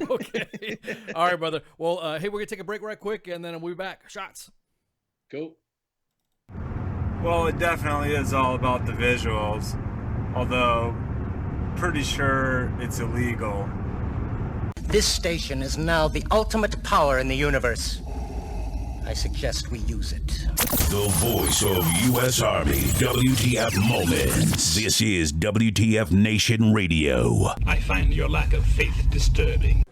Okay. All right, brother. Well, hey, we're gonna take a break right quick, and then we'll be back. Shots. Go. Well, it definitely is all about the visuals, although pretty sure it's illegal. This station is now the ultimate power in the universe. I suggest we use it. The voice of U.S. Army, WTF Moments. This is WTF Nation Radio. I find your lack of faith disturbing.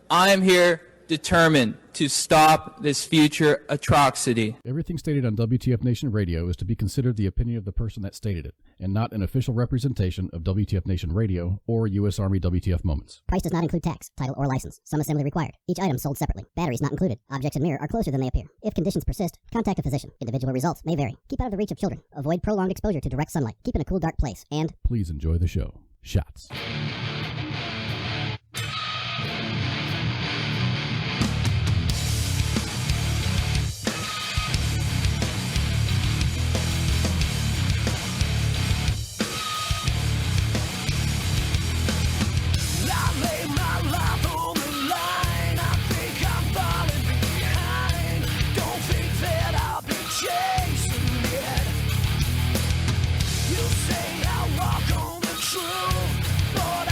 I am here determined to stop this future atrocity. Everything stated on WTF Nation Radio is to be considered the opinion of the person that stated it, and not an official representation of WTF Nation Radio or U.S. Army WTF Moments. Price does not include tax, title, or license. Some assembly required. Each item sold separately. Batteries not included. Objects in mirror are closer than they appear. If conditions persist, contact a physician. Individual results may vary. Keep out of the reach of children. Avoid prolonged exposure to direct sunlight. Keep in a cool, dark place. And please enjoy the show. Shots. You say I walk on the truth, boy.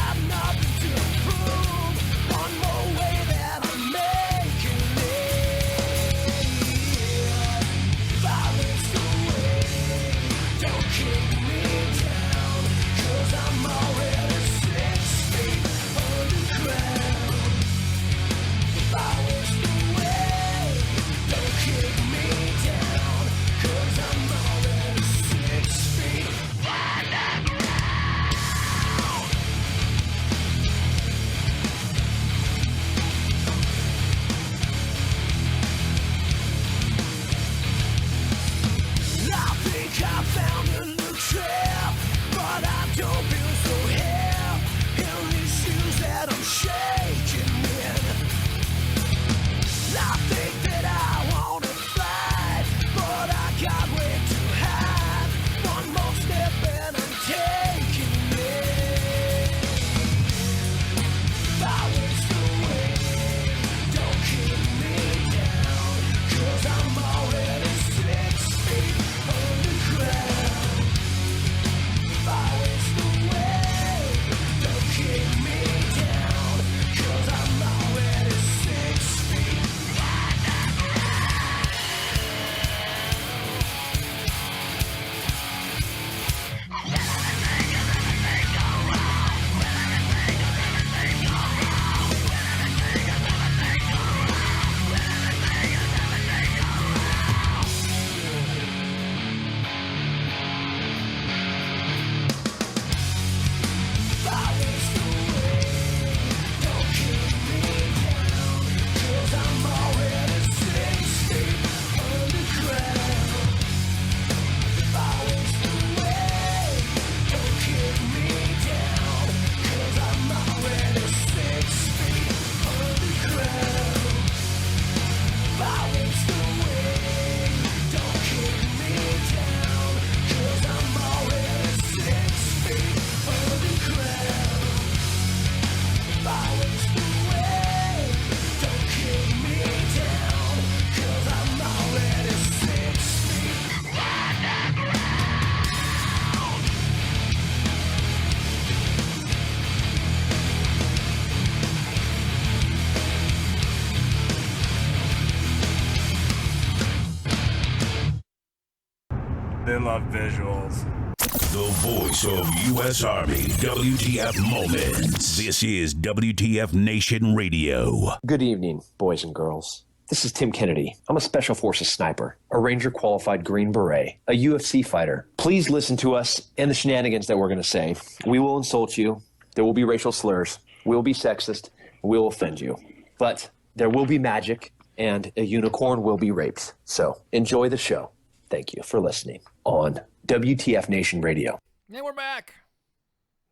love visuals. The voice of U.S. Army, WTF Moments. This is WTF Nation Radio. Good evening, boys and girls. This is Tim Kennedy. I'm a Special Forces sniper, a Ranger qualified Green Beret, a UFC fighter. Please listen to us and the shenanigans that we're going to say. We will insult you. There will be racial slurs. We will be sexist. We will offend you. But there will be magic, and a unicorn will be raped. So enjoy the show. Thank you for listening on WTF Nation Radio. Yeah, we're back.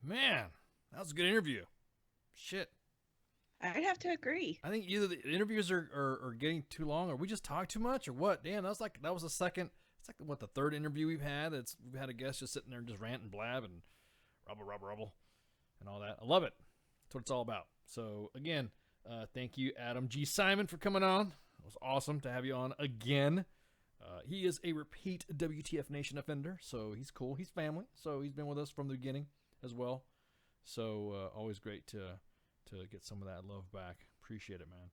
Man, that was a good interview. Shit. I'd have to agree. I think either the interviews are getting too long, or we just talk too much, or what? Damn, that was the second. It's like the third interview we've had. We've had a guest just sitting there and just rant and blab and rubble, and all that. I love it. That's what it's all about. So again, thank you, Adam G. Simon, for coming on. It was awesome to have you on again. He is a repeat WTF Nation offender, so he's cool. He's family, so he's been with us from the beginning as well. So always great to get some of that love back. Appreciate it, man.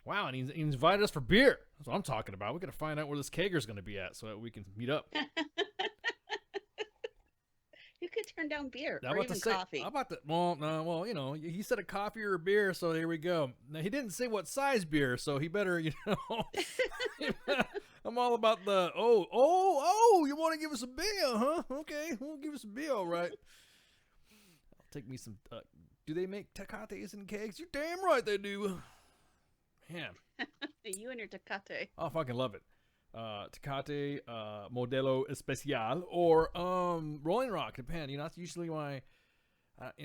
Wow, and he invited us for beer. That's what I'm talking about. We got to find out where this keger's going to be at so that we can meet up. You could turn down beer or even coffee. How about that? Well, you know, he said a coffee or a beer, so here we go. Now, he didn't say what size beer, so he better, you know. I'm all about the, you want to give us a beer, huh? Okay, we'll give us a beer, all right. I'll take me some, do they make Tecates and kegs? You're damn right they do. Man. You and your Tecate. I fucking love it. Tecate, Modelo Especial, or Rolling Rock, depend. You know, that's usually my,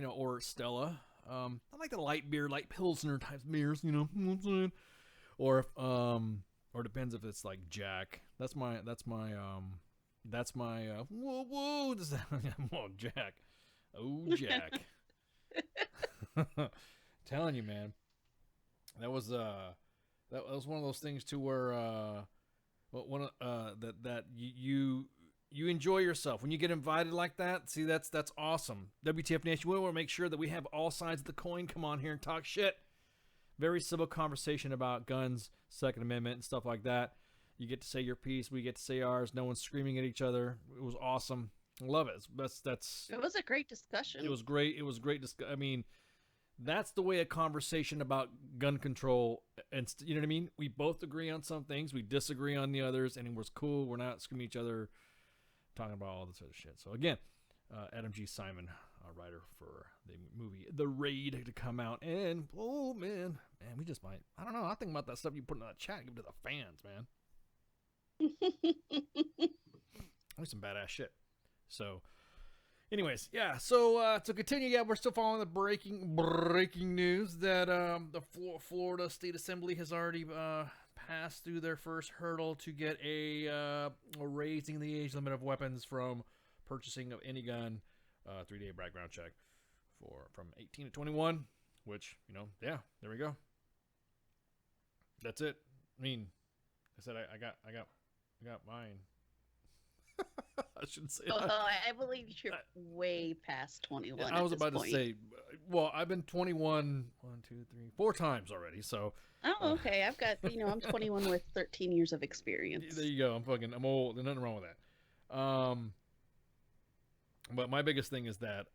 or Stella. I like the light beer, light Pilsner type beers, you know what I'm saying? Or depends if it's like Jack. That's my whoa, oh, Jack. Oh, Jack. Telling you, man. That was one of those things too where that you enjoy yourself when you get invited like that. See, that's awesome. WTF Nation, we want to make sure that we have all sides of the coin come on here and talk shit. Very civil conversation about guns, Second Amendment, and stuff like that. You get to say your piece, we get to say ours. No one's screaming at each other. It was awesome. I love it. It was a great discussion. It was great. I mean, that's the way a conversation about gun control, and you know what I mean? We both agree on some things, we disagree on the others, and it was cool. We're not screaming at each other, talking about all this other shit. So again, Adam G. Simon, writer for the movie The Raid to come out, and oh man, we just might, I don't know, I think about that stuff you put in that chat, give it to the fans, man. There's some badass shit. So anyways, yeah, so to continue, we're still following the breaking news that the Florida State Assembly has already passed through their first hurdle to get a raising the age limit of weapons from purchasing of any gun, 3-day background check from 18 to 21, which, you know, yeah, there we go. That's it. I mean, I said I got mine. I shouldn't say that. I believe you're way past 21. I was about to say, well, I've been 21, 4 times already, so. Oh, okay. I've got, I'm 21 with 13 years of experience. There you go. I'm old. There's nothing wrong with that. But my biggest thing is that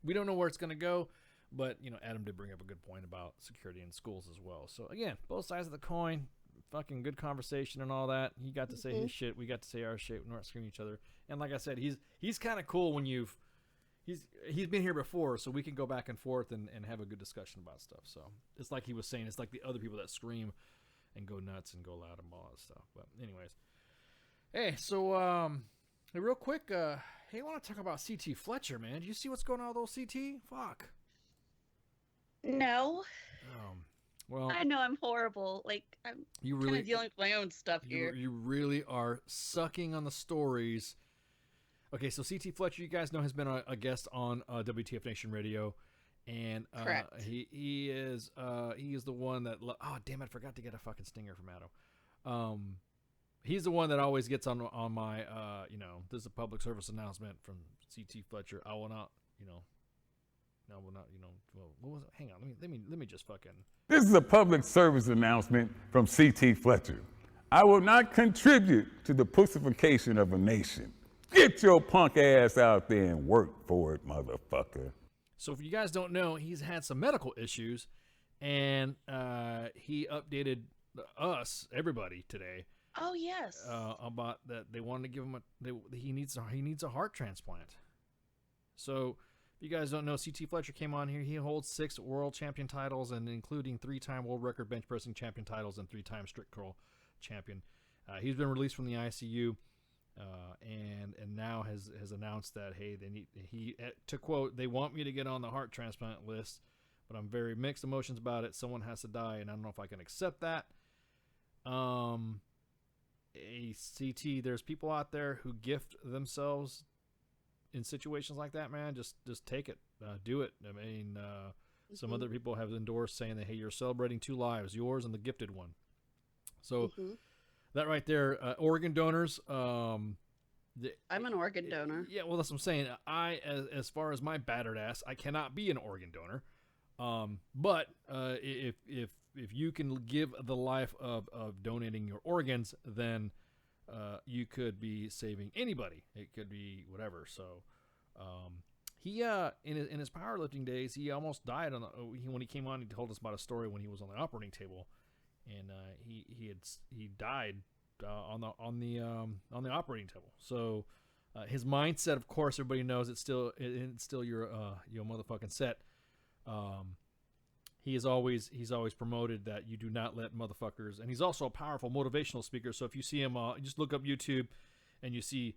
we don't know where it's going to go. But, Adam did bring up a good point about security in schools as well. So, again, both sides of the coin, fucking good conversation and all that. He got to say his shit. We got to say our shit. We're not screaming at each other. And like I said, he's kind of cool when he's been here before, so we can go back and forth and have a good discussion about stuff. So, it's like he was saying, it's like the other people that scream and go nuts and go loud and all that stuff. But, anyways. Hey, so, real quick, I want to talk about CT Fletcher, man. Did you see what's going on with those CT? Fuck. No. Well, I know I'm horrible. Like, I'm kind of dealing with my own stuff here. You really are sucking on the stories. Okay, so CT Fletcher, you guys know, has been a guest on WTF Nation Radio, and he is the one that oh damn it, I forgot to get a fucking stinger from Adam. He's the one that always gets on my this is a public service announcement from CT Fletcher. I will not No, well, not, well, what was it? Hang on, let me just fucking. This is a public service announcement from C.T. Fletcher. I will not contribute to the pussification of a nation. Get your punk ass out there and work for it, motherfucker. So if you guys don't know, he's had some medical issues, and he updated us, everybody, today. Oh yes. About that they wanted to give him he needs a heart transplant. So if you guys don't know, C.T. Fletcher came on here. He holds 6 world champion titles, and including 3-time world record bench pressing champion titles and 3-time strict curl champion. He's been released from the ICU, and now has announced that, hey, to quote, they want me to get on the heart transplant list, but I'm very mixed emotions about it. Someone has to die, and I don't know if I can accept that. A CT, there's people out there who gift themselves in situations like that, man. Just take it, do it. I mean, some other people have endorsed saying that, hey, you're celebrating 2 lives, yours and the gifted one. So that right there, organ donors. I'm an organ donor. Yeah, well, that's what I'm saying. As far as my battered ass, I cannot be an organ donor. But if you can give the life of donating your organs, then you could be saving anybody. It could be whatever. So he in his powerlifting days, he almost died when he came on. He told us about a story when he was on the operating table, and he died on the operating table. So his mindset, of course, everybody knows it's still your motherfucking set. He's always promoted that you do not let motherfuckers, and he's also a powerful motivational speaker. So if you see him, just look up YouTube, and you see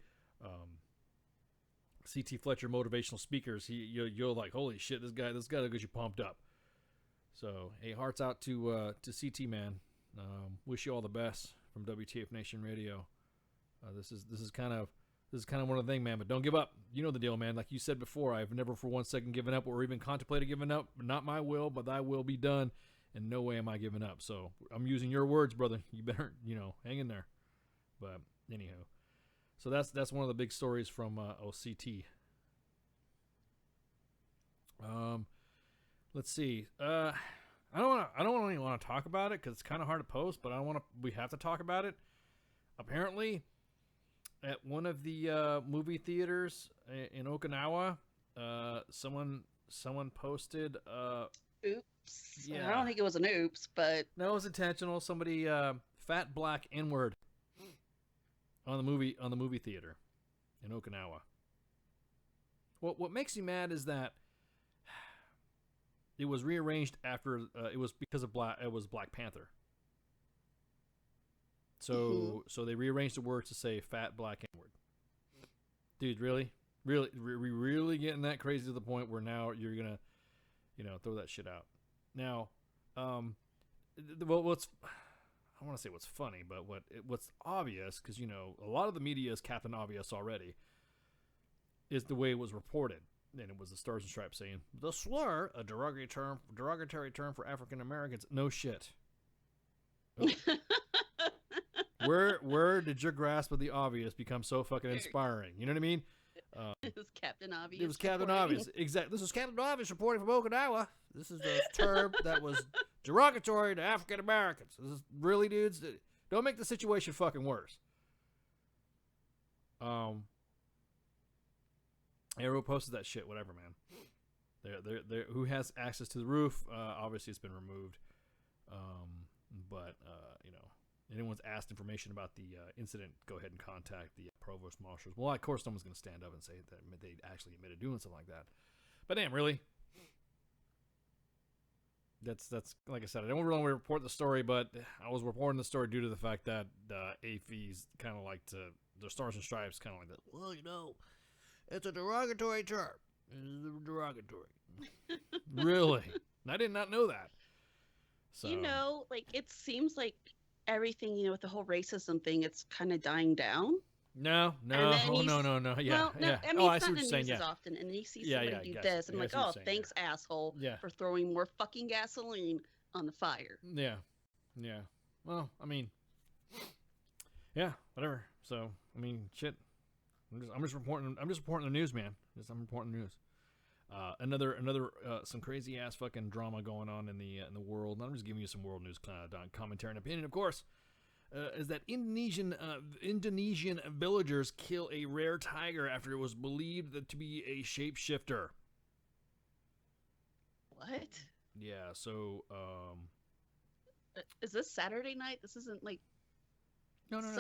C.T. Fletcher motivational speakers. You're like, holy shit, this guy gets you pumped up. So hey, hearts out to C.T. man. Wish you all the best from WTF Nation Radio. This is kind of one of the things, man. But don't give up. You know the deal, man. Like you said before, I've never for one second given up or even contemplated giving up. Not my will, but thy will be done. And no way am I giving up. So I'm using your words, brother. You better, hang in there. But anyhow, so that's one of the big stories from OCT. Let's see. I don't really want to talk about it because it's kind of hard to post, but we have to talk about it. Apparently, at one of the movie theaters in Okinawa, someone posted. Oops. Yeah. I don't think it was an oops, but no, it was intentional. Somebody fat black N-word on the movie theater in Okinawa. What makes me mad is that it was rearranged after it was because of Black Panther. So they rearranged the words to say fat black N-word. Dude, really getting that crazy to the point where now you're gonna, throw that shit out. Now, I want to say what's funny, but what's obvious, because a lot of the media is Captain Obvious already, is the way it was reported. And it was the Stars and Stripes saying the slur, a derogatory term for African Americans. No shit. Oh. Where did your grasp of the obvious become so fucking inspiring? You know what I mean? It was Captain Obvious. It was Captain Obvious. Exactly. This is Captain Obvious reporting from Okinawa. This is a term that was derogatory to African Americans. This is really, dudes. Don't make the situation fucking worse. Arrow posted that shit. Whatever, man. They're who has access to the roof? Obviously, it's been removed. But anyone's asked information about the incident, go ahead and contact the provost marshals. Well, of course, no one's going to stand up and say that they actually admitted doing something like that. But damn, really? That's like I said, I don't really want to report the story, but I was reporting the story due to the fact that AFE's kind of like the Stars and Stripes kind of like that. Well, it's a derogatory term. It's derogatory. Really? I did not know that. So it seems like everything, with the whole racism thing, it's kind of dying down. No. Yeah. Well, no, Yeah. I mean, it's not in the news as often, and then you see somebody do this, and I'm like, oh, thanks, asshole, for throwing more fucking gasoline on the fire. Yeah. Well, I mean, yeah, whatever. So, I mean, shit. I'm just reporting the news, man. I'm reporting the news. Another some crazy ass fucking drama going on in the world. And I'm just giving you some world news commentary and opinion, of course. Is that Indonesian villagers kill a rare tiger after it was believed to be a shapeshifter. What? Yeah. So. Is this Saturday night? This isn't like. No. This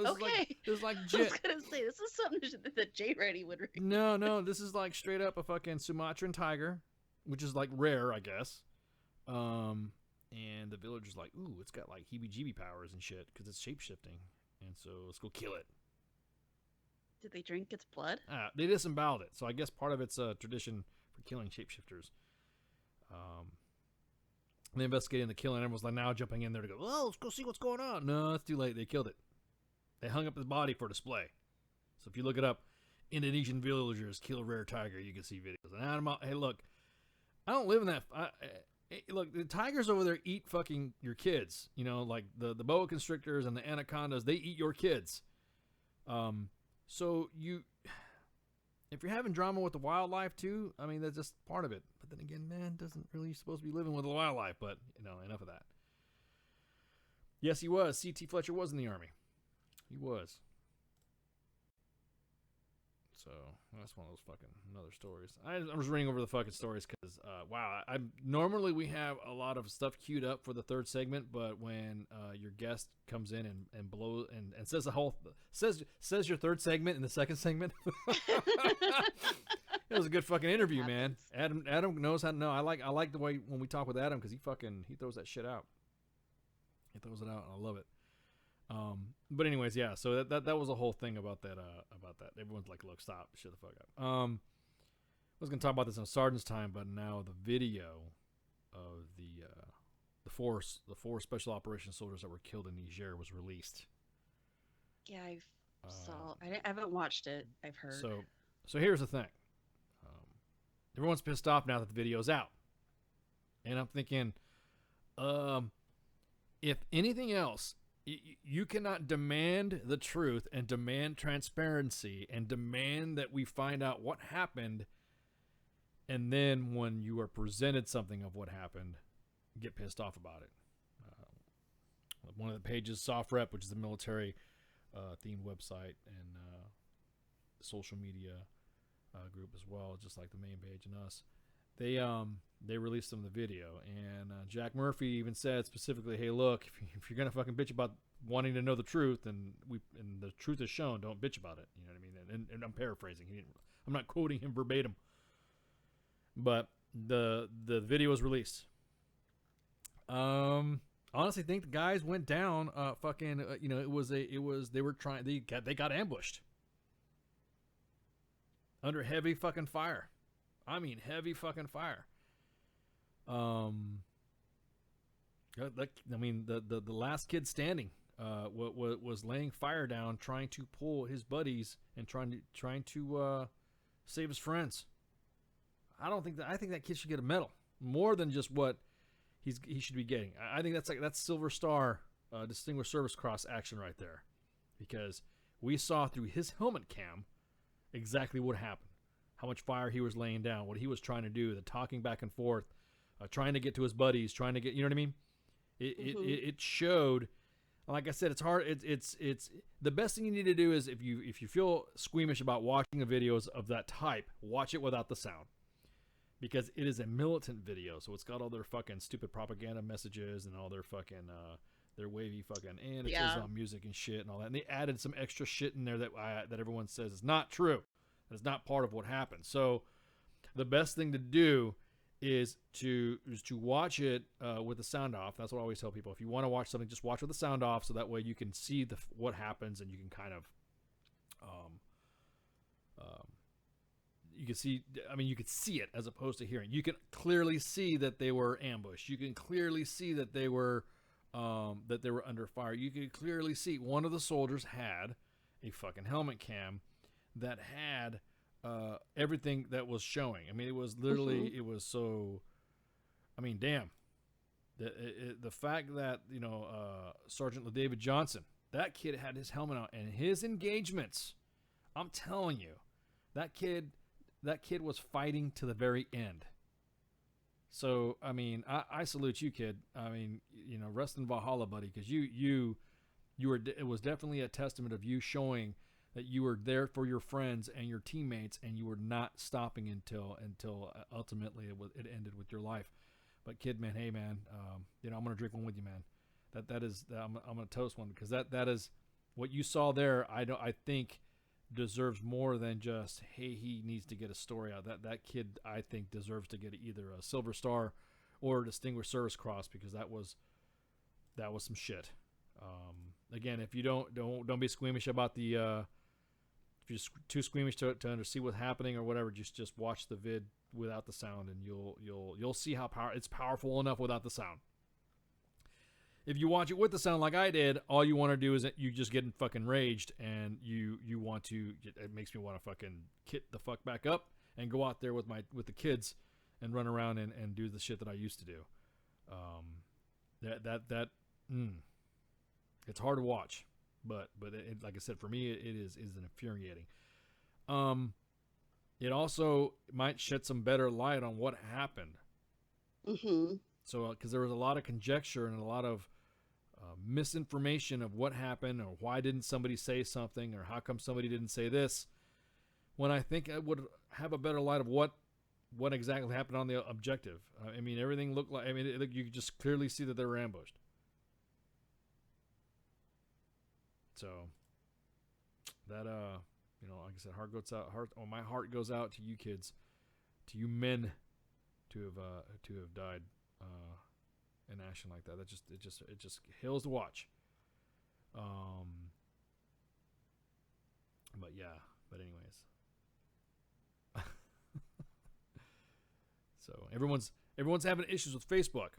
okay. Is like I was gonna say this is something that J Ready would read. No. This is like straight up a fucking Sumatran tiger, which is like rare, I guess. And the villager's like, ooh, it's got like heebie-jeebie powers and shit because it's shape-shifting, and so let's go kill it. Did they drink its blood? They disemboweled it, so I guess part of it's a tradition for killing shapeshifters. They investigated the killing. Everyone's like now jumping in there to go, oh, let's go see what's going on. No, it's too late. They killed it. They hung up his body for display. So if you look it up, Indonesian villagers kill rare tiger, you can see videos. And Adam, hey, look, I don't live in that. Look, the tigers over there eat fucking your kids. You know, like the boa constrictors and the anacondas, they eat your kids. So if you're having drama with the wildlife too, I mean, that's just part of it. But then again, man doesn't really supposed to be living with the wildlife. But enough of that. Yes, he was. C.T. Fletcher was in the Army. He was. So that's one of those fucking another stories. I'm just reading over the fucking stories because wow, normally we have a lot of stuff queued up for the third segment, but when your guest comes in and blows and says the whole says your third segment in the second segment, it was a good fucking interview, man. Adam knows how to know. I like the way when we talk with Adam because he throws that shit out. He throws it out, and I love it. But anyways, yeah. So that was a whole thing about that. Everyone's like, "Look, stop, shut the fuck up." I was gonna talk about this in Sergeant's time, but now the video of the four special operations soldiers that were killed in Niger was released. Yeah, I haven't watched it. I've heard. So here's the thing. Everyone's pissed off now that the video's out, and I'm thinking, if anything else. You cannot demand the truth and demand transparency and demand that we find out what happened, and then when you are presented something of what happened, get pissed off about it. One of the pages, SOFREP, which is a military themed website and social media group as well, just like the main page and us. They released some of the video, and Jack Murphy even said specifically, "Hey, look, if you're gonna fucking bitch about wanting to know the truth, and the truth is shown, don't bitch about it." You know what I mean? And I'm paraphrasing. I'm not quoting him verbatim, but the video was released. Honestly, think the guys went down. They got ambushed under heavy fucking fire. I mean, heavy fucking fire. The last kid standing was laying fire down, trying to pull his buddies and trying to save his friends. I think that kid should get a medal more than just what he should be getting. I think that's Silver Star Distinguished Service Cross action right there, because we saw through his helmet cam exactly what happened. How much fire he was laying down, what he was trying to do, the talking back and forth, trying to get to his buddies, trying to get, you know what I mean? It showed. Like I said, it's hard. It's the best thing you need to do is if you feel squeamish about watching the videos of that type, watch it without the sound, because it is a militant video. So it's got all their fucking stupid propaganda messages and all their fucking their wavy fucking and it says on music and shit and all that. And they added some extra shit in there that everyone says is not true. It's not part of what happened. So the best thing to do is to watch it with the sound off. That's what I always tell people. If you want to watch something, just watch with the sound off, so that way you can see what happens, and you can kind of you can see. I mean, you could see it as opposed to hearing. You can clearly see that they were ambushed. You can clearly see that they were under fire. You can clearly see one of the soldiers had a fucking helmet cam that had everything that was showing. I mean, it was literally, it was so, I mean, damn. The fact that, Sergeant LaDavid Johnson, that kid had his helmet on, and his engagements, I'm telling you, that kid, that kid was fighting to the very end. So, I mean, I salute you, kid. I mean, you know, rest in Valhalla, buddy, because you were. It was definitely a testament of you showing that you were there for your friends and your teammates, and you were not stopping until ultimately it ended with your life. But kid, man, hey, man, you know, I'm gonna drink one with you, man. I'm gonna toast one, because that is what you saw there. I think deserves more than just, hey, he needs to get a story out. That kid, I think, deserves to get either a Silver Star or a Distinguished Service Cross, because that was some shit. Again, if you don't be squeamish about the if you're too squeamish to see what's happening or whatever, just watch the vid without the sound, and you'll see how it's powerful enough without the sound. If you watch it with the sound like I did, all you want to do is that you just get fucking raged, and you want to. It makes me want to fucking kit the fuck back up and go out there with the kids and run around and do the shit that I used to do. It's hard to watch, but it, like I said, for me it is infuriating. It also might shed some better light on what happened. Mm-hmm. So, because there was a lot of conjecture and a lot of misinformation of what happened, or why didn't somebody say something, or how come somebody didn't say this, when I think it would have a better light of what exactly happened on the objective. I mean, everything looked like, you could just clearly see that they were ambushed. So that you know, like I said, my heart goes out to you kids, to you men, to have died in action like that. It just hills to watch. But anyways. So everyone's having issues with Facebook.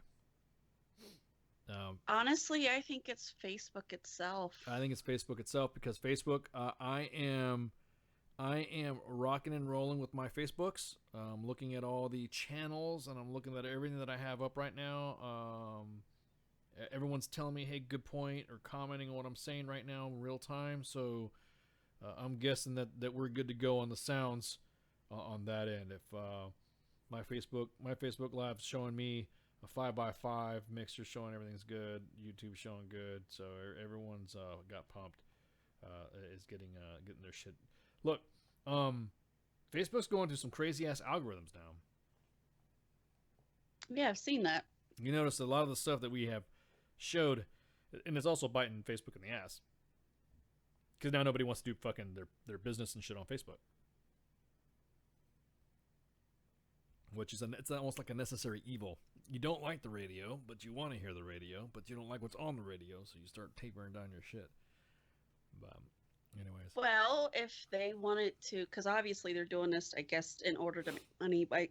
Honestly, I think it's Facebook itself. I think it's Facebook itself, because Facebook, I am rocking and rolling with my Facebooks. I'm looking at all the channels, and I'm looking at everything that I have up right now. Everyone's telling me, hey, good point, or commenting on what I'm saying right now in real time. So I'm guessing that we're good to go on the sounds on that end. If my Facebook Live's showing me a 5x5, mixer showing everything's good, YouTube showing good, so everyone's got pumped, is getting their shit. Look, Facebook's going through some crazy ass algorithms now. Yeah, I've seen that. You notice a lot of the stuff that we have showed, and it's also biting Facebook in the ass, because now nobody wants to do fucking their business and shit on Facebook. Which is it's almost like a necessary evil. You don't like the radio, but you want to hear the radio, but you don't like what's on the radio, so you start tapering down your shit. But anyways. Well, if they wanted to, because obviously they're doing this, I guess, in order to make money by,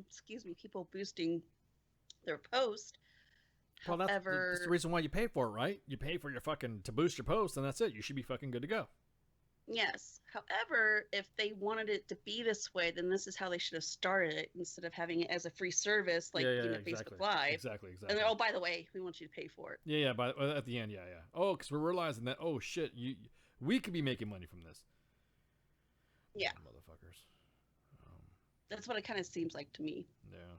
excuse me, people boosting their post. Well, that's the reason why you pay for it, right? You pay for your fucking to boost your post, and that's it. You should be fucking good to go. Yes. However, if they wanted it to be this way, then this is how they should have started it, instead of having it as a free service like exactly. Facebook Live. Exactly. And then, oh, by the way, we want you to pay for it. Yeah. But at the end, yeah. Oh, because we're realizing that, oh shit, we could be making money from this. Yeah. Motherfuckers. That's what it kind of seems like to me. Yeah.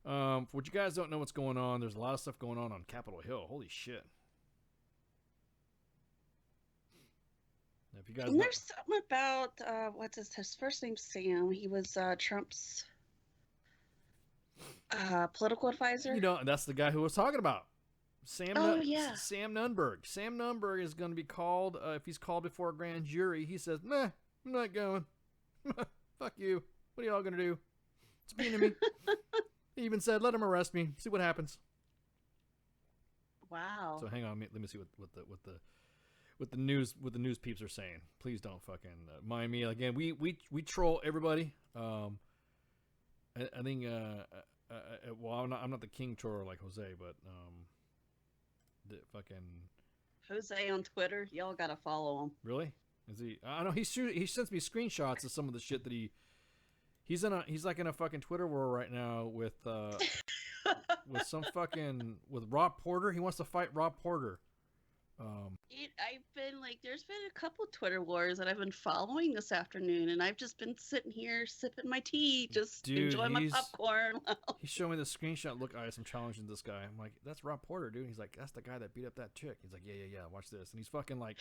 For what you guys don't know what's going on, there's a lot of stuff going on Capitol Hill. Holy shit. If you guys and there's something about what's his first name's Sam. He was Trump's political advisor. You know, that's the guy who was talking about Sam. Yeah. Sam Nunberg. Sam Nunberg is going to be called. If he's called before a grand jury, he says, "Nah, I'm not going. Fuck you. What are y'all going to do? It's mean to me." He even said, "Let him arrest me. See what happens." Wow. So hang on, let me see what the news peeps are saying. Please don't fucking mind me. Again, we troll everybody. I think well, I'm not the king troller like Jose, but the fucking Jose on Twitter, y'all gotta follow him. Really? Is he? I know he sends me screenshots of some of the shit that he's like in a fucking Twitter war right now with with some fucking with Rob Porter. He wants to fight Rob Porter. I've been like, there's been a couple Twitter wars that I've been following this afternoon, and I've just been sitting here sipping my tea, just enjoying my popcorn. He showed me the screenshot. Look, I'm challenging this guy. I'm like, that's Rob Porter, dude. He's like, that's the guy that beat up that chick. He's like, yeah. Watch this. And he's fucking like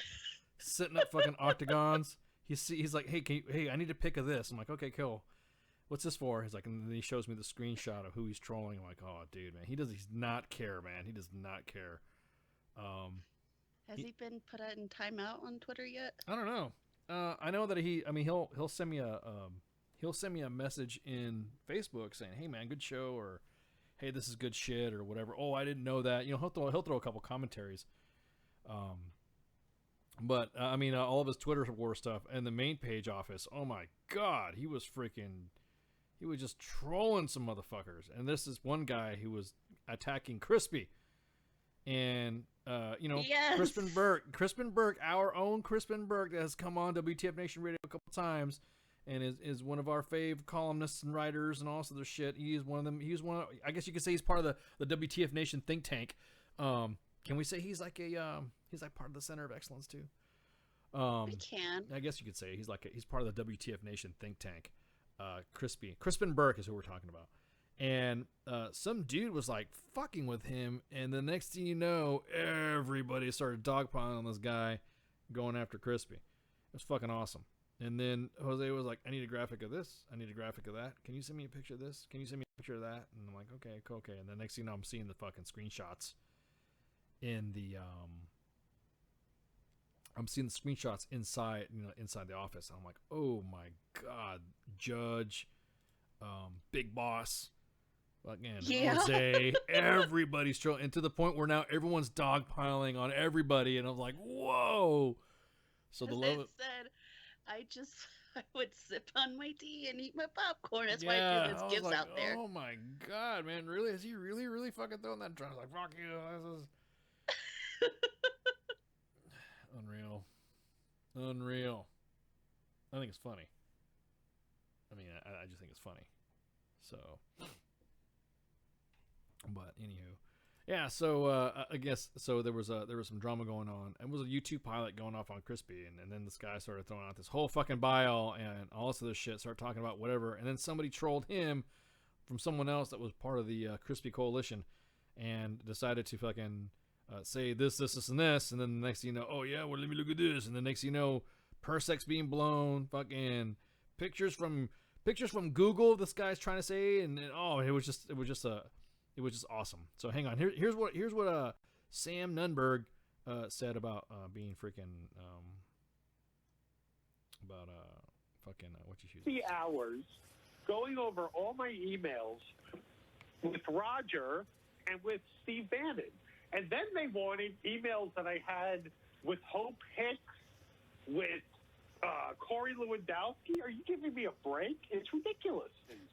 sitting up fucking octagons. He's like, hey, I need a pic of this. I'm like, okay, cool. What's this for? He's like, and then he shows me the screenshot of who he's trolling. I'm like, oh, dude, man, he's not care, man. He does not care. Has he been put in timeout on Twitter yet? I don't know. I know that he'll send me a message in Facebook saying, hey man, good show, or hey, this is good shit, or whatever. Oh, I didn't know that. You know, he'll throw a couple commentaries. But I mean, all of his Twitter war stuff and the main page office. Oh my God, he was just trolling some motherfuckers. And this is one guy who was attacking Crispy. And, yes. Crispin Burke, our own Crispin Burke, that has come on WTF Nation Radio a couple times and is one of our fave columnists and writers and all this other shit. He's one of them. I guess you could say he's part of the WTF Nation think tank. Can we say he's like part of the Center of Excellence too? We can. I guess you could say he's part of the WTF Nation think tank. Crispin Burke is who we're talking about. And some dude was like fucking with him, and the next thing you know, everybody started dogpiling on this guy, going after Crispy. It was fucking awesome. And then Jose was like, I need a graphic of this. I need a graphic of that. Can you send me a picture of this? Can you send me a picture of that? And I'm like, okay. And the next thing you know, I'm seeing the fucking screenshots in the inside the office. I'm like, oh my God, Judge, Big Boss. Fucking Jose, everybody's trolling, and to the point where now everyone's dogpiling on everybody, and I'm like, whoa. So the love said, I would sip on my tea and eat my popcorn. That's why I do those gifts out there. Oh my God, man, really? Is he really fucking throwing that? I was like, fuck you. This is unreal. I think it's funny. I mean, I just think it's funny. So. But anywho, yeah. So I guess there was some drama going on. It was a YouTube pilot going off on Crispy, and then this guy started throwing out this whole fucking bio and all this other shit. Started talking about whatever, and then somebody trolled him from someone else that was part of the Crispy Coalition, and decided to fucking say this, and this, and then the next thing you know, oh yeah, well let me look at this, and the next thing you know, parsecs being blown, fucking pictures from Google. This guy's trying to say, and it was just awesome. So hang on. Here's what Sam Nunberg said about being freaking what you choose. 3 hours going over all my emails with Roger and with Steve Bannon, and then they wanted emails that I had with Hope Hicks, with Corey Lewandowski. Are you giving me a break? It's ridiculous.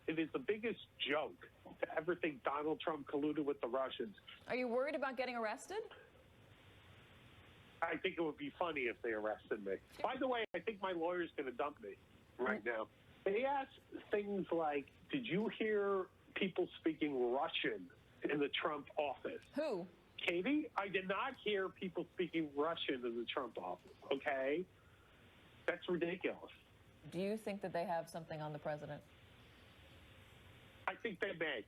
It is the biggest joke to ever think Donald Trump colluded with the Russians. Are you worried about getting arrested? I think it would be funny if they arrested me. By the way, I think my lawyer's going to dump me right now. They ask things like, did you hear people speaking Russian in the Trump office? Who? Katie, I did not hear people speaking Russian in the Trump office, okay? That's ridiculous. Do you think that they have something on the president? I think they may.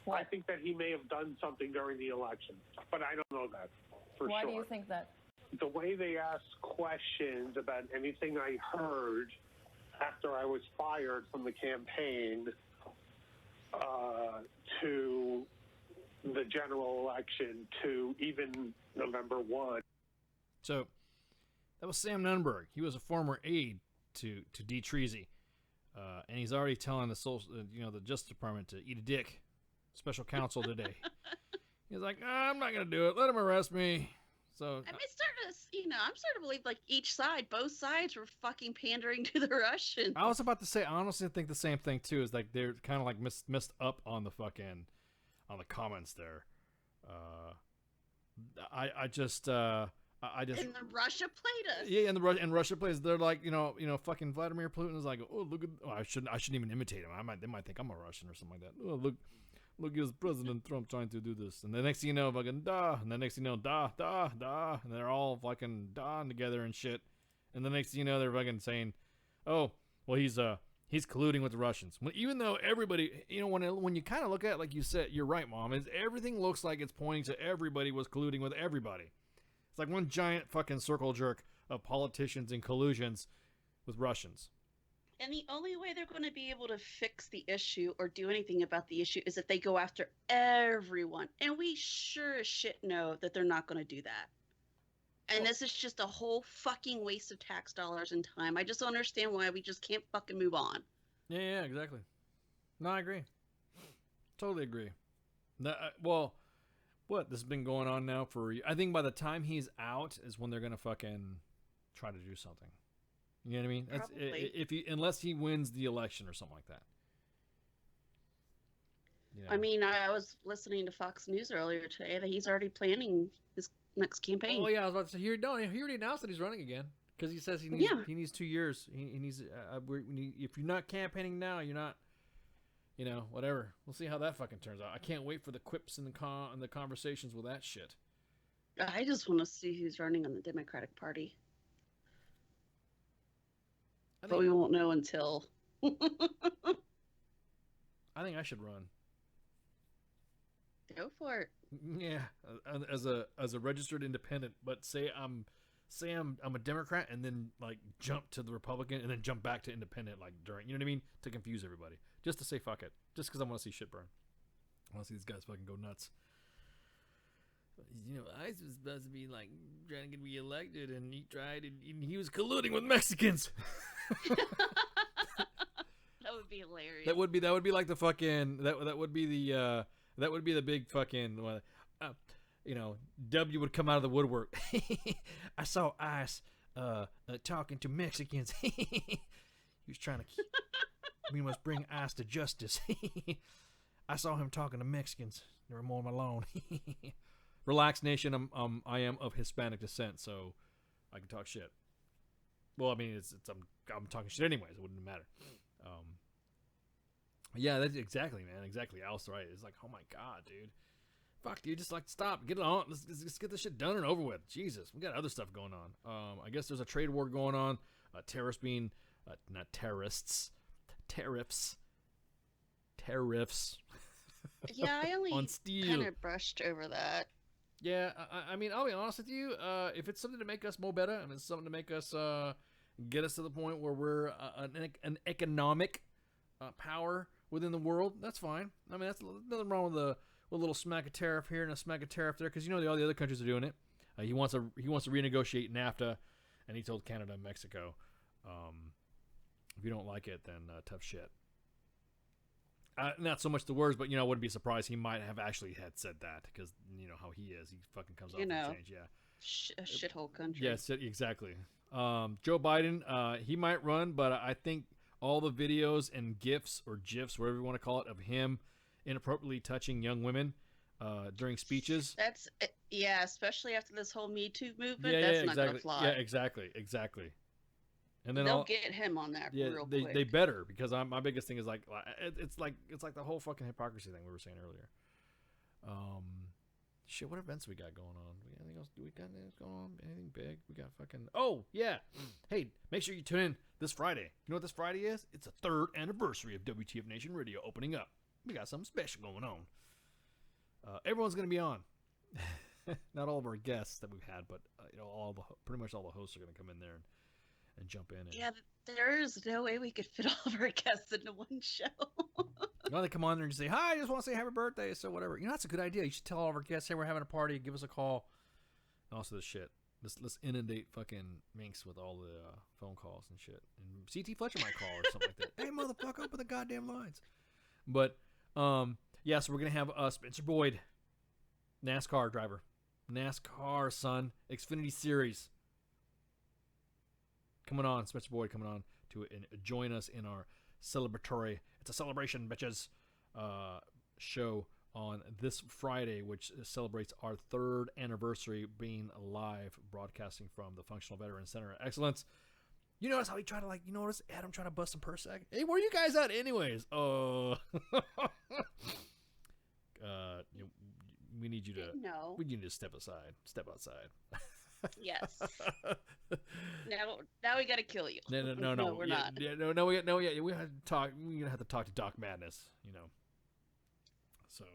What? I think that he may have done something during the election, but I don't know that for Why sure. do you think that? The way they ask questions about anything I heard after I was fired from the campaign to the general election to even November 1. So that was Sam Nunberg. He was a former aide to D. Treasy. And he's already telling the Justice Department to eat a dick. Special counsel today. He's like, I'm not gonna do it. Let him arrest me. So I'm starting to believe like both sides were fucking pandering to the Russians. I was about to say, I honestly think the same thing too. Is like they're kind of like messed up on the comments there. I just. And Russia played us. Yeah, and Russia plays. They're like, fucking Vladimir Putin is like, oh look at. Oh, I shouldn't even imitate him. They might think I'm a Russian or something like that. Oh Look, it was President Trump trying to do this. And the next thing you know, fucking da. And the next thing you know, da. And they're all fucking da together and shit. And the next thing you know, they're fucking saying, oh, well, he's colluding with the Russians. Even though everybody, when you kind of look at it, like you said, you're right, Mom, everything looks like it's pointing to everybody was colluding with everybody. It's like one giant fucking circle jerk of politicians and collusions with Russians. And the only way they're going to be able to fix the issue or do anything about the issue is if they go after everyone. And we sure as shit know that they're not going to do that. And this is just a whole fucking waste of tax dollars and time. I just don't understand why we just can't fucking move on. Yeah, exactly. No, I agree. Totally agree. This has been going on now for... I think by the time he's out is when they're going to fucking try to do something. You know what I mean? Probably. Unless he wins the election or something like that. You know? I mean, I was listening to Fox News earlier today that he's already planning his next campaign. Oh yeah, I was about to say he already announced that he's running again because he says he needs 2 years. He needs if you're not campaigning now, you're not. Whatever. We'll see how that fucking turns out. I can't wait for the quips and the conversations with that shit. I just want to see who's running on the Democratic Party. But we won't know until. I think I should run. Go for it. Yeah, as a registered independent, but say I'm a Democrat and then like jump to the Republican and then jump back to independent like during, you know what I mean, to confuse everybody, just to say fuck it, just because I want to see shit burn. I want to see these guys fucking go nuts. ICE was supposed to be like trying to get reelected, and he tried, and he was colluding with Mexicans. That would be hilarious. That would be like the fucking that would be the big fucking W would come out of the woodwork. I saw ICE talking to Mexicans. He was trying to we must bring ICE to justice. I saw him talking to Mexicans. They were mowing my lawn. Relax, nation. I am of Hispanic descent, so I can talk shit. Well, I mean, I'm talking shit anyways. It wouldn't matter. Yeah, that's exactly, man. Exactly. Al's right. It's like, oh my god, dude. Fuck, dude. Just like stop. Get it on. Let's get this shit done and over with. Jesus, we got other stuff going on. I guess there's a trade war going on. Tariffs being not terrorists. Tariffs. Yeah, I only on steel. kind of brushed over that. Yeah, I mean, I'll be honest with you. If it's something to make us more better, and it's something to make us get us to the point where we're an economic power within the world, that's fine. I mean, that's nothing wrong with a little smack of tariff here and a smack of tariff there, because all the other countries are doing it. He wants to renegotiate NAFTA, and he told Canada and Mexico, if you don't like it, then tough shit. Not so much the words, but I wouldn't be surprised he might have actually had said that, because how he is. He fucking comes off and change. Yeah, a shithole country. Yes, exactly. Joe Biden, he might run, but I think all the videos and GIFs or GIFs, whatever you want to call it, of him inappropriately touching young women during speeches. That's especially after this whole Me Too movement. That's not gonna fly. Yeah, exactly. And then they'll get him on that real quick. They better, because my biggest thing is like it's like the whole fucking hypocrisy thing we were saying earlier. Shit, what events we got going on? Anything else? Do we got anything going on? Anything big? We got fucking... Oh, yeah. Hey, make sure you tune in this Friday. You know what this Friday is? It's the 3rd anniversary of WTF Nation Radio opening up. We got something special going on. Everyone's going to be on. Not all of our guests that we've had, but pretty much all the hosts are going to come in there and jump in. Yeah, there is no way we could fit all of our guests into one show. They come on there and just say, hi, I just want to say happy birthday, so whatever. That's a good idea. You should tell all of our guests, hey, we're having a party, give us a call. And also this shit. Let's inundate fucking Minx with all the phone calls and shit. And CT Fletcher might call or something like that. Hey, motherfucker, open the goddamn lines. But, so we're going to have Spencer Boyd, NASCAR driver. NASCAR, son. Xfinity Series. Coming on, Spencer Boyd coming on to join us in our celebratory, it's a celebration, bitches, show on this Friday, which celebrates our 3rd anniversary being live, broadcasting from the Functional Veteran Center of Excellence. You notice how he tried to, you notice Adam trying to bust some per sec? Hey, where are you guys at anyways? we need you to No. we need to step outside. Yes. Now we gotta kill you. No, we're yeah, not. Yeah, we have to talk. We're gonna have to talk to Doc Madness, So,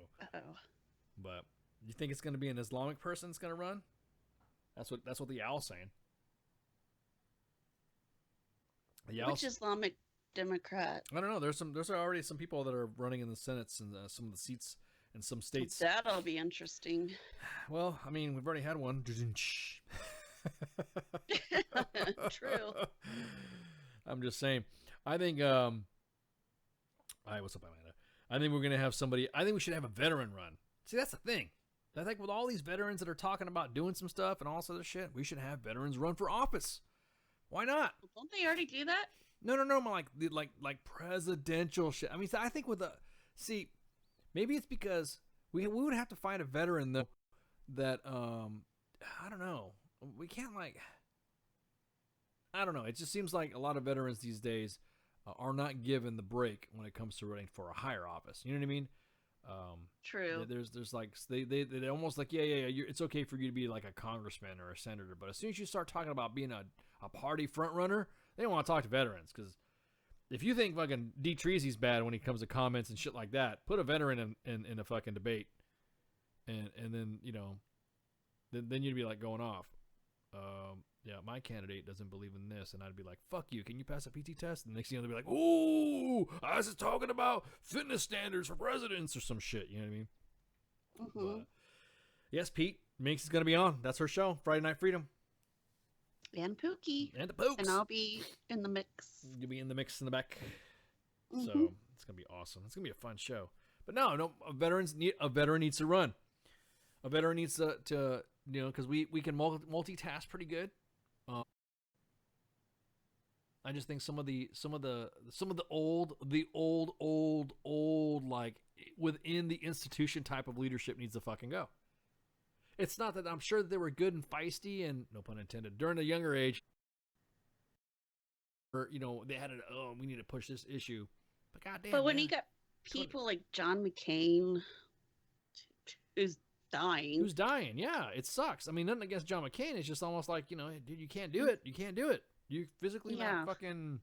but you think it's gonna be an Islamic person that's gonna run? That's what the owl's saying. Which Islamic Democrat? I don't know. There's already some people that are running in the Senates and some of the seats in some states. That'll be interesting. Well, I mean, we've already had one. True. I'm just saying. I think. All right, what's up, Amanda? I think we're gonna have somebody. I think we should have a veteran run. See, that's the thing. I think with all these veterans that are talking about doing some stuff and all this other shit, we should have veterans run for office. Why not? Don't they already do that? No, like presidential shit. I mean, I think maybe it's because we would have to find a veteran though that I don't know. We can't I don't know. It just seems like a lot of veterans these days are not given the break when it comes to running for a higher office. You know what I mean? True. There's like they almost like yeah. It's okay for you to be like a congressman or a senator, but as soon as you start talking about being a party front runner, they don't want to talk to veterans because if you think fucking D. Treasy's bad when he comes to comments and shit like that, put a veteran in a fucking debate, and then then you'd be like going off. Yeah, my candidate doesn't believe in this, and I'd be like, fuck you, can you pass a PT test? And the next thing they'll be like, ooh, I was just talking about fitness standards for presidents or some shit, you know what I mean? Mm-hmm. But, yes, Pete, Minx is going to be on. That's her show, Friday Night Freedom. And Pookie. And the Pooks. And I'll be in the mix. You'll be in the mix in the back. Mm-hmm. So it's going to be awesome. It's going to be a fun show. But no, a veteran needs to run. A veteran needs to because we can multitask pretty good. I just think some of the old like within the institution type of leadership needs to fucking go. It's not that I'm sure that they were good and feisty and no pun intended during a younger age. Or they had we need to push this issue. But goddamn. But when you got people like John McCain who's dying, yeah, it sucks. I mean, nothing against John McCain. It's just almost like dude, you can't do it. You can't do it. You physically not fucking.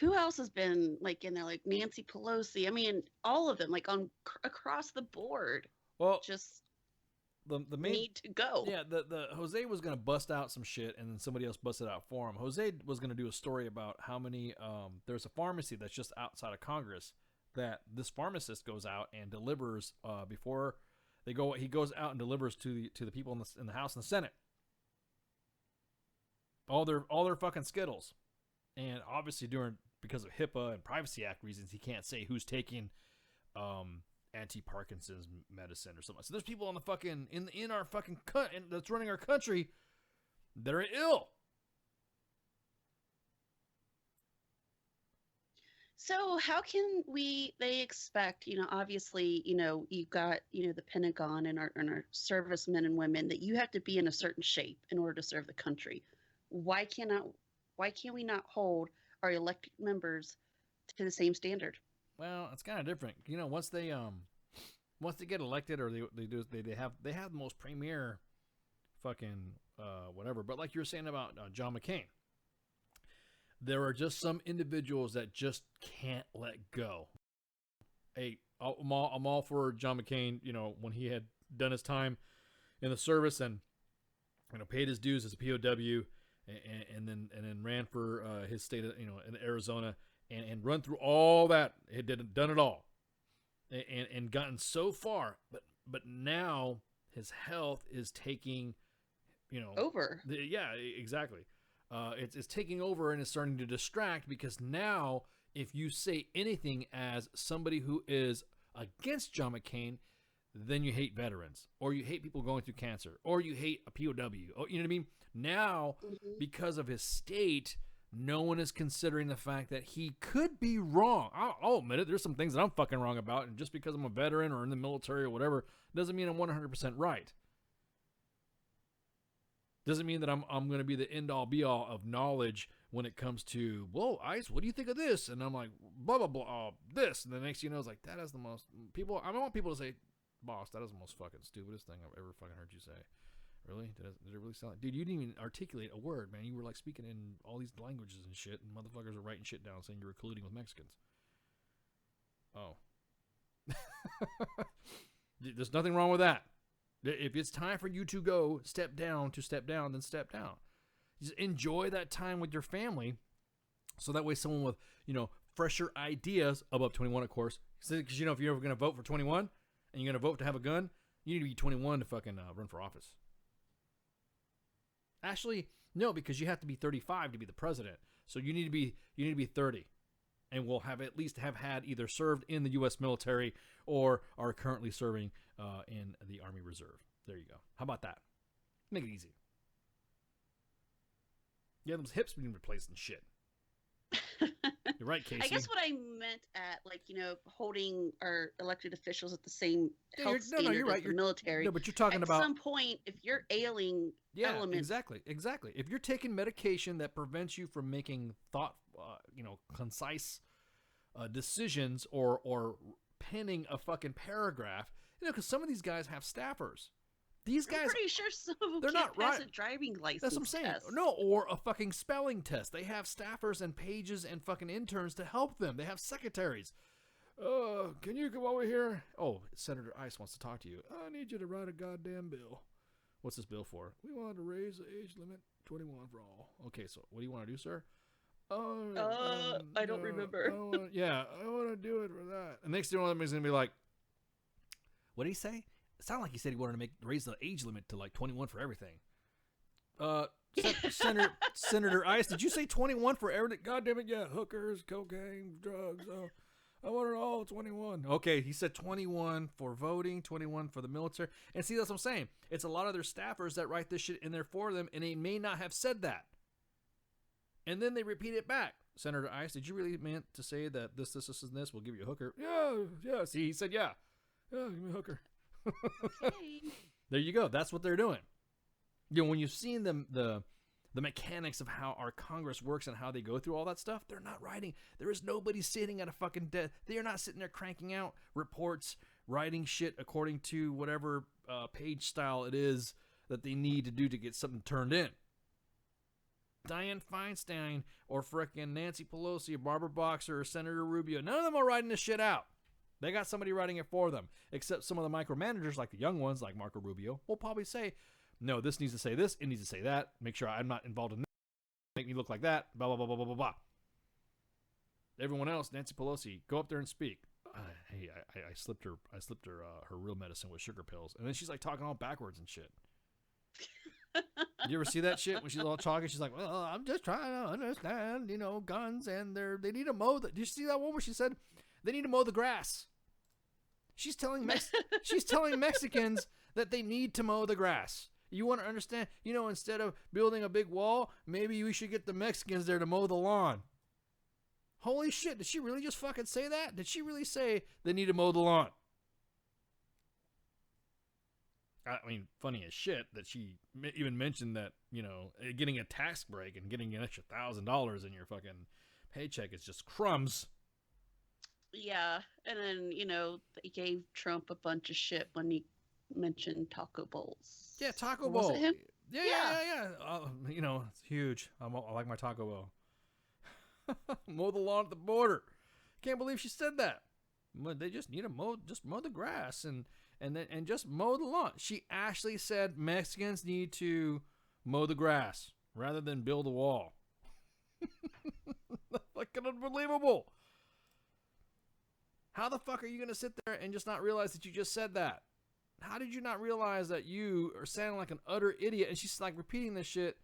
Who else has been like in there? Like Nancy Pelosi. I mean, all of them, like across the board. Well, just the main need to go. Yeah, the Jose was gonna bust out some shit, and then somebody else busted out for him. Jose was gonna do a story about how many. There's a pharmacy that's just outside of Congress that this pharmacist goes out and delivers before they go. He goes out and delivers to the people in the House and the Senate. All their fucking Skittles, and obviously because of HIPAA and Privacy Act reasons, he can't say who's taking anti-Parkinson's medicine or something. So there's people on the fucking in our fucking that's running our country that are ill. So how can they expect, obviously, you've got, the Pentagon and our servicemen and women that you have to be in a certain shape in order to serve the country. Why can't we not hold our elected members to the same standard? Well, it's kind of different. Once they get elected or they have the most premier fucking whatever. But like you were saying about John McCain, there are just some individuals that just can't let go. Hey, I'm all for John McCain. When he had done his time in the service and paid his dues as a POW. And then ran for his state, in Arizona, and run through all that. He done it all, and gotten so far. But now his health is taking, over. Yeah, exactly. It's taking over and it's starting to distract because now if you say anything as somebody who is against John McCain, then you hate veterans, or you hate people going through cancer, or you hate a POW. Or, you know what I mean? Now, because of his state, no one is considering the fact that he could be wrong. I'll admit it. There's some things that I'm fucking wrong about, and just because I'm a veteran or in the military or whatever, doesn't mean I'm 100% right. Doesn't mean that I'm going to be the end-all, be-all of knowledge when it comes to, whoa, ICE, what do you think of this? And I'm like, blah, blah, blah, this. And the next thing you know, it's like, that is the most, people, I want people to say, boss, that is the most fucking stupidest thing I've ever fucking heard you say. Really? Did it really sound like, dude, you didn't even articulate a word, man. You were like speaking in all these languages and shit, and motherfuckers are writing shit down saying you were colluding with Mexicans. Oh. There's nothing wrong with that. If it's time for you to go step down, then step down. Just enjoy that time with your family, so that way someone with, fresher ideas, above 21, of course, because, if you're ever going to vote for 21 and you're going to vote to have a gun, you need to be 21 to fucking run for office. Actually, no, because you have to be 35 to be the president. So you need to be 30, and will have at least have had either served in the U.S. military or are currently serving in the Army Reserve. There you go. How about that? Make it easy. Yeah, those hips being replaced and shit. You're right, Casey. I guess what I meant at, holding our elected officials at the same health standard as the military. No, but you're talking about... At some point, if you're ailing elements... Exactly. If you're taking medication that prevents you from making concise decisions or penning a fucking paragraph, because some of these guys have staffers. These guys, I'm pretty sure some of them can't pass a driving license. That's what I'm saying. Test. No, or a fucking spelling test. They have staffers and pages and fucking interns to help them. They have secretaries. Can you come over here? Oh, Senator Ice wants to talk to you. I need you to write a goddamn bill. What's this bill for? We want to raise the age limit 21 for all. Okay, so what do you want to do, sir? I don't remember. I want to do it for that. And next thing you know, he's going to be like, what did he say? It sounded like he said he wanted to raise the age limit to 21 for everything. Senator Ice, did you say 21 for everything? God damn it, yeah. Hookers, cocaine, drugs. I want it all 21. Okay, he said 21 for voting, 21 for the military. And see, that's what I'm saying. It's a lot of their staffers that write this shit in there for them, and they may not have said that. And then they repeat it back. Senator Ice, did you really meant to say that this, and this will give you a hooker? Yeah. See, he said yeah. Yeah, give me a hooker. Okay. There you go. That's what they're doing. When you've seen the mechanics of how our Congress works and how they go through all that stuff, they're not writing. There is nobody sitting at a fucking desk. They are not sitting there cranking out reports, writing shit according to whatever page style it is that they need to do to get something turned in. Dianne Feinstein or frickin' Nancy Pelosi or Barbara Boxer or Senator Rubio, none of them are writing this shit out. They got somebody writing it for them, except some of the micromanagers, like the young ones, like Marco Rubio, will probably say, no, this needs to say this, it needs to say that, make sure I'm not involved in that, make me look like that, blah, blah, blah, blah, blah, blah, blah. Everyone else, Nancy Pelosi, go up there and speak. Hey, I slipped her her real medicine with sugar pills. And then she's like talking all backwards and shit. You ever see that shit when she's all talking? She's like, well, I'm just trying to understand, guns and they need to mow. Did you see that one where she said they need to mow the grass? She's telling Mexicans that they need to mow the grass. You want to understand? Instead of building a big wall, maybe we should get the Mexicans there to mow the lawn. Holy shit, did she really just fucking say that? Did she really say they need to mow the lawn? I mean, funny as shit that she even mentioned that, getting a tax break and getting an extra $1,000 in your fucking paycheck is just crumbs. Yeah, and then, they gave Trump a bunch of shit when he mentioned taco bowls. Yeah, taco bowl. Was it him? Yeah. It's huge. I like my taco bowl. Mow the lawn at the border. Can't believe she said that. They just need to mow the grass and just mow the lawn. She actually said Mexicans need to mow the grass rather than build a wall. Fucking unbelievable. How the fuck are you going to sit there and just not realize that you just said that? How did you not realize that you are sounding like an utter idiot? And she's like repeating this shit,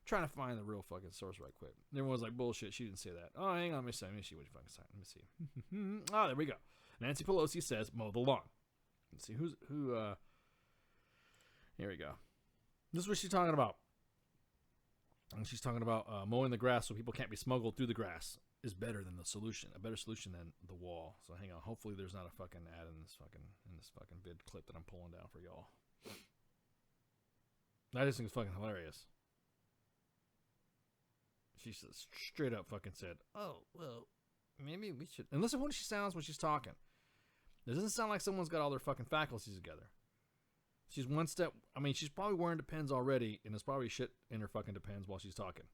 trying to find the real fucking source right quick. And everyone's like, bullshit, she didn't say that. Oh, hang on, let me see what you fucking said. Let me see. Oh, there we go. Nancy Pelosi says, mow the lawn. Let's see, who, here we go. This is what she's talking about. And she's talking about mowing the grass so people can't be smuggled through the grass is better than the solution. A better solution than the wall. So hang on. Hopefully there's not a fucking ad in this fucking vid clip that I'm pulling down for y'all. I just think it's fucking hilarious. She straight up fucking said, "Oh, well, maybe we should." And listen to what she sounds when she's talking. It doesn't sound like someone's got all their fucking faculties together. She's one step. I mean, she's probably wearing Depends already, and there's probably shit in her fucking Depends while she's talking.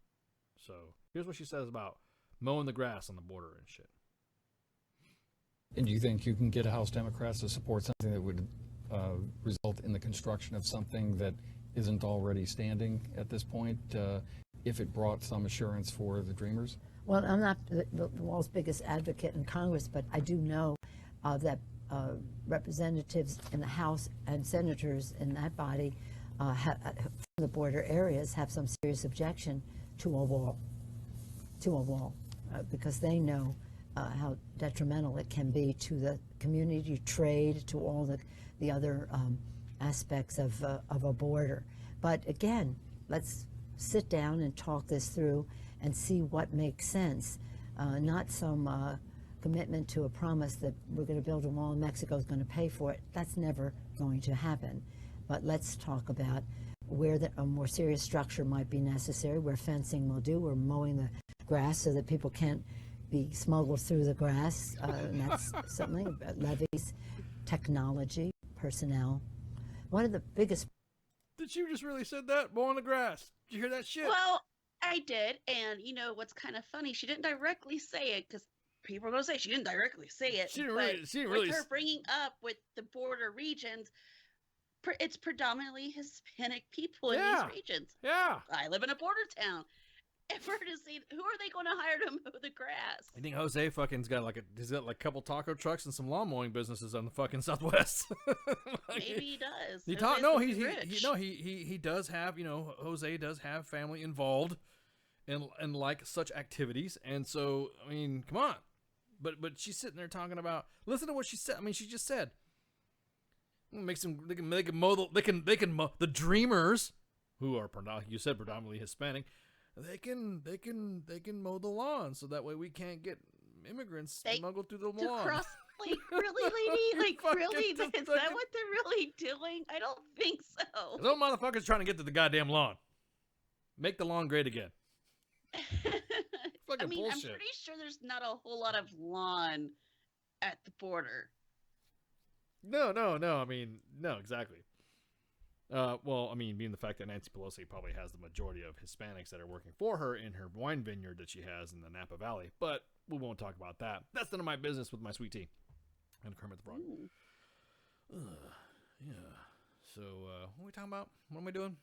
So here's what she says about mowing the grass on the border and shit. And do you think you can get House Democrats to support something that would result in the construction of something that isn't already standing at this point, if it brought some assurance for the Dreamers? Well, I'm not the world's biggest advocate in Congress, but I do know that representatives in the House and senators in that body from the border areas have some serious objection to a wall, because they know how detrimental it can be to the community, trade, to all the other aspects of a border. But again, let's sit down and talk this through and see what makes sense, not some commitment to a promise that we're going to build a wall and Mexico's going to pay for it. That's never going to happen. But let's talk about where a more serious structure might be necessary, where fencing will do, or mowing the grass so that people can't be smuggled through the grass. And that's something about levees, technology, personnel. One of the biggest... Did you just really said that? Mowing the grass. Did you hear that shit? Well, I did. And you know what's kind of funny? She didn't directly say it, because people are going to say she didn't directly say it. She didn't really. With her bringing up with the border regions, it's predominantly Hispanic people in these regions. Yeah. I live in a border town. And for her to see, who are they going to hire to mow the grass? I think Jose fucking's got he's got like a couple taco trucks and some lawn mowing businesses on the fucking Southwest. Maybe he does. He does have, Jose does have family involved in like such activities. And so, I mean, come on. But she's sitting there talking about, listen to what she said. I mean, she just said, they can mow the Dreamers, who are predominantly Hispanic. They can mow the lawn, so that way we can't get immigrants smuggled through the lawn. Cross, like, really, lady? Like, really? Is that what they're really doing? I don't think so. Those motherfuckers trying to get to the goddamn lawn. Make the lawn great again. I mean, bullshit. I'm pretty sure there's not a whole lot of lawn at the border. No. I mean, no, exactly. Well, I mean, being the fact that Nancy Pelosi probably has the majority of Hispanics that are working for her in her wine vineyard that she has in the Napa Valley, but we won't talk about that. That's none of my business with my sweet tea and Kermit the Frog. Yeah. So, what are we talking about? What am I doing?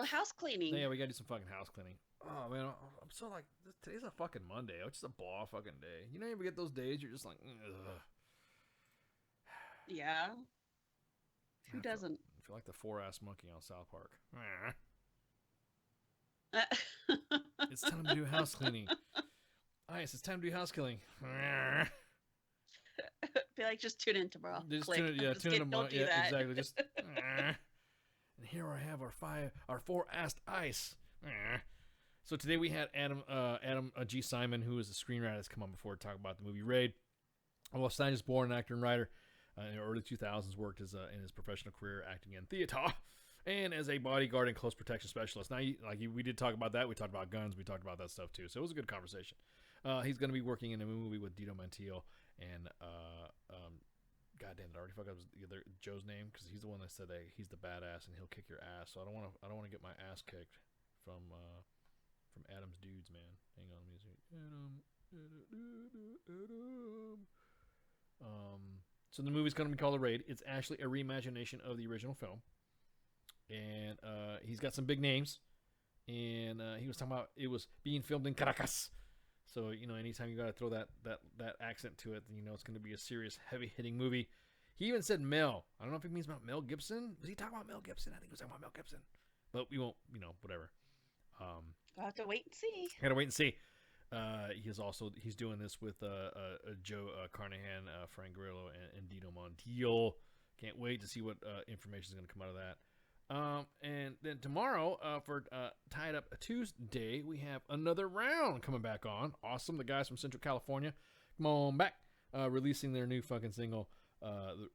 House cleaning. Yeah, we gotta do some fucking house cleaning. Oh man, I'm so like, today's a fucking Monday. It's just a blah fucking day. You know, you ever get those days you're just like, ugh. Yeah. Who doesn't? I feel like the 4-ass monkey on South Park. It's time to do house cleaning. Ice, it's time to do house cleaning. Be like, just tune in tomorrow. Just tune in tomorrow. Do that. Exactly. Just. And here I have our 4-assed Ice. So today we had Adam G. Simon, who is a screenwriter, has come on before to talk about the movie Raid. A Los Angeles born actor and writer. In the early 2000s, worked in his professional career acting in theater and as a bodyguard and close protection specialist. Now, we did talk about that. We talked about guns. We talked about that stuff too. So it was a good conversation. He's going to be working in a movie with Dito Montiel and God damn it, I already forgot Joe's name, because he's the one that said that he's the badass and he'll kick your ass. So I don't want to get my ass kicked from Adam's dudes, man. Hang on, music. So the movie's going to be called The Raid. It's actually a reimagination of the original film. And he's got some big names. And he was talking about it was being filmed in Caracas. So, anytime you got to throw that accent to it, then it's going to be a serious, heavy-hitting movie. He even said Mel. I don't know if he means about Mel Gibson. Was he talking about Mel Gibson? I think he was talking about Mel Gibson. But we won't, whatever. I'll have to wait and see. Gotta wait and see. He's doing this with Joe Carnahan, Frank Grillo, and Dito Montiel. Can't wait to see what information is going to come out of that. And then tomorrow, for Tied Up Tuesday, we have another round coming back on. Awesome. The guys from Central California, come on back, releasing their new fucking single,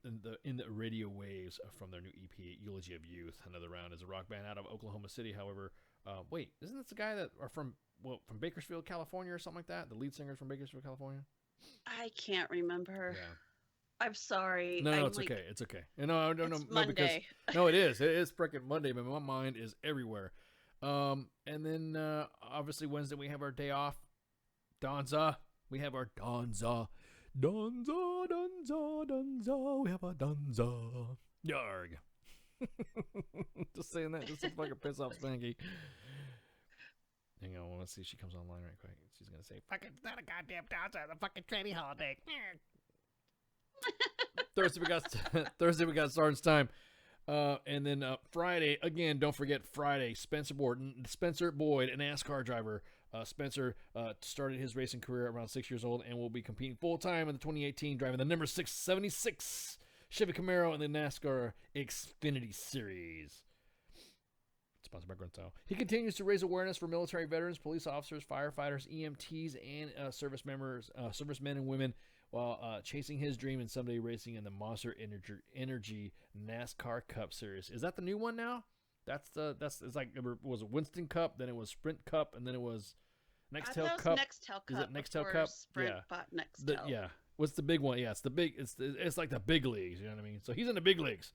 in the radio waves from their new EP, Eulogy of Youth. Another round is a rock band out of Oklahoma City. However, Wait, isn't this the guy that are from Bakersfield, California, or something like that? The lead singer's from Bakersfield, California. I can't remember. Yeah. I'm sorry. No, it's okay. It's okay. No, I don't know. It's No, because Monday. no, it is. It is freaking Monday, but my mind is everywhere. And then obviously Wednesday we have our day off. Donza. We have our Donza. Donza, Donza, Donza. We have a Donza. Yarg. Just saying that just to fucking piss off Spanky. Hang on, let's see if she comes online right quick. She's gonna say, "Fucking not a goddamn Donza, the fucking training holiday." Thursday we got Sergeant's Time. And then Friday, again, don't forget Friday, Spencer Boyd, a NASCAR driver. Spencer started his racing career around 6 years old and will be competing full-time in the 2018, driving the number 676 Chevy Camaro in the NASCAR Xfinity Series. Sponsored by Grunto. He continues to raise awareness for military veterans, police officers, firefighters, EMTs, and servicemen and women while chasing his dream and someday racing in the Monster Energy NASCAR Cup Series. Is that the new one now? It's like it was a Winston Cup, then it was Sprint Cup, and then it was Nextel Cup. Nextel Cup. Is it Nextel Cup? Sprint bought Nextel. Yeah. What's the big one? Yeah, it's like the big leagues. You know what I mean? So he's in the big leagues.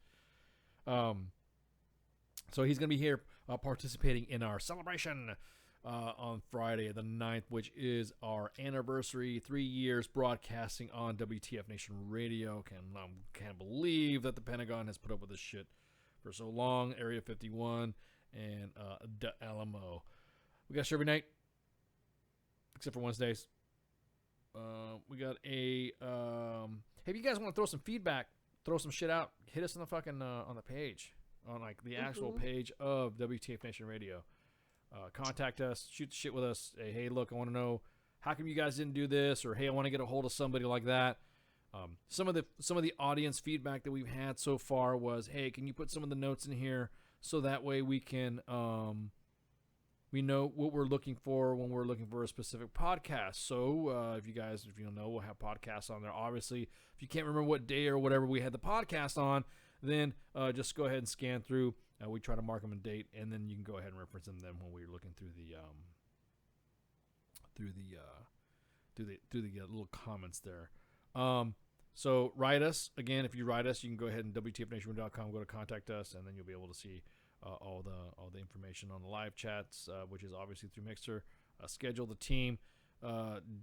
So he's gonna be here participating in our celebration on Friday the 9th, which is our anniversary, 3 years broadcasting on WTF Nation Radio. Can't believe that the Pentagon has put up with this shit for so long. Area 51 and the Alamo. We got a show every night, except for Wednesdays. We got a hey, if you guys want to throw some feedback, throw some shit out, hit us on the fucking on the page, on like the actual page of WTF Nation Radio. Contact us, shoot the shit with us. Hey, look, I want to know how come you guys didn't do this, or hey, I want to get a hold of somebody like that. Some of the audience feedback that we've had so far was, hey, can you put some of the notes in here so that way we can we know what we're looking for when we're looking for a specific podcast. So if you don't know, we'll have podcasts on there. Obviously, if you can't remember what day or whatever we had the podcast on, then just go ahead and scan through. We try to mark them and date, and then you can go ahead and reference them when we're looking through the little comments there. So write us again. If you write us, you can go ahead and WTFNation.com, go to contact us, and then you'll be able to see all the information on the live chats, which is obviously through Mixer. Schedule the team,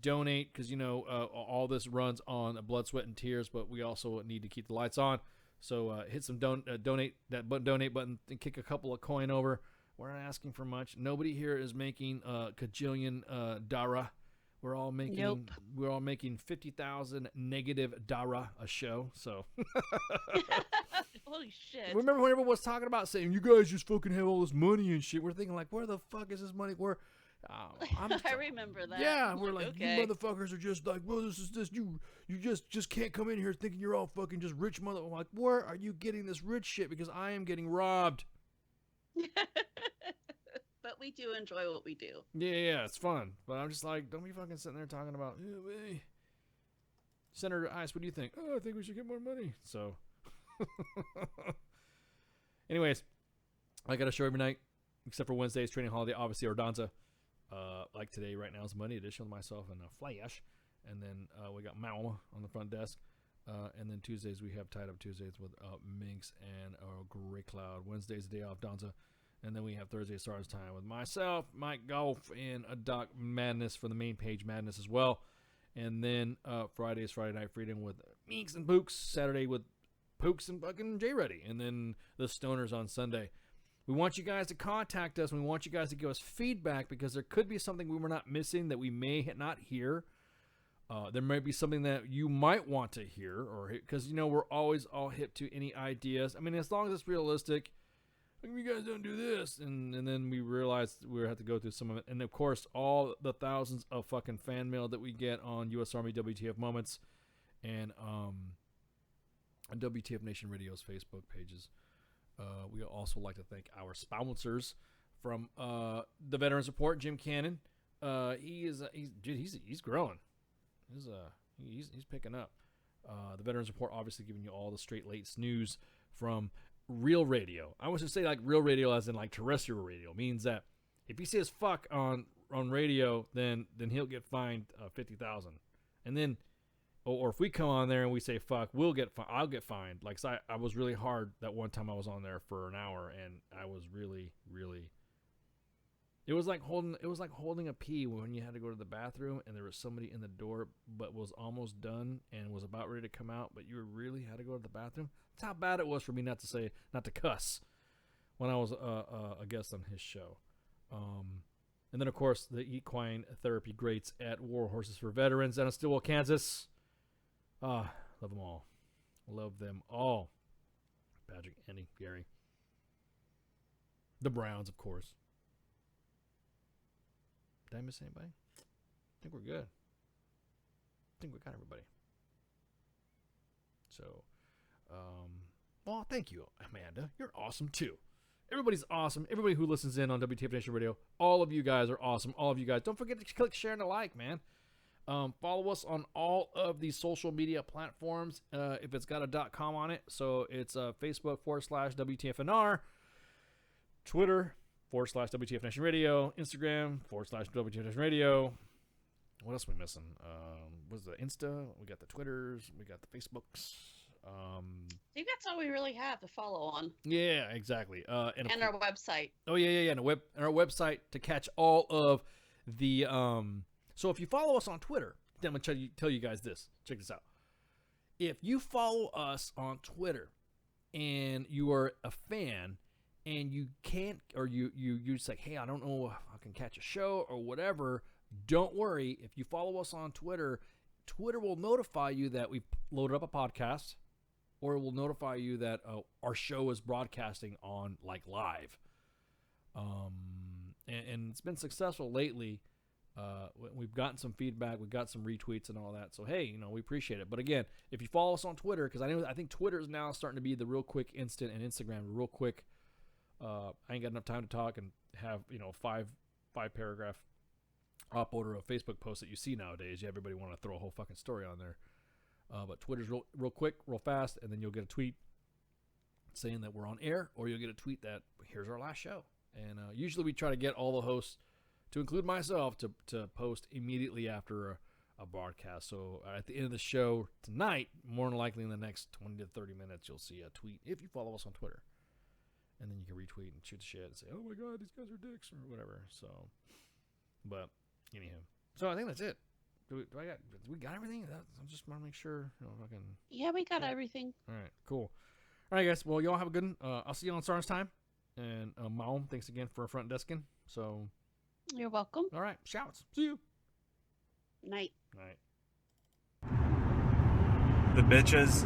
donate, because all this runs on blood, sweat, and tears, but we also need to keep the lights on. So hit some donate button and kick a couple of coin over. We're not asking for much. Nobody here is making kajillion dara. We're all making 50,000 negative dara a show. So holy shit! Remember when everyone was talking about saying you guys just fucking have all this money and shit? We're thinking like, where the fuck is this money? I remember that. Yeah, we're like, okay. You motherfuckers are just like, well, this is this. You just can't come in here thinking you're all fucking just rich mother. I'm like, where are you getting this rich shit? Because I am getting robbed. But we do enjoy what we do. Yeah, it's fun. But I'm just like, don't be fucking sitting there talking about, hey, Senator Ice, what do you think? Oh, I think we should get more money. So, anyways, I got a show every night, except for Wednesday's training holiday, obviously, Ordonza. Like today, right now, is Monday edition with myself and Flash. And then we got Malma on the front desk. And then Tuesdays, we have Tied Up Tuesdays with Minx and Grey Cloud. Wednesday's the day off, Donza. And then we have Thursday Stars Time with myself, Mike Golf, and Doc Madness for the main page Madness as well. And then Friday is Friday Night Freedom with Meeks and Pooks. Saturday with Pooks and fucking J Ready. And then the Stoners on Sunday. We want you guys to contact us. We want you guys to give us feedback because there could be something we were not missing that we may not hear. There might be something that you might want to hear, or because we're always all hip to any ideas. I mean, as long as it's realistic. You guys don't do this, and then we realized we would have to go through some of it, and of course all the thousands of fucking fan mail that we get on U.S. Army WTF Moments and on WTF Nation Radio's Facebook pages. We also like to thank our sponsors from the Veterans Report, Jim Cannon. He's growing. He's picking up. The Veterans Report obviously giving you all the straight late news from Real Radio. I was to say like real radio as in like terrestrial radio. Means that If he says fuck on radio, then he'll get fined $50,000. And then, or if we come on there and we say fuck, I'll get fined. Like, so I was really hard that one time I was on there for an hour, and I was really, really. It was like holding a pee when you had to go to the bathroom and there was somebody in the door but was almost done and was about ready to come out, but you really had to go to the bathroom. That's how bad it was for me not to cuss when I was a guest on his show. And then, of course, the equine therapy greats at War Horses for Veterans down in Stillwell, Kansas. Love them all. Love them all. Patrick, Andy, Gary. The Browns, of course. Did I miss anybody? I think we're good. I think we got everybody. So, well, thank you, Amanda. You're awesome, too. Everybody's awesome. Everybody who listens in on WTF Nation Radio, all of you guys are awesome. All of you guys. Don't forget to click share and a like, man. Follow us on all of these social media platforms if it's got a .com on it. So it's Facebook /WTFNR, Twitter /WTF Nation Radio, Instagram /WTF Nation Radio. What else are we missing? What's the Insta? We got the Twitters. We got the Facebooks. I think that's all we really have to follow on. Yeah, exactly. And our website. Oh yeah. And our website to catch all of the. So if you follow us on Twitter, then I'm gonna tell you guys this. Check this out. If you follow us on Twitter, and you are a fan, and you can't, or you just like, hey, I don't know if I can catch a show or whatever. Don't worry. If you follow us on Twitter, Twitter will notify you that we've loaded up a podcast. Or it will notify you that our show is broadcasting on live, and it's been successful lately. We've gotten some feedback, we've got some retweets and all that. So hey, we appreciate it. But again, if you follow us on Twitter, because I think Twitter is now starting to be the real quick instant, and Instagram real quick. I ain't got enough time to talk and have five paragraph uploader of Facebook posts that you see nowadays. Yeah, everybody want to throw a whole fucking story on there. But Twitter's real quick, real fast, and then you'll get a tweet saying that we're on air, or you'll get a tweet that here's our last show. And usually we try to get all the hosts, to include myself, to post immediately after a broadcast. So at the end of the show tonight, more than likely in the next 20 to 30 minutes, you'll see a tweet if you follow us on Twitter. And then you can retweet and shoot the shit and say, oh my God, these guys are dicks, or whatever. So, but anyhow. So I think that's it. Do we got everything? I just want to make sure. Yeah, we got everything. All right, cool. All right, guys. Well, y'all have a good one. I'll see you on Stars Time. And Mom, thanks again for front desking. So, you're welcome. All right, shouts. See you. Night. The bitches,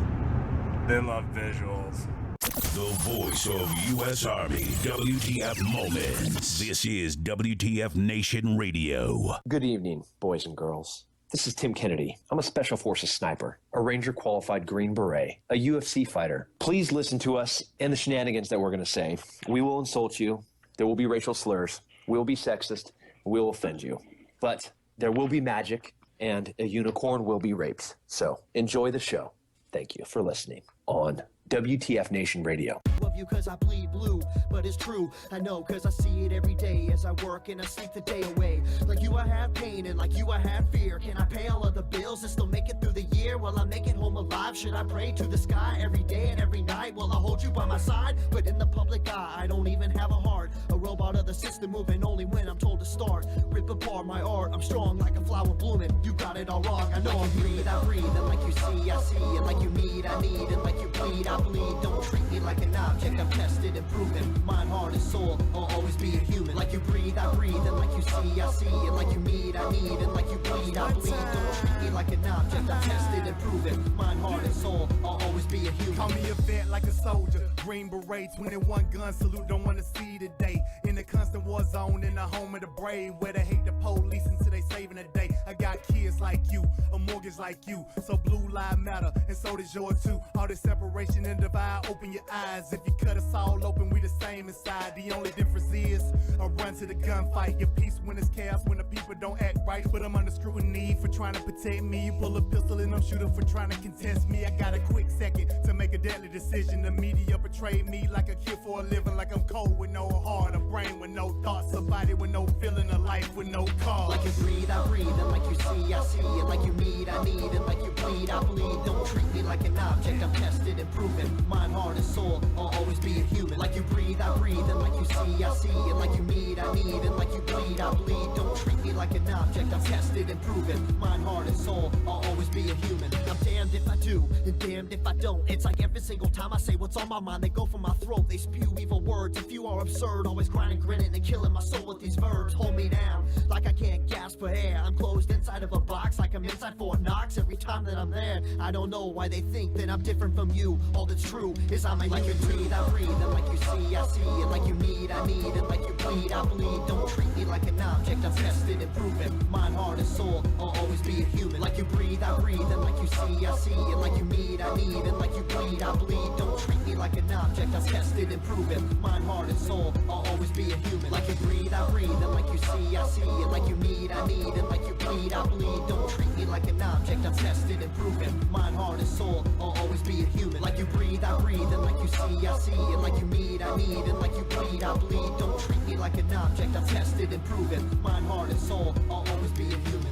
they love visuals. The voice of U.S. Army, WTF Moments. This is WTF Nation Radio. Good evening, boys and girls. This is Tim Kennedy. I'm a Special Forces sniper, a Ranger qualified Green Beret, a UFC fighter. Please listen to us and the shenanigans that we're going to say. We will insult you. There will be racial slurs. We will be sexist. We will offend you. But there will be magic, and a unicorn will be raped. So enjoy the show. Thank you for listening on WTF Nation Radio. Love you cause I bleed blue, but it's true. I know cause I see it every day as I work and I sleep the day away. Like you I have pain and like you I have fear. Can I pay all of the bills and still make it through the year? Will I make it home alive? Should I pray to the sky every day and every night? Will I hold you by my side? But in the public eye, I don't even have a heart. A robot of the system moving only when I'm told to start. Rip apart my art, I'm strong like a flower blooming. You got it all wrong, I know I'm breathe, I breathe. And like you see, I see. And like you need, I need. And like you bleed, I bleed. Don't treat me like an object, I'm tested and proven. Mind, heart, and soul, I'll always be a human. Like you breathe, I breathe. And like you see, I see. And like you need, I need. And like you bleed, I bleed. Don't treat me like an object, I'm tested and proven. Mind, heart, and soul, I'll always be a human. Call me a vet like a soldier. Green Beret, 21 gun salute, don't wanna see today. In the constant war zone, in the home of the brave, where they hate the police until they saving the day. I got kids like you, a mortgage like you. So blue lives matter, and so does yours too. All this separation and divide, open your eyes. If you cut us all open, we the same inside. The only difference is I run to the gunfight. Your peace when it's chaos, when the people don't act right. But I'm under scrutiny for trying to protect me. You pull a pistol and I'm shooting for trying to contest me. I got a quick second to make a deadly decision. The media betrayed me like a kid for a living. Like I'm cold with no heart, a brain with no thoughts, a body with no feeling, a life with no cause. Like you breathe, I breathe, and like you see, I see. And like you need, I need. And like you bleed, I bleed. Don't treat me like an object, I'm tested and proven. Mind, heart, and soul, I'll always be a human. Like you breathe, I breathe. And like you see, I see. And like you need, I need. And like you bleed, I bleed. Don't treat me like an object, I'm tested and proven. Mind, heart, and soul, I'll always be a human. I'm damned if I do, and damned if I don't. It's like every single time I say what's on my mind, they go for my throat, they spew evil words. If you are absurd, always grinding, grinning, and killing my soul with these verbs. Hold me down, like I can't gasp for air. I'm closed inside of a box, like I'm inside Fort Knox. Every time that I'm there, I don't know why they think that I'm different from you. All that's true is I'm a like you breathe, I breathe. And like you see, I see. And like you need, I need. And like you bleed, I bleed. Don't treat me like an object, I'm tested and proven. Mind, heart, and soul, I'll always be a human. Like you breathe, I breathe. And like you see, I see. And like you need, I need. And like you bleed, I bleed. Don't treat me like an object, I'm tested and proven. Mind, heart, and soul, I'll always be a human. Like you breathe, I breathe. And like you see, I see. And like you need, I need. And like you bleed, I bleed. Don't treat me like an object, I'm tested and proven. Mind, heart, and soul, I'll always be a human. Like you breathe, I breathe. And like you see, I see. And like you need, I need. And like you bleed, I bleed. Don't treat me like an object, I'm tested and proven. Mind, heart, and soul, I'll always be a human.